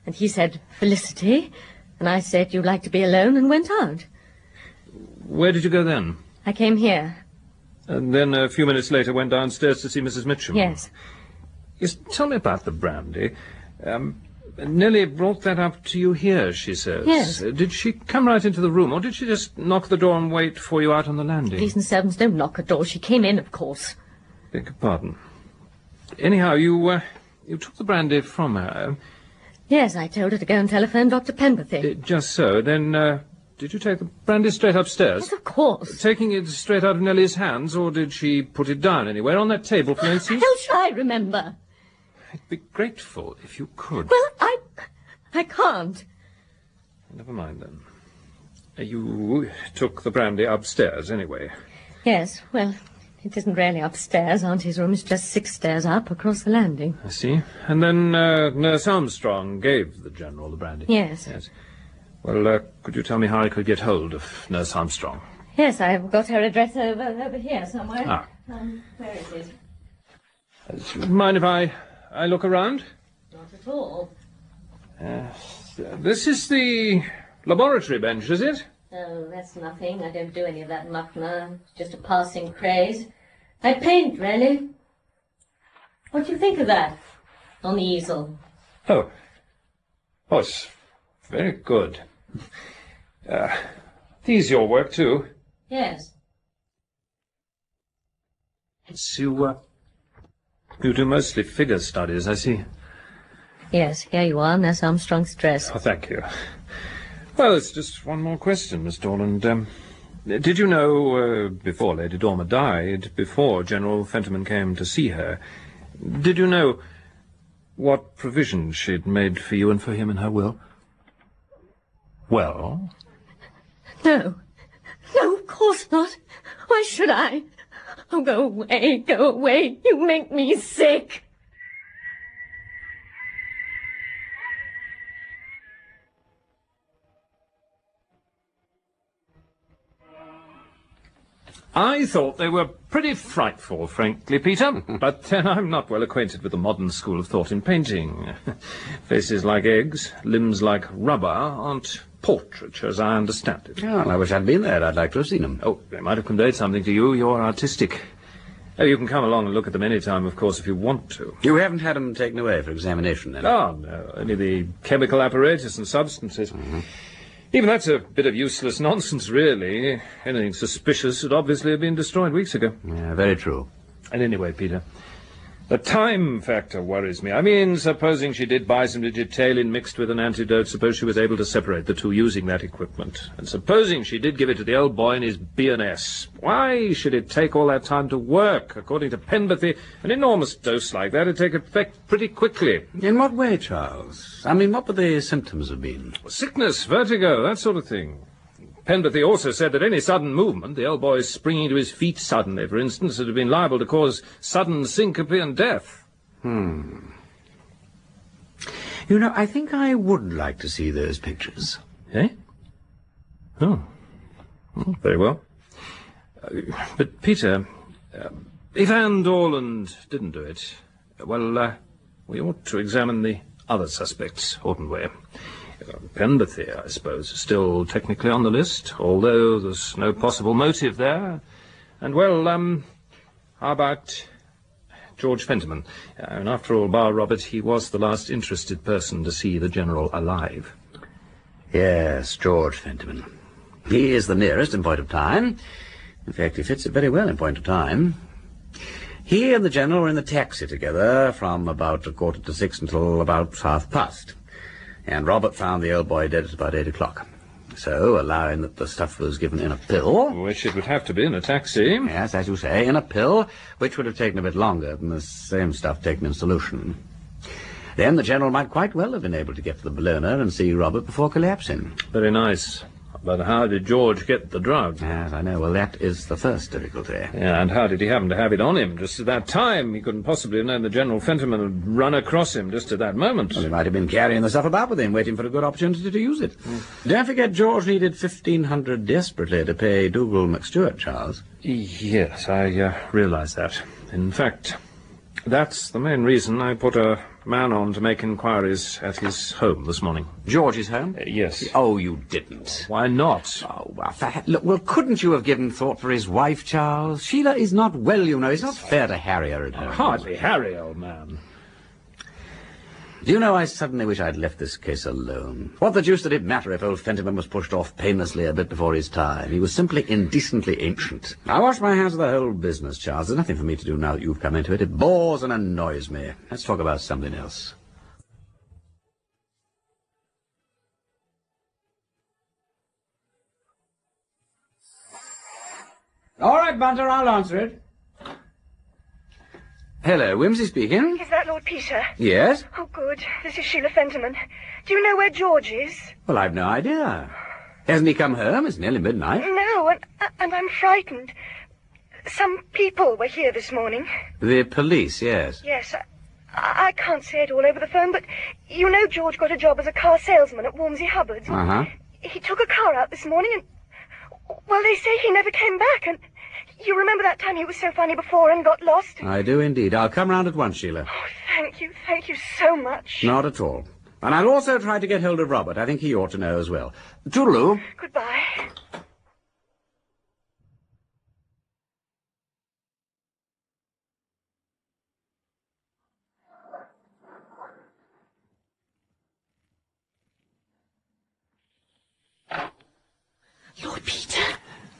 And he said Felicity. And I said, "You'd like to be alone," and went out. Where did you go then? I came here. And then a few minutes later went downstairs to see Mrs. Mitchum? Yes. Yes, tell me about the brandy. Nellie brought that up to you here, she says. Yes. Did she come right into the room, or did she just knock the door and wait for you out on the landing? Police and servants don't knock at doors. She came in, of course. Beg your pardon. Anyhow, you took the brandy from her. Yes, I told her to go and telephone Dr. Penberthy. Just so. Then, did you take the brandy straight upstairs? Yes, of course. Taking it straight out of Nellie's hands, or did she put it down anywhere on that table, for instance? How shall I remember? I'd be grateful if you could. Well, I can't. Never mind, then. You took the brandy upstairs, anyway. Yes, well, it isn't really upstairs. Auntie's room is just 6 stairs up across the landing. I see. And then Nurse Armstrong gave the General the brandy? Yes. Yes. Well, could you tell me how I could get hold of Nurse Armstrong? Yes, I've got her address over here somewhere. Ah. Where is it? Mind if I look around? Not at all. This is the laboratory bench, is it? Oh, that's nothing. I don't do any of that muck now. It's just a passing craze. I paint, really. What do you think of that on the easel? Oh, it's very good. These your work, too? Yes. You do mostly figure studies, I see. Yes, here you are, Miss Armstrong's dress. Oh, thank you. Well, it's just one more question, Miss Dorland. Did you know, before Lady Dormer died, before General Fentiman came to see her, did you know what provision she'd made for you and for him in her will? Well? No. No, of course not. Why should I? Oh, go away, go away. You make me sick. I thought they were pretty frightful, frankly, Peter, but then I'm not well acquainted with the modern school of thought in painting. Faces like eggs, limbs like rubber aren't portraiture, as I understand it. Oh, I wish I'd been there. I'd like to have seen them. Oh, they might have conveyed something to you. You're artistic. Oh, you can come along and look at them any time, of course, if you want to. You haven't had them taken away for examination, then? Oh, no, only the chemical apparatus and substances. Mm-hmm. Even that's a bit of useless nonsense, really. Anything suspicious would obviously have been destroyed weeks ago. Yeah, very true. And anyway, Peter, the time factor worries me. I mean, supposing she did buy some digitaline mixed with an antidote, suppose she was able to separate the two using that equipment. And supposing she did give it to the old boy in his B&S, why should it take all that time to work? According to Penberthy, an enormous dose like that would take effect pretty quickly. In what way, Charles? I mean, what would the symptoms have been? Sickness, vertigo, that sort of thing. Penberthy also said that any sudden movement, the old boy springing to his feet suddenly, for instance, would have been liable to cause sudden syncope and death. You know, I think I would like to see those pictures. Eh? Oh. Very well. But, Peter, if Anne Dorland didn't do it, well, we ought to examine the other suspects, oughtn't we? Penberthy, I suppose, is still technically on the list, although there's no possible motive there. And, well, how about George Fentiman? And after all, bar Robert, he was the last interested person to see the General alive. Yes, George Fentiman. He is the nearest in point of time. In fact, he fits it very well in point of time. He and the General were in the taxi together from about 6:15 until about past. And Robert found the old boy dead at about 8 o'clock. So, allowing that the stuff was given in a pill... Which it would have to be in a taxi. Yes, as you say, in a pill, which would have taken a bit longer than the same stuff taken in solution. Then the General might quite well have been able to get to the Bellona and see Robert before collapsing. Very nice. But how did George get the drug? Yes, I know. Well, that is the first difficulty. Yeah, and how did he happen to have it on him just at that time? He couldn't possibly have known that General Fentiman would run across him just at that moment. Well, he might have been carrying the stuff about with him, waiting for a good opportunity to use it. Don't forget George needed 1,500 desperately to pay Dougal McStewart, Charles. Yes, I realise that. In fact, that's the main reason I put a man on to make inquiries at his home this morning. George's home? Yes. Oh, you didn't. Why not? Oh, well, look, well, couldn't you have given thought for his wife, Charles? Sheila is not well, you know. It's not fair to harry her at home. Hardly Harry, old man. Do you know, I suddenly wish I'd left this case alone. What the deuce did it matter if old Fentiman was pushed off painlessly a bit before his time? He was simply indecently ancient. I wash my hands of the whole business, Charles. There's nothing for me to do now that you've come into it. It bores and annoys me. Let's talk about something else. All right, Bunter, I'll answer it. Hello, Wimsey speaking. Is that Lord Peter? Yes? Oh, good. This is Sheila Fentiman. Do you know where George is? Well, I've no idea. Hasn't he come home? It's nearly midnight. No, and I'm frightened. Some people were here this morning. The police, yes. Yes, I can't say it all over the phone, but you know George got a job as a car salesman at Wimsey Hubbard's. Uh-huh. He took a car out this morning and, well, they say he never came back, and you remember that time he was so funny before and got lost? I do indeed. I'll come round at once, Sheila. Oh, thank you so much. Not at all. And I'll also try to get hold of Robert. I think he ought to know as well. Toodaloo. Goodbye.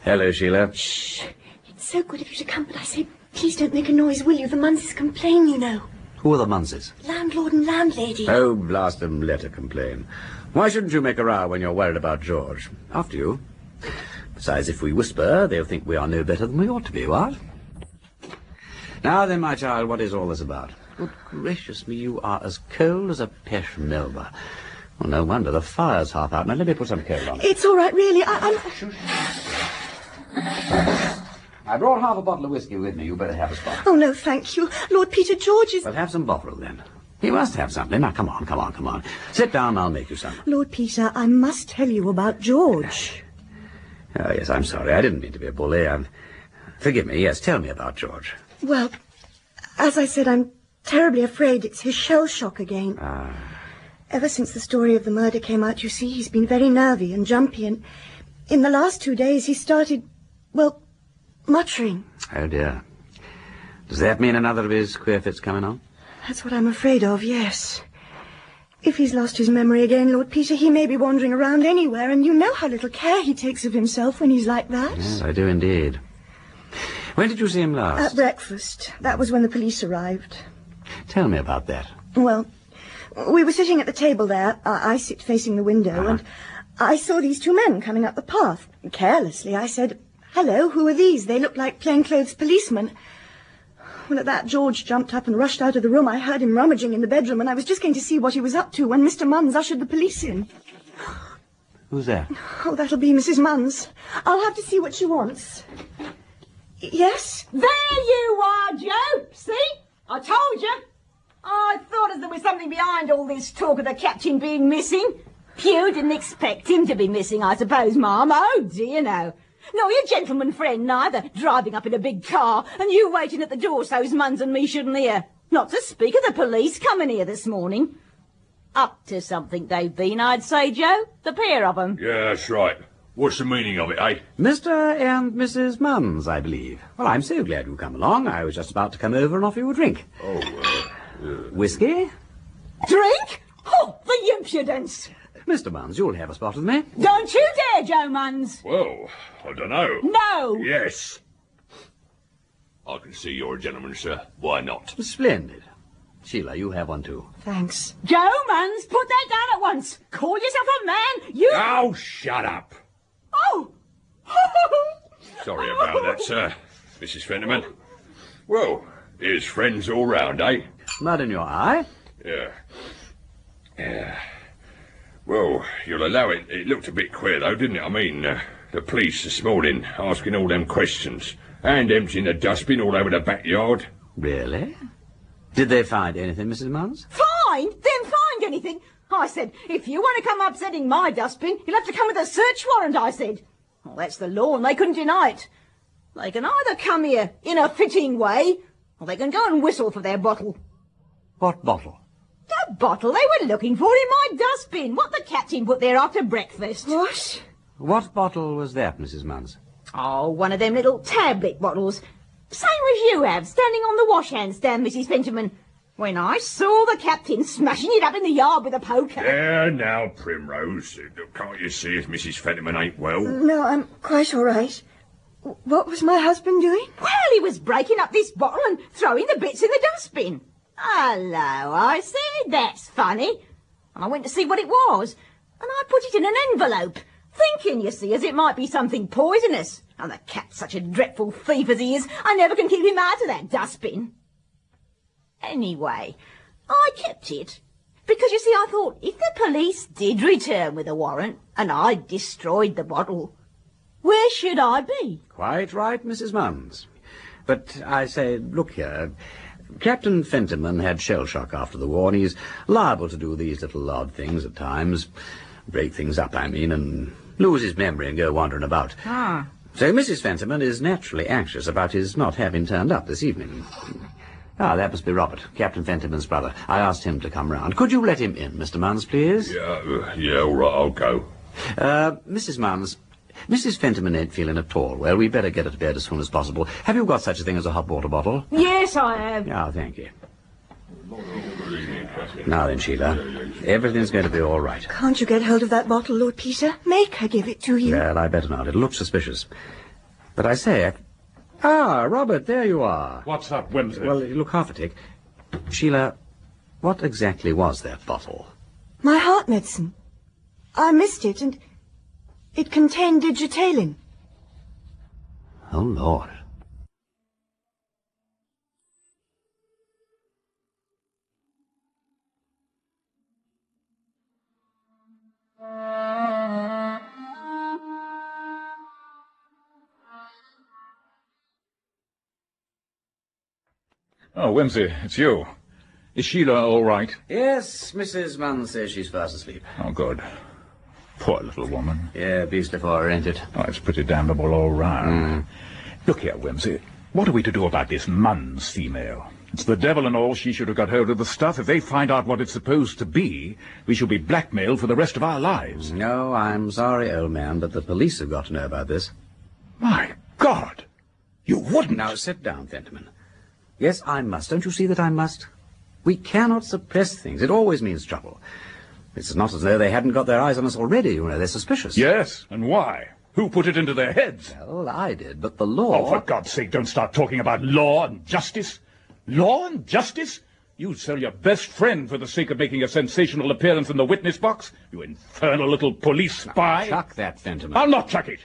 Hello, Sheila. Shh. It's so good of you to come, but I say, please don't make a noise, will you? The Munses complain, you know. Who are the Munses? Landlord and landlady. Oh, blast them, let her complain. Why shouldn't you make a row when you're worried about George? After you. Besides, if we whisper, they'll think we are no better than we ought to be, what? Now then, my child, what is all this about? Good gracious me, you are as cold as a pesh melba. Well, no wonder, the fire's half out. Now, let me put some coal on it. It's all right, really. I brought half a bottle of whiskey with me. You better have a spot. Oh, no, thank you. Lord Peter George is... Well, have some bottle, then. He must have something. Now, come on. Sit down, I'll make you some. Lord Peter, I must tell you about George. Oh, yes, I'm sorry. I didn't mean to be a bully. Forgive me. Yes, tell me about George. Well, as I said, I'm terribly afraid it's his shell shock again. Ever since the story of the murder came out, you see, he's been very nervy and jumpy, and in the last 2 days he started, well, muttering. Oh, dear. Does that mean another of his queer fits coming on? That's what I'm afraid of, yes. If he's lost his memory again, Lord Peter, he may be wandering around anywhere, and you know how little care he takes of himself when he's like that. Yes, I do indeed. When did you see him last? At breakfast. That was when the police arrived. Tell me about that. Well, we were sitting at the table there. I sit facing the window, and I saw these two men coming up the path. Carelessly, I said, "Hello, who are these? They look like plainclothes policemen." Well, at that, George jumped up and rushed out of the room. I heard him rummaging in the bedroom, and I was just going to see what he was up to when Mr. Munns ushered the police in. Who's that? Oh, that'll be Mrs. Munns. I'll have to see what she wants. Yes? There you are, Joe. See? I told you. I thought as there was something behind all this talk of the captain being missing. Pew didn't expect him to be missing, I suppose, Ma'am. Oh, dear, no. No, your gentleman friend neither, driving up in a big car, and you waiting at the door so's Munns and me shouldn't hear. Not to speak of the police coming here this morning. Up to something they've been, I'd say, Joe. The pair of them. Yeah, that's right. What's the meaning of it, eh? Mr. and Mrs. Munns, I believe. Well, I'm so glad you've come along. I was just about to come over and offer you a drink. Oh, Whiskey? Drink? Oh, the impudence! Mr. Munns, you'll have a spot with me. Don't you dare, Joe Munns. Well, I don't know. No. Yes. I can see you're a gentleman, sir. Why not? Splendid. Sheila, you have one too. Thanks. Joe Munns, put that down at once. Call yourself a man. You... Oh, shut up. Oh. Sorry about that, sir, Mrs. Fenterman. Well, here's friends all round, eh? Mud in your eye? Yeah. Well, you'll allow it. It looked a bit queer, though, didn't it? I mean, the police this morning asking all them questions and emptying the dustbin all over the backyard. Really? Did they find anything, Mrs. Munns? Find? Them find anything? I said, if you want to come upsetting my dustbin, you'll have to come with a search warrant, I said. Well, that's the law, and they couldn't deny it. They can either come here in a fitting way, or they can go and whistle for their bottle. What bottle? The bottle they were looking for in my dustbin. What the captain put there after breakfast. What? What bottle was that, Mrs. Munns? Oh, one of them little tablet bottles. Same as you have, standing on the washhand stand, Mrs. Fenterman. When I saw the captain smashing it up in the yard with a poker... There now, Primrose. Can't you see if Mrs. Fenterman ain't well? No, I'm quite all right. What was my husband doing? Well, he was breaking up this bottle and throwing the bits in the dustbin. Hello, I said. That's funny. And I went to see what it was, and I put it in an envelope, thinking, you see, as it might be something poisonous. And the cat's such a dreadful thief as he is, I never can keep him out of that dustbin. Anyway, I kept it, because, you see, I thought, if the police did return with a warrant, and I destroyed the bottle, where should I be? Quite right, Mrs. Munns. But I say, look here, Captain Fenterman had shell shock after the war, and he's liable to do these little odd things at times. Break things up, I mean, and lose his memory and go wandering about. Ah. So Mrs. Fenterman is naturally anxious about his not having turned up this evening. Ah, that must be Robert, Captain Fenterman's brother. I asked him to come round. Could you let him in, Mr. Munns, please? Yeah, all right, I'll go. Mrs. Munns, Mrs. Fenterman ain't feeling at all well. We'd better get her to bed as soon as possible. Have you got such a thing as a hot water bottle? Yes, I have. Ah, thank you. Now then, Sheila, everything's going to be all right. Can't you get hold of that bottle, Lord Peter? Make her give it to you. Well, I better not. It'll look suspicious. But I say... Ah, Robert, there you are. What's up, Wimsey? Well, you look half a tick. Sheila, what exactly was that bottle? My heart medicine. I missed it, and it contained digitalin. Oh, Lord. Oh, Wimsey, it's you. Is Sheila all right? Yes, Mrs. Munn says she's fast asleep. Oh, good. Poor little woman. Yeah, beastly for her, ain't it? Oh, it's pretty damnable all round. Look here, Wimsey. What are we to do about this Munn's female? It's the devil and all she should have got hold of the stuff. If they find out what it's supposed to be, we shall be blackmailed for the rest of our lives. No, I'm sorry, old man, but the police have got to know about this. My God! You wouldn't! Now, sit down, Fentiman. Yes, I must. Don't you see that I must? We cannot suppress things. It always means trouble. It's not as though they hadn't got their eyes on us already. You know, they're suspicious. Yes, and why? Who put it into their heads? Well, I did, but the law... Oh, for God's sake, don't start talking about law and justice. Law and justice? You'd sell your best friend for the sake of making a sensational appearance in the witness box? You infernal little police spy. Now, chuck that, Fentiman. I'll not chuck it.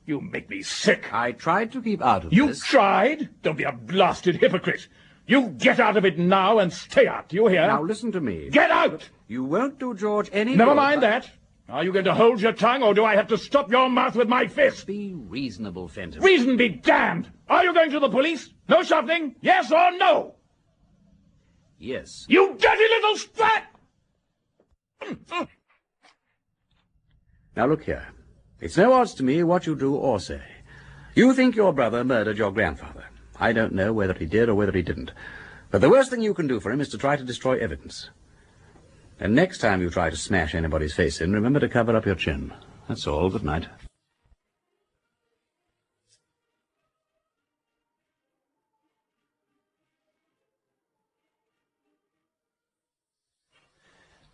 You make me sick. I tried to keep out of You this. tried? Don't be a blasted hypocrite. You get out of it now and stay out. Do you hear? Now, listen to me. Get out! You won't do George any Never good, mind that. Are you going to hold your tongue, or do I have to stop your mouth with my fist? Be reasonable, Fentiman. Reason be damned! Are you going to the police? No shuffling? Yes or no? Yes. You dirty little sprat! Now, look here. It's no odds to me what you do or say. You think your brother murdered your grandfather. I don't know whether he did or whether he didn't. But the worst thing you can do for him is to try to destroy evidence. And next time you try to smash anybody's face in, remember to cover up your chin. That's all. Good night.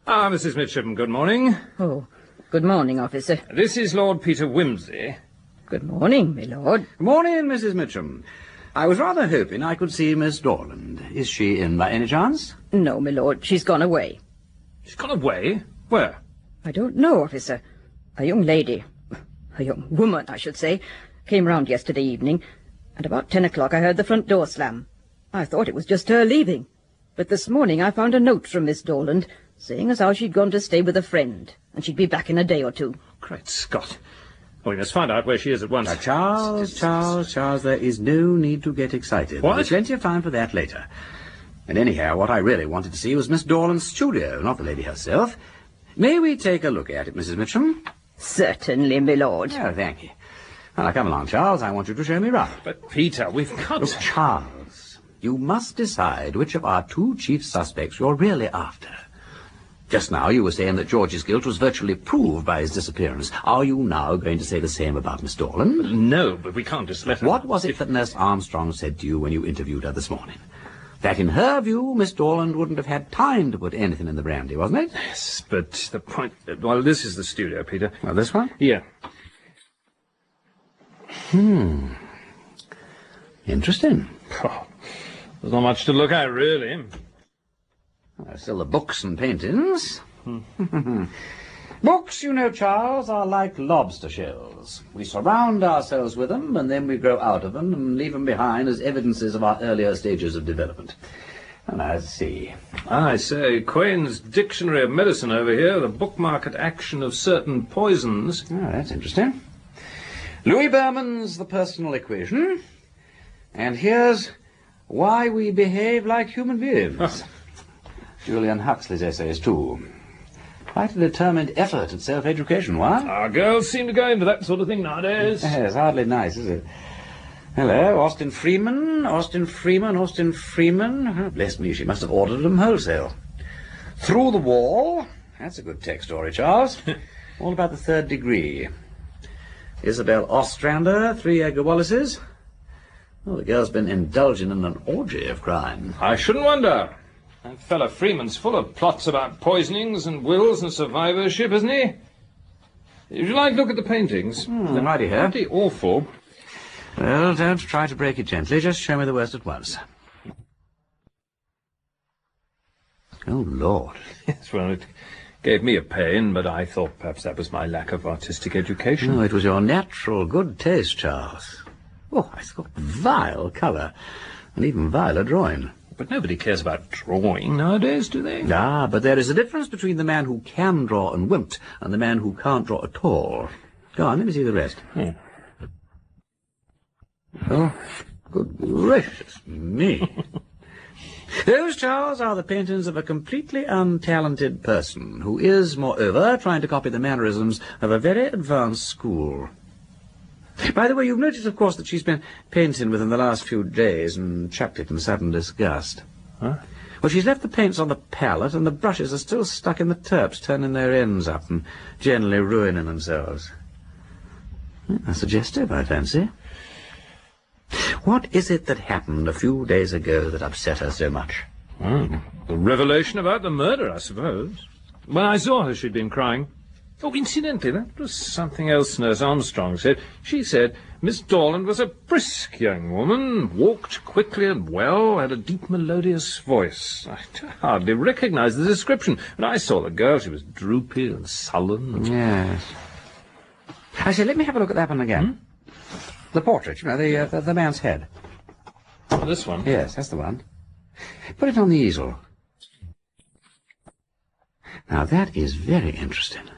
Ah, Mrs. Mitchum, good morning. Oh, good morning, officer. This is Lord Peter Wimsey. Good morning, my lord. Good morning, Mrs. Mitchum. I was rather hoping I could see Miss Dorland. Is she in by any chance? No, my lord, she's gone away. She's gone away? Where? I don't know, officer. A young lady, a young woman, I should say, came round yesterday evening, and about 10 o'clock I heard the front door slam. I thought it was just her leaving. But this morning I found a note from Miss Dorland, saying as how she'd gone to stay with a friend, and she'd be back in a day or two. Great Scott. Well, we must find out where she is at once. Now, Charles, there is no need to get excited. What? There's plenty of time for that later. And anyhow, what I really wanted to see was Miss Dorland's studio, not the lady herself. May we take a look at it, Mrs. Mitchum? Certainly, my lord. Oh, thank you. Well, now, come along, Charles. I want you to show me round. But, Peter, we've got... Look, Charles, you must decide which of our two chief suspects you're really after. Just now you were saying that George's guilt was virtually proved by his disappearance. Are you now going to say the same about Miss Dorland? No, but we can't just let her... What was it that Nurse Armstrong said to you when you interviewed her this morning? That in her view, Miss Dorland wouldn't have had time to put anything in the brandy, wasn't it? Yes, but the point... Well, this is the studio, Peter. Well, this one? Yeah. Interesting. Oh, there's not much to look at, really. Still the books and paintings. Books, you know, Charles, are like lobster shells. We surround ourselves with them, and then we grow out of them and leave them behind as evidences of our earlier stages of development. And let's see. I say, Quain's Dictionary of Medicine over here, the bookmarked action of certain poisons. Oh, that's interesting. Louis Berman's The Personal Equation. And here's Why We Behave Like Human Beings. Julian Huxley's essays, too. Quite a determined effort at self-education, what? Our girls seem to go into that sort of thing nowadays. Yes, hardly nice, is it? Hello, Austin Freeman. Oh, bless me, she must have ordered them wholesale. Through the Wall. That's a good tech story, Charles. All about the third degree. Isabel Ostrander, 3 Edgar Wallaces. Oh, the girl's been indulging in an orgy of crime. I shouldn't wonder. That fellow Freeman's full of plots about poisonings and wills and survivorship, isn't he? If you like, look at the paintings. They're righty here. Pretty awful. Well, don't try to break it gently. Just show me the worst at once. Oh, Lord. Yes, well, it gave me a pain, but I thought perhaps that was my lack of artistic education. No, it was your natural good taste, Charles. Oh, it's got vile colour, and even viler drawing. But nobody cares about drawing nowadays, do they? Ah, but there is a difference between the man who can draw and won't, and the man who can't draw at all. Go on, let me see the rest. Oh, good gracious me. Those, Charles, are the paintings of a completely untalented person, who is, moreover, trying to copy the mannerisms of a very advanced school. By the way, you've noticed, of course, that she's been painting within the last few days and chucked it in sudden disgust. Huh? Well, she's left the paints on the palette, and the brushes are still stuck in the turps, turning their ends up and generally ruining themselves. Suggestive, I fancy. What is it that happened a few days ago that upset her so much? The revelation about the murder, I suppose. When I saw her, she'd been crying. Oh, incidentally, that was something else Nurse Armstrong said. She said Miss Dorland was a brisk young woman, walked quickly and well, had a deep melodious voice. I hardly recognized the description. When I saw the girl, she was droopy and sullen. Yes. I say, let me have a look at that one again. The portrait, you know, the man's head. Oh, this one? Yes, that's the one. Put it on the easel. Now, that is very interesting.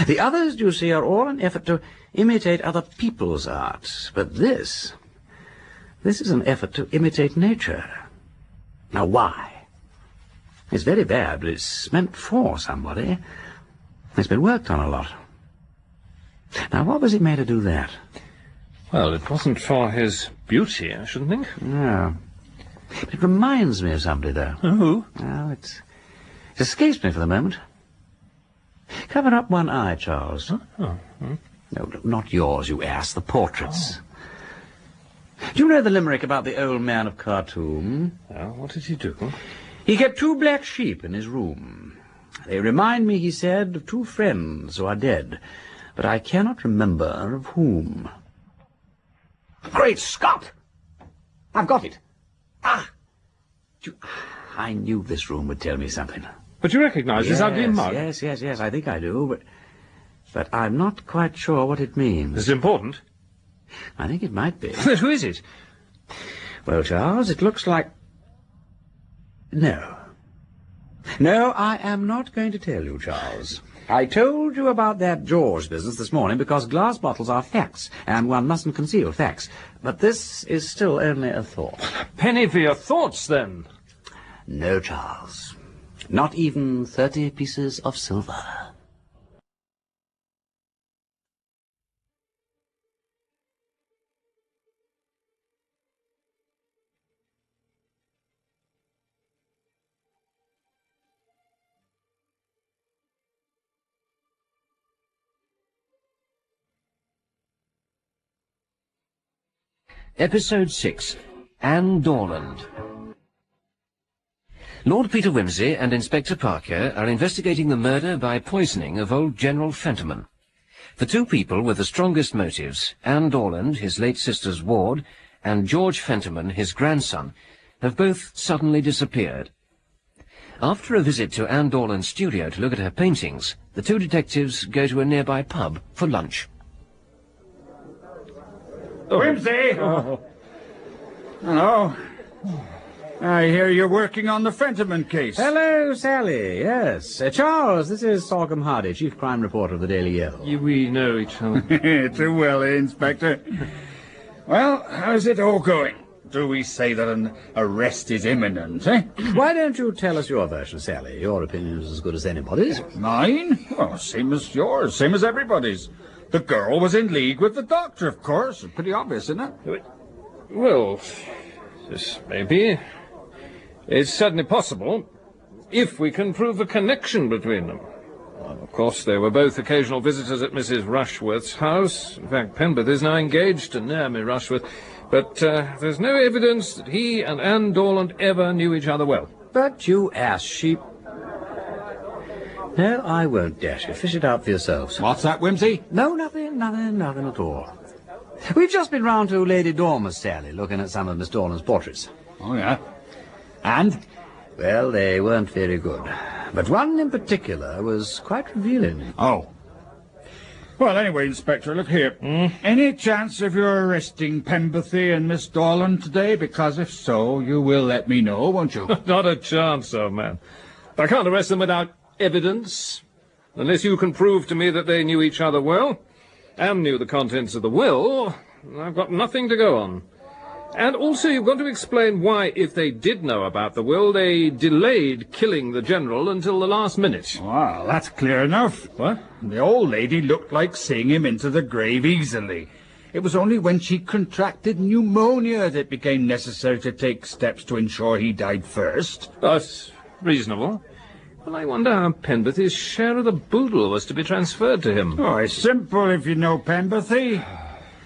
The others, you see, are all an effort to imitate other people's art. But this is an effort to imitate nature. Now, why? It's very bad, but it's meant for somebody. It's been worked on a lot. Now, what was he made to do that? Well, it wasn't for his beauty, I shouldn't think. No. It reminds me of somebody, though. Who? Oh, it escapes me for the moment. Cover up one eye, Charles. Oh. No, not yours, you ass. The portraits. Oh. Do you know the limerick about the old man of Khartoum? Well, what did he do? He kept 2 black sheep in his room. They remind me, he said, of 2 friends who are dead, but I cannot remember of whom. Great Scott! I've got it. I knew this room would tell me something. But you recognize this ugly mug? Yes, I think I do, but I'm not quite sure what it means. Is it important? I think it might be. But who is it? Well, Charles, it looks like... No, I am not going to tell you, Charles. I told you about that George business this morning because glass bottles are facts, and one mustn't conceal facts. But this is still only a thought. Penny for your thoughts, then. No, Charles. Not even 30 pieces of silver. Episode 6. Anne Dorland. Lord Peter Wimsey and Inspector Parker are investigating the murder by poisoning of old General Fentiman. The 2 people with the strongest motives, Anne Dorland, his late sister's ward, and George Fentiman, his grandson, have both suddenly disappeared. After a visit to Anne Dorland's studio to look at her paintings, the 2 detectives go to a nearby pub for lunch. Wimsey! Hello. I hear you're working on the Fentiman case. Hello, Sally. Yes. Charles, this is Sorghum Hardy, chief crime reporter of the Daily Yell. We know each other. Too well, Inspector. Well, how's it all going? Do we say that an arrest is imminent, eh? Why don't you tell us your version, Sally? Your opinion is as good as anybody's. Mine? Well, same as yours, same as everybody's. The girl was in league with the doctor, of course. Pretty obvious, isn't it? Well, this may be. It's certainly possible, if we can prove a connection between them. Well, of course, they were both occasional visitors at Mrs. Rushworth's house. In fact, Penbeth is now engaged to Naomi Rushworth. But there's no evidence that he and Anne Dorland ever knew each other well. But you ass sheep. No, I won't dash you. Fish it out for yourselves. What's that, Wimsey? No, nothing at all. We've just been round to Lady Dormer's, Sally, looking at some of Miss Dorland's portraits. Oh, yeah? And? Well, they weren't very good. But one in particular was quite revealing. Oh. Well, anyway, Inspector, look here. Any chance of your arresting Pemberthy and Miss Dorland today? Because if so, you will let me know, won't you? Not a chance, old man. I can't arrest them without evidence, unless you can prove to me that they knew each other well, and knew the contents of the will. I've got nothing to go on. And also you've got to explain why, if they did know about the will, they delayed killing the General until the last minute. Well, that's clear enough. What? The old lady looked like seeing him into the grave easily. It was only when she contracted pneumonia that it became necessary to take steps to ensure he died first. That's reasonable. Well, I wonder how Pemberthy's share of the boodle was to be transferred to him. Oh, it's simple if you know Pemberthy.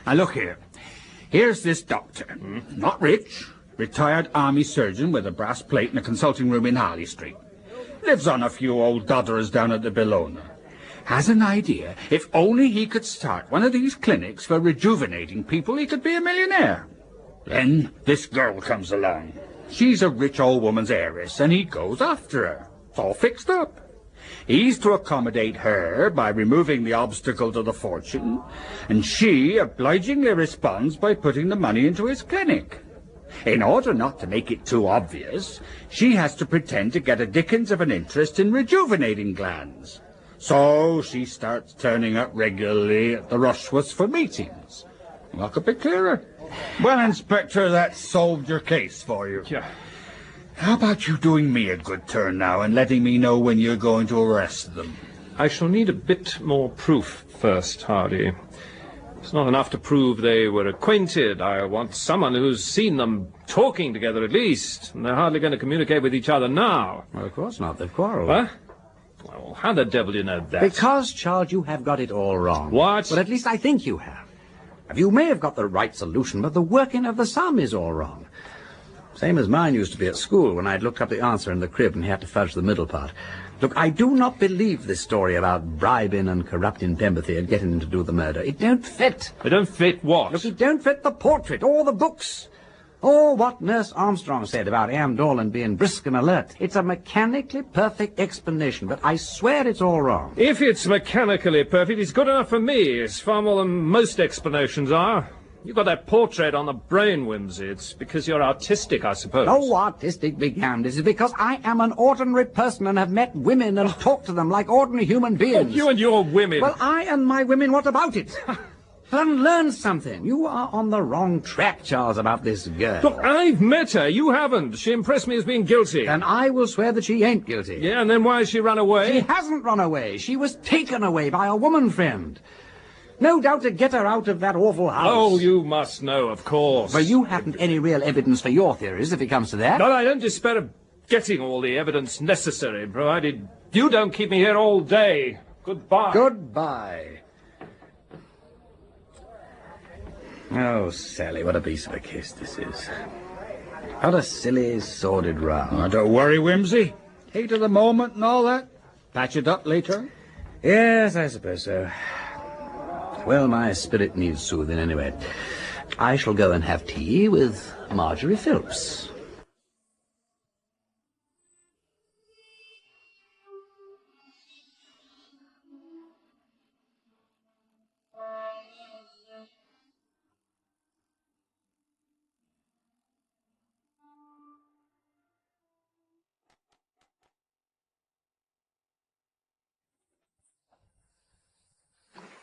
Now, look here. Here's this doctor. Not rich. Retired army surgeon with a brass plate in a consulting room in Harley Street. Lives on a few old dodderers down at the Bellona. Has an idea. If only he could start one of these clinics for rejuvenating people, he could be a millionaire. Then this girl comes along. She's a rich old woman's heiress, and he goes after her. It's all fixed up. He's to accommodate her by removing the obstacle to the fortune, and she obligingly responds by putting the money into his clinic. In order not to make it too obvious, she has to pretend to get a dickens of an interest in rejuvenating glands. So she starts turning up regularly at the Rushworths for meetings. Look a bit clearer. Well, Inspector, that solved your case for you. Yeah. How about you doing me a good turn now and letting me know when you're going to arrest them? I shall need a bit more proof first, Hardy. It's not enough to prove they were acquainted. I want someone who's seen them talking together at least. And they're hardly going to communicate with each other now. Well, of course not. They've quarrelled. What? Well, how the devil do you know that? Because, Charles, you have got it all wrong. What? Well, at least I think you have. You may have got the right solution, but the working of the sum is all wrong. Same as mine used to be at school when I'd looked up the answer in the crib and had to fudge the middle part. Look, I do not believe this story about bribing and corrupting Pemberthy and getting him to do the murder. It don't fit. It don't fit what? Look, it don't fit the portrait or the books. Or what Nurse Armstrong said about Anne Dorland being brisk and alert. It's a mechanically perfect explanation, but I swear it's all wrong. If it's mechanically perfect, it's good enough for me. It's far more than most explanations are. You've got that portrait on the brain, Wimsey. It's because you're artistic, I suppose. Oh, artistic, big hand. This is because I am an ordinary person and have met women and talked to them like ordinary human beings. You and your women. Well, I and my women, what about it? Then learn something. You are on the wrong track, Charles, about this girl. Look, I've met her. You haven't. She impressed me as being guilty. And I will swear that she ain't guilty. Yeah, and then why has she run away? She hasn't run away. She was taken away by a woman friend. No doubt to get her out of that awful house. Oh, you must know, of course. Well, you haven't any real evidence for your theories, if it comes to that. No, I don't despair of getting all the evidence necessary, provided you don't keep me here all day. Goodbye. Goodbye. Oh, Sally, what a piece of a case this is. What a silly, sordid row. Oh, don't worry, Wimsey. Heat of the moment and all that. Patch it up later. Yes, I suppose so. Well, my spirit needs soothing anyway. I shall go and have tea with Marjorie Phillips.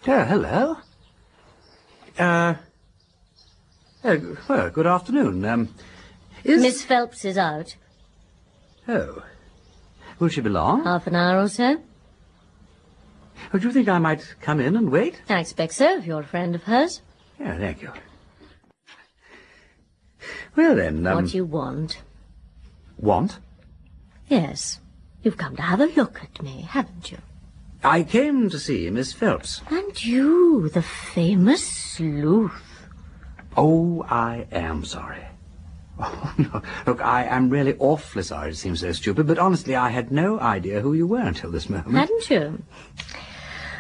Oh, hello. Well, good afternoon. Miss Phelps is out. Oh. Will she be long? Half an hour or so. Oh, do you think I might come in and wait? I expect so, if you're a friend of hers. Yeah, thank you. Well, then, What do you want? Want? Yes. You've come to have a look at me, haven't you? I came to see Miss Phelps. And you, the famous sleuth. Oh, I am sorry. Oh, no. Look, I am really awfully sorry to seem so stupid, but honestly, I had no idea who you were until this moment. Hadn't you?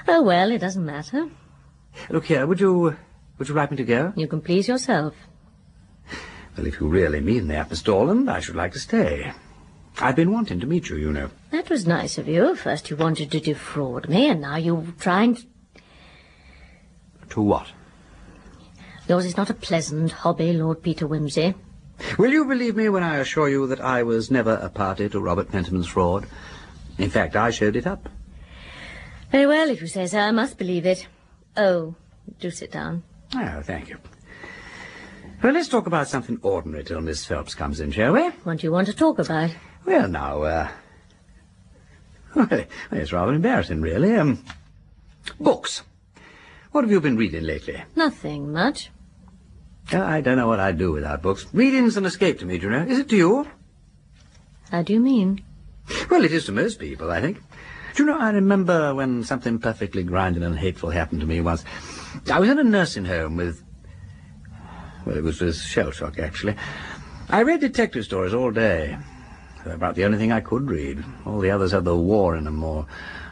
Oh, well, it doesn't matter. Look here, would you Would you like me to go? You can please yourself. Well, if you really mean that, Miss Dorland, I should like to stay. I've been wanting to meet you, you know. That was nice of you. First you wanted to defraud me, and now you're trying to... To what? Yours is not a pleasant hobby, Lord Peter Wimsey. Will you believe me when I assure you that I was never a party to Robert Fentiman's fraud? In fact, I showed it up. Very well, if you say so, I must believe it. Oh, do sit down. Oh, thank you. Well, let's talk about something ordinary till Miss Phelps comes in, shall we? What do you want to talk about? Well, now, well, it's rather embarrassing, really. Books. What have you been reading lately? Nothing much. I don't know what I'd do without books. Reading's an escape to me, do you know? Is it to you? How do you mean? Well, it is to most people, I think. Do you know, I remember when something perfectly grinding and hateful happened to me once. I was in a nursing home with... Well, it was with shell shock, actually. I read detective stories all day. They're about the only thing I could read. All the others had the war in them, or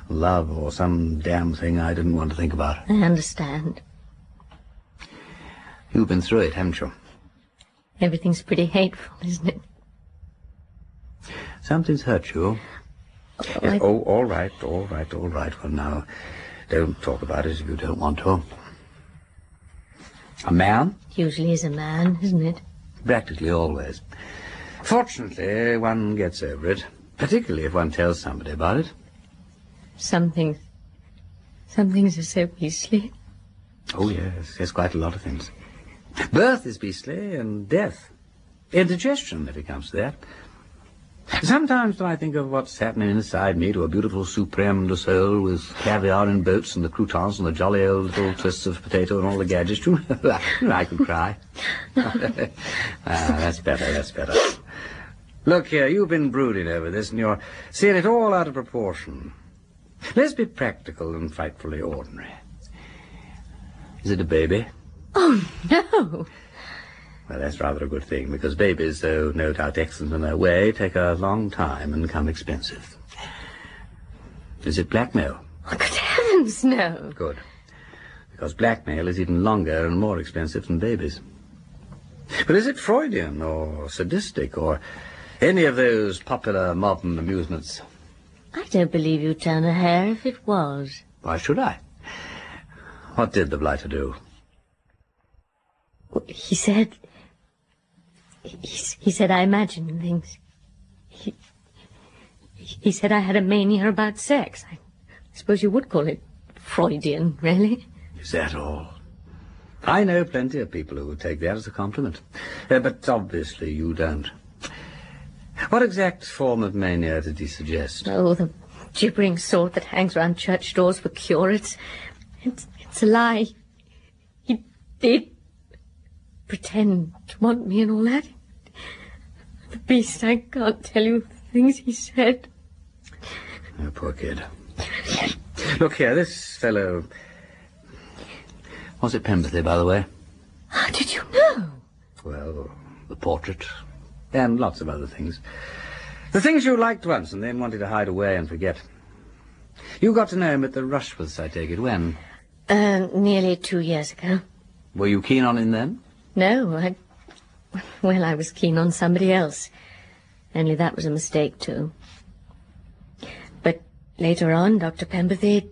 love, or some damn thing I didn't want to think about. I understand. You've been through it, haven't you? Everything's pretty hateful, isn't it? Something's hurt you. Yes, oh, all right. Well, now, don't talk about it if you don't want to. A man? Usually is a man, isn't it? Practically always. Fortunately, one gets over it, particularly if one tells somebody about it. Some things are so beastly. Oh, yes, there's quite a lot of things. Birth is beastly, and death. Indigestion, if it comes to that. Sometimes when I think of what's happening inside me to a beautiful supreme de soul with caviar in boats and the croutons and the jolly old little twists of potato and all the gadgets, I could cry. That's better. Look here, you've been brooding over this and you're seeing it all out of proportion. Let's be practical and frightfully ordinary. Is it a baby? Oh, no. Well, that's rather a good thing, because babies, though no doubt excellent in their way, take a long time and come expensive. Is it blackmail? Oh, good heavens, no. Good. Because blackmail is even longer and more expensive than babies. But is it Freudian or sadistic or any of those popular modern amusements? I don't believe you'd turn a hair if it was. Why should I? What did the blighter do? Well, he said I imagined things. He said I had a mania about sex. I suppose you would call it Freudian, really. Is that all? I know plenty of people who would take that as a compliment. But obviously you don't. What exact form of mania did he suggest? Oh, the gibbering sort that hangs round church doors for curates. It's a lie. He did pretend to want me and all that. The beast, I can't tell you the things he said. Oh, poor kid. Look here, this fellow... Was it Pemberley, by the way? How did you know? Well, the portrait, and lots of other things. The things you liked once and then wanted to hide away and forget. You got to know him at the Rushworths, I take it, when? Nearly 2 years ago. Were you keen on him then? No, I was keen on somebody else. Only that was a mistake, too. But later on, Dr. Pemberley...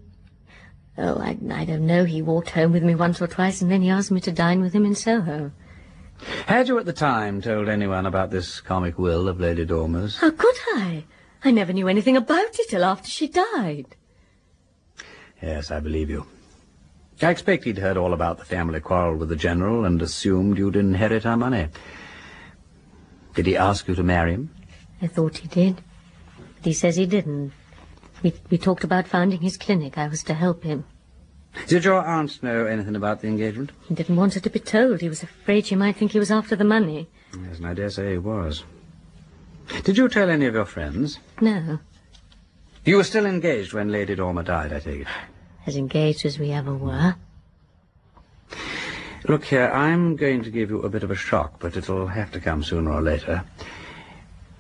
Oh, I don't know, he walked home with me once or twice and then he asked me to dine with him in Soho. Had you at the time told anyone about this comic will of Lady Dormer's? How could I? I never knew anything about it till after she died. Yes, I believe you. I expect he'd heard all about the family quarrel with the General and assumed you'd inherit her money. Did he ask you to marry him? I thought he did, but he says he didn't. We talked about founding his clinic. I was to help him. Did your aunt know anything about the engagement? He didn't want her to be told. He was afraid she might think he was after the money. Yes, and I dare say he was. Did you tell any of your friends? No. You were still engaged when Lady Dormer died, I take it? As engaged as we ever were. Look here, I'm going to give you a bit of a shock, but it'll have to come sooner or later.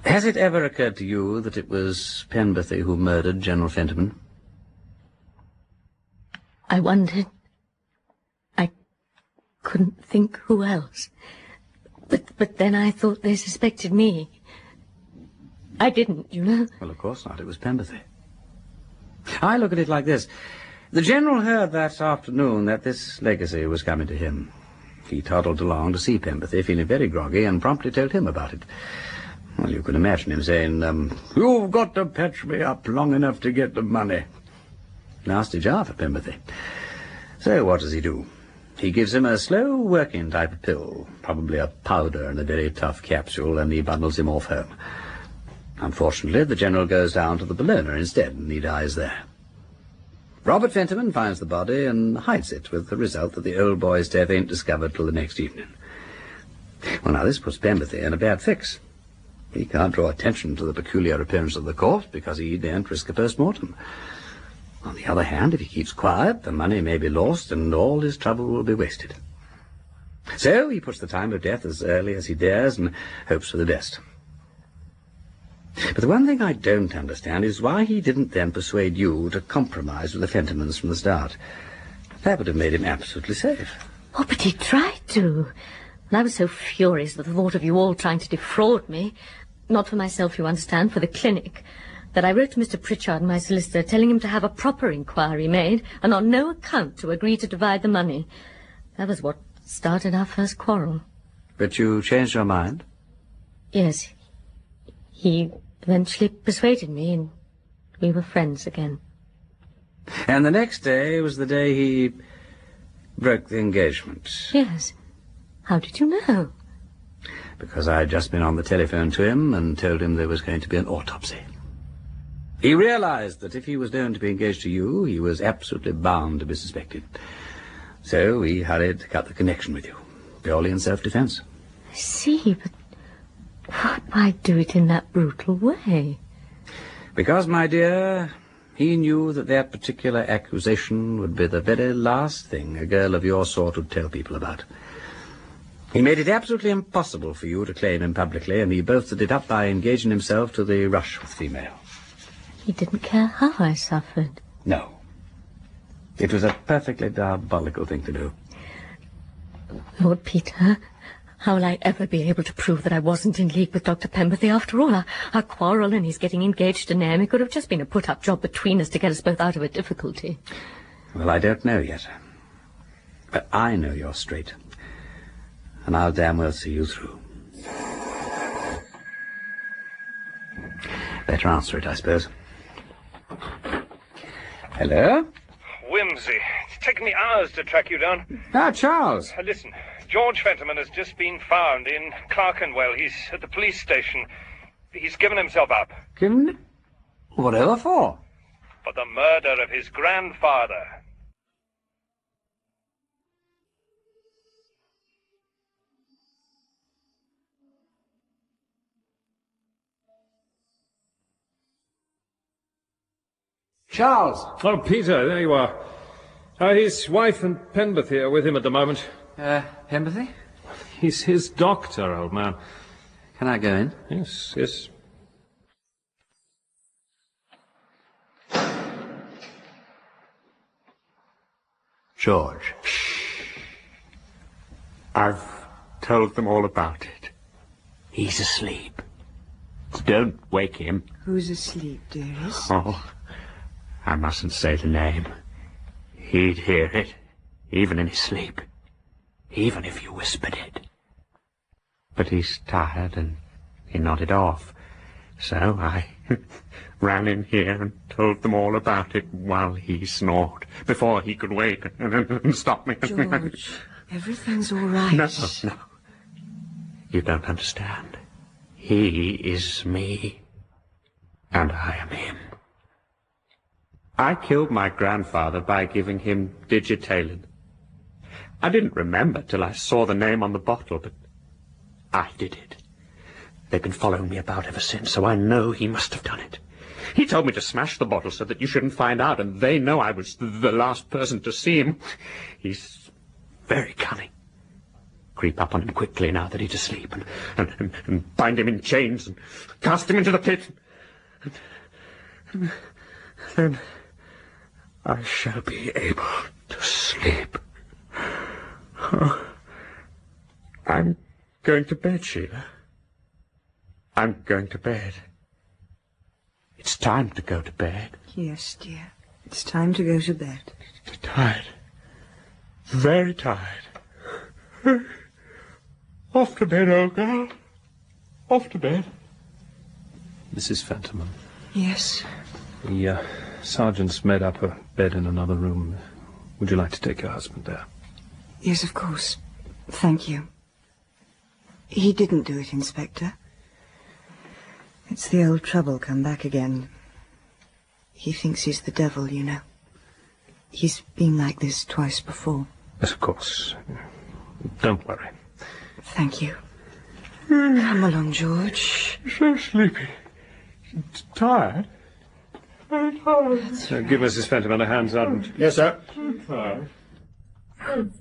Has it ever occurred to you that it was Penberthy who murdered General Fentiman? I wondered. I couldn't think who else. But then I thought they suspected me. I didn't, you know. Well, of course not. It was Pemberthy. I look at it like this. The General heard that afternoon that this legacy was coming to him. He toddled along to see Pemberthy, feeling very groggy, and promptly told him about it. Well, you can imagine him saying, "You've got to patch me up long enough to get the money." Nasty jar for Pemberthy. So what does he do? He gives him a slow-working type of pill, probably a powder in a very tough capsule, and he bundles him off home. Unfortunately, the General goes down to the Bellona instead, and he dies there. Robert Fentiman finds the body and hides it, with the result that the old boy's death ain't discovered till the next evening. Well, now, this puts Pemberthy in a bad fix. He can't draw attention to the peculiar appearance of the corpse because he daren't risk a post-mortem. On the other hand, if he keeps quiet, the money may be lost and all his trouble will be wasted. So he puts the time of death as early as he dares and hopes for the best. But the one thing I don't understand is why he didn't then persuade you to compromise with the Fentimans from the start. That would have made him absolutely safe. Oh, but he tried to. And I was so furious at the thought of you all trying to defraud me. Not for myself, you understand, for the clinic. That I wrote to Mr. Pritchard, my solicitor, telling him to have a proper inquiry made and on no account to agree to divide the money. That was what started our first quarrel. But you changed your mind? Yes. He eventually persuaded me and we were friends again. And the next day was the day he broke the engagement. Yes. How did you know? Because I had just been on the telephone to him and told him there was going to be an autopsy. He realized that if he was known to be engaged to you, he was absolutely bound to be suspected. So he hurried to cut the connection with you, purely in self-defense. I see, but why do it in that brutal way? Because, my dear, he knew that that particular accusation would be the very last thing a girl of your sort would tell people about. He made it absolutely impossible for you to claim him publicly, and he bolstered it up by engaging himself to the rush with female. He didn't care how I suffered. No. It was a perfectly diabolical thing to do. Lord Peter, how will I ever be able to prove that I wasn't in league with Dr. Pemberthy? After all, our quarrel and his getting engaged to Naomi could have just been a put-up job between us to get us both out of a difficulty. Well, I don't know yet. But I know you're straight. And I'll damn well see you through. Better answer it, I suppose. Hello? Wimsey. It's taken me hours to track you down. Ah, Charles. Listen, George Fentiman has just been found in Clerkenwell. He's at the police station. He's given himself up. Given? Whatever for? For the murder of his grandfather. Charles! Oh, Peter, there you are. His wife and Pemberthy are with him at the moment. Pemberthy? He's his doctor, old man. Can I go in? Yes, yes. George. I've told them all about it. He's asleep. Don't wake him. Who's asleep, dearest? Oh, I mustn't say the name. He'd hear it, even in his sleep. Even if you whispered it. But he's tired and he nodded off. So I ran in here and told them all about it while he snored, before he could wake and stop me. George, everything's all right. No. You don't understand. He is me, and I am him. I killed my grandfather by giving him digitalin. I didn't remember till I saw the name on the bottle, but I did it. They've been following me about ever since, so I know he must have done it. He told me to smash the bottle so that you shouldn't find out, and they know I was the last person to see him. He's very cunning. Creep up on him quickly now that he's asleep, and bind him in chains, and cast him into the pit. And then I shall be able to sleep. Oh, going to bed, Sheila. I'm going to bed. It's time to go to bed. Yes, dear. It's time to go to bed. Tired. Very tired. Off to bed, old girl. Off to bed. Mrs. Fentiman. Yes. The sergeant's made up a bed in another room. Would you like to take your husband there? Yes, of course. Thank you. He didn't do it, Inspector. It's the old trouble come back again. He thinks he's the devil, you know. He's been like this twice before. Yes, of course. Don't worry. Thank you. Come along, George. So sleepy. Tired. Very tired. Give Mrs. Fentiman a hand, Sergeant. Yes, sir. So tired.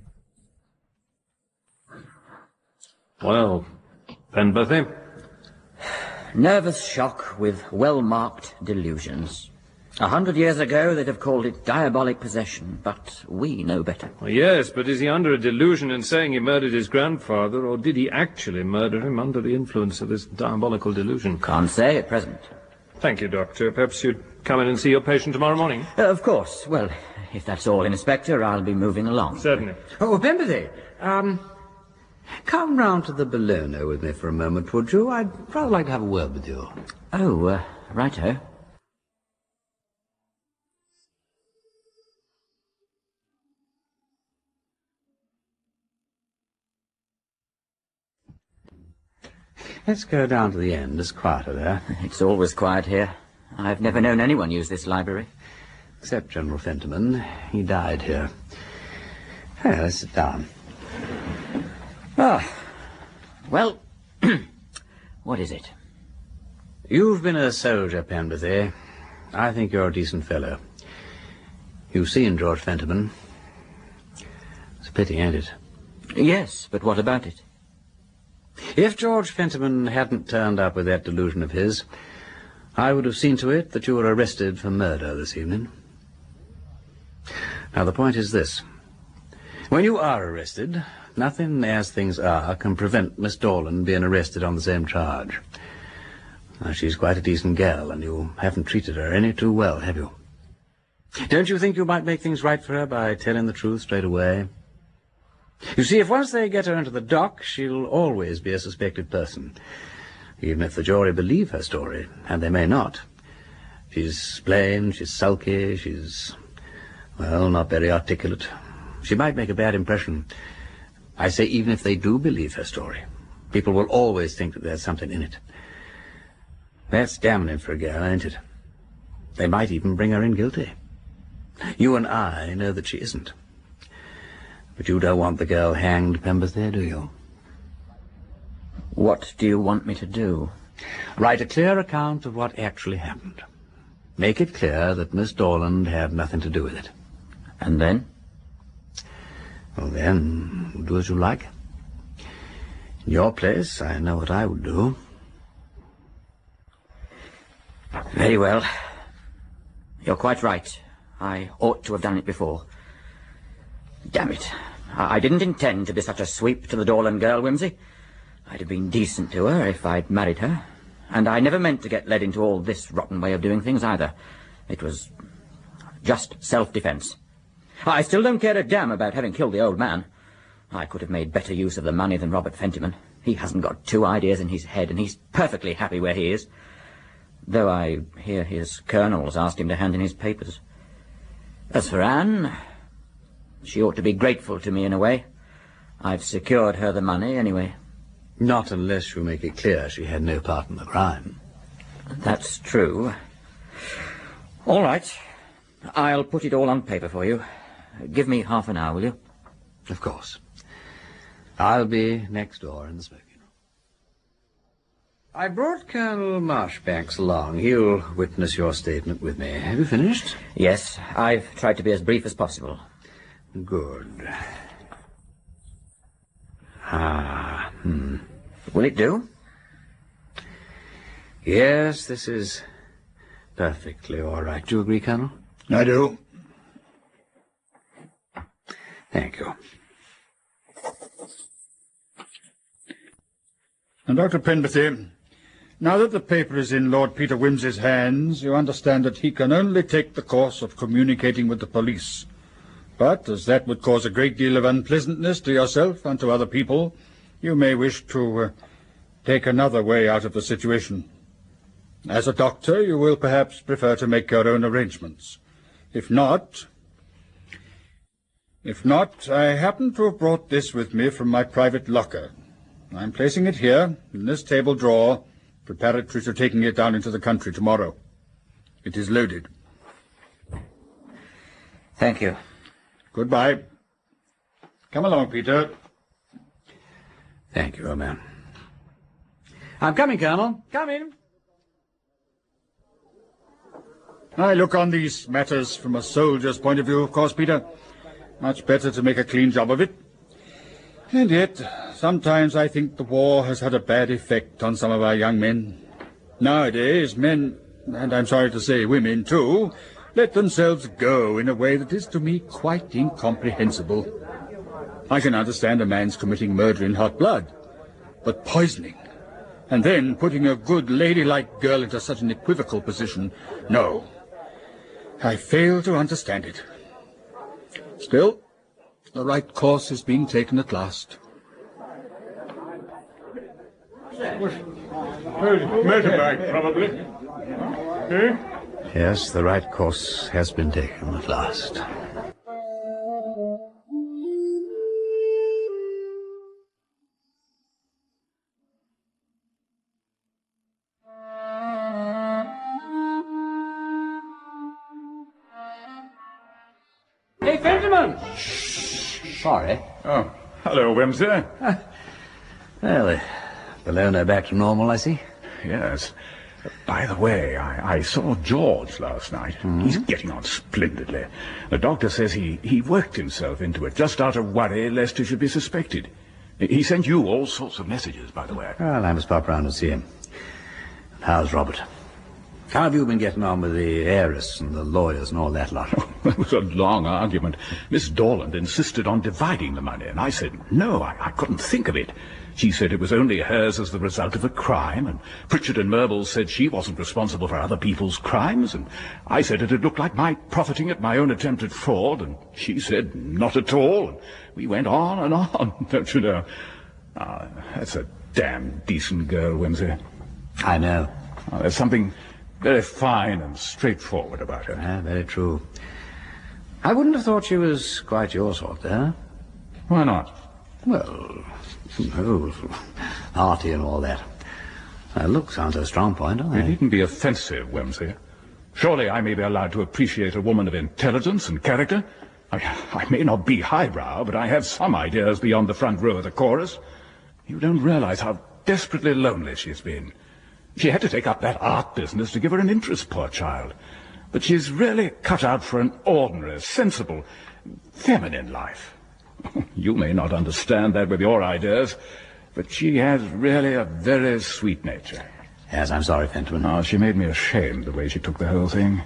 Well, Penberthy? Nervous shock with well-marked delusions. 100 years ago, they'd have called it diabolic possession, but we know better. Well, yes, but is he under a delusion in saying he murdered his grandfather, or did he actually murder him under the influence of this diabolical delusion? Can't say at present. Thank you, Doctor. Perhaps you'd come in and see your patient tomorrow morning? Of course. Well, if that's all, Inspector, I'll be moving along. Certainly. Oh, Pemberthy, come round to the Bellona with me for a moment, would you? I'd rather like to have a word with you. Oh, righto. Let's go down to the end. It's quieter there. It's always quiet here. I've never known anyone use this library. Except General Fentiman. He died here. Here, let's sit down. Ah, well, what is it? You've been a soldier, Penberthy. I think you're a decent fellow. You've seen George Fentiman. It's a pity, ain't it? Yes, but what about it? If George Fentiman hadn't turned up with that delusion of his, I would have seen to it that you were arrested for murder this evening. Now, the point is this. When you are arrested, nothing, as things are, can prevent Miss Dorland being arrested on the same charge. Now, she's quite a decent girl, and you haven't treated her any too well, have you? Don't you think you might make things right for her by telling the truth straight away? You see, if once they get her into the dock, she'll always be a suspected person, even if the jury believe her story, and they may not. She's plain, she's sulky, she's, well, not very articulate. She might make a bad impression. I say even if they do believe her story, people will always think that there's something in it. That's damning for a girl, ain't it? They might even bring her in guilty. You and I know that she isn't. But you don't want the girl hanged, Pemberthy, do you? What do you want me to do? Write a clear account of what actually happened. Make it clear that Miss Dorland had nothing to do with it. And then? Well, then, do as you like. In your place, I know what I would do. Very well. You're quite right. I ought to have done it before. Damn it. I didn't intend to be such a sweep to the Dorland girl, Wimsey. I'd have been decent to her if I'd married her. And I never meant to get led into all this rotten way of doing things either. It was just self-defense. I still don't care a damn about having killed the old man. I could have made better use of the money than Robert Fentiman. He hasn't got two ideas in his head, and he's perfectly happy where he is. Though I hear his colonels asked him to hand in his papers. As for Anne, she ought to be grateful to me in a way. I've secured her the money anyway. Not unless you make it clear she had no part in the crime. That's true. All right. I'll put it all on paper for you. Give me half an hour, will you? Of course. I'll be next door in the smoking room. I brought Colonel Marshbanks along. He'll witness your statement with me. Have you finished? Yes, I've tried to be as brief as possible. Good. Will it do? Yes, this is perfectly all right. Do you agree, Colonel? I do. Thank you. And Dr. Penberthy, now that the paper is in Lord Peter Wimsey's hands, you understand that he can only take the course of communicating with the police. But, as that would cause a great deal of unpleasantness to yourself and to other people, you may wish to take another way out of the situation. As a doctor, you will perhaps prefer to make your own arrangements. If not, I happen to have brought this with me from my private locker. I'm placing it here, in this table drawer, preparatory to taking it down into the country tomorrow. It is loaded. Thank you. Goodbye. Come along, Peter. Thank you, old man. I'm coming, Colonel. Coming. I look on these matters from a soldier's point of view, of course, Peter. Much better to make a clean job of it. And yet, sometimes I think the war has had a bad effect on some of our young men. Nowadays, men, and I'm sorry to say women too, let themselves go in a way that is to me quite incomprehensible. I can understand a man's committing murder in hot blood, but poisoning, and then putting a good ladylike girl into such an equivocal position, no. I fail to understand it. Still, the right course is being taken at last. Motorbike, probably. Yes, the right course has been taken at last. Hey, Fenton! Sorry. Oh, hello, Wimsey. Well, Bellona back to normal, I see. Yes. By the way, I saw George last night. He's getting on splendidly. The doctor says he worked himself into it just out of worry lest he should be suspected. He sent you all sorts of messages, by the way. Well, I must pop round and see him. How's Robert? How have you been getting on with the heiress and the lawyers and all that lot? It was a long argument. Miss Dorland insisted on dividing the money, and I said, no, I couldn't think of it. She said it was only hers as the result of a crime, and Pritchard and Merble said she wasn't responsible for other people's crimes, and I said it had looked like my profiting at my own attempted fraud, and she said not at all, and we went on and on, don't you know. That's a damn decent girl, Wimsey. I know. There's something very fine and straightforward about her. Ah, very true. I wouldn't have thought she was quite your sort, though. Why not? Well, no, hearty and all that. Looks aren't a strong point, are they? It needn't be offensive, Wimsey. Surely I may be allowed to appreciate a woman of intelligence and character. I may not be highbrow, but I have some ideas beyond the front row of the chorus. You don't realize how desperately lonely she's been. She had to take up that art business to give her an interest, poor child. But she's really cut out for an ordinary, sensible, feminine life. You may not understand that with your ideas, but she has really a very sweet nature. Yes, I'm sorry, Fenton. Oh, she made me ashamed the way she took the whole thing.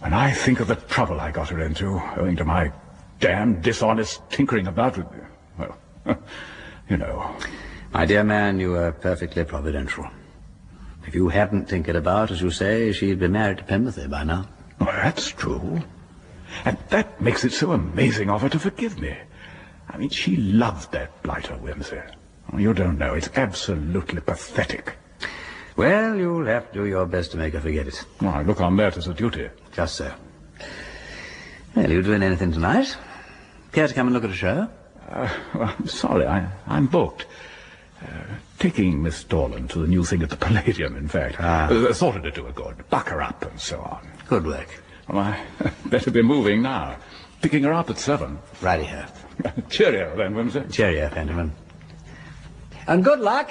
When I think of the trouble I got her into, owing to my damn dishonest tinkering about with... Well, you know. My dear man, you are perfectly providential. If you hadn't tinkered about, as you say, she'd be married to Pemberthy by now. Oh, that's true. And that makes it so amazing of her to forgive me. I mean, she loved that blighter, Wimsey. Oh, you don't know. It's absolutely pathetic. Well, you'll have to do your best to make her forget it. Oh, I look on that as a duty. Just so. Well, you doing anything tonight? Care to come and look at a show? Well, I'm sorry. I'm booked. Taking Miss Dorland to the new thing at the Palladium, in fact. Thought it'd do her good. Buck her up and so on. Good work. Well, I better be moving now. Picking her up at 7. Righty-ho. Cheerio, then, Wimsey. Cheerio, Fenton. And good luck.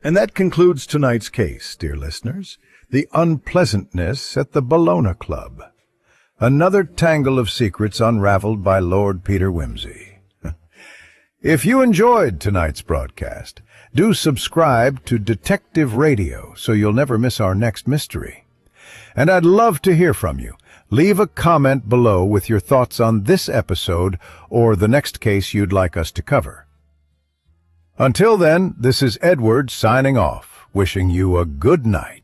And that concludes tonight's case, dear listeners. The Unpleasantness at the Bellona Club. Another tangle of secrets unraveled by Lord Peter Wimsey. If you enjoyed tonight's broadcast, do subscribe to Detective Radio so you'll never miss our next mystery. And I'd love to hear from you. Leave a comment below with your thoughts on this episode or the next case you'd like us to cover. Until then, this is Edward signing off, wishing you a good night.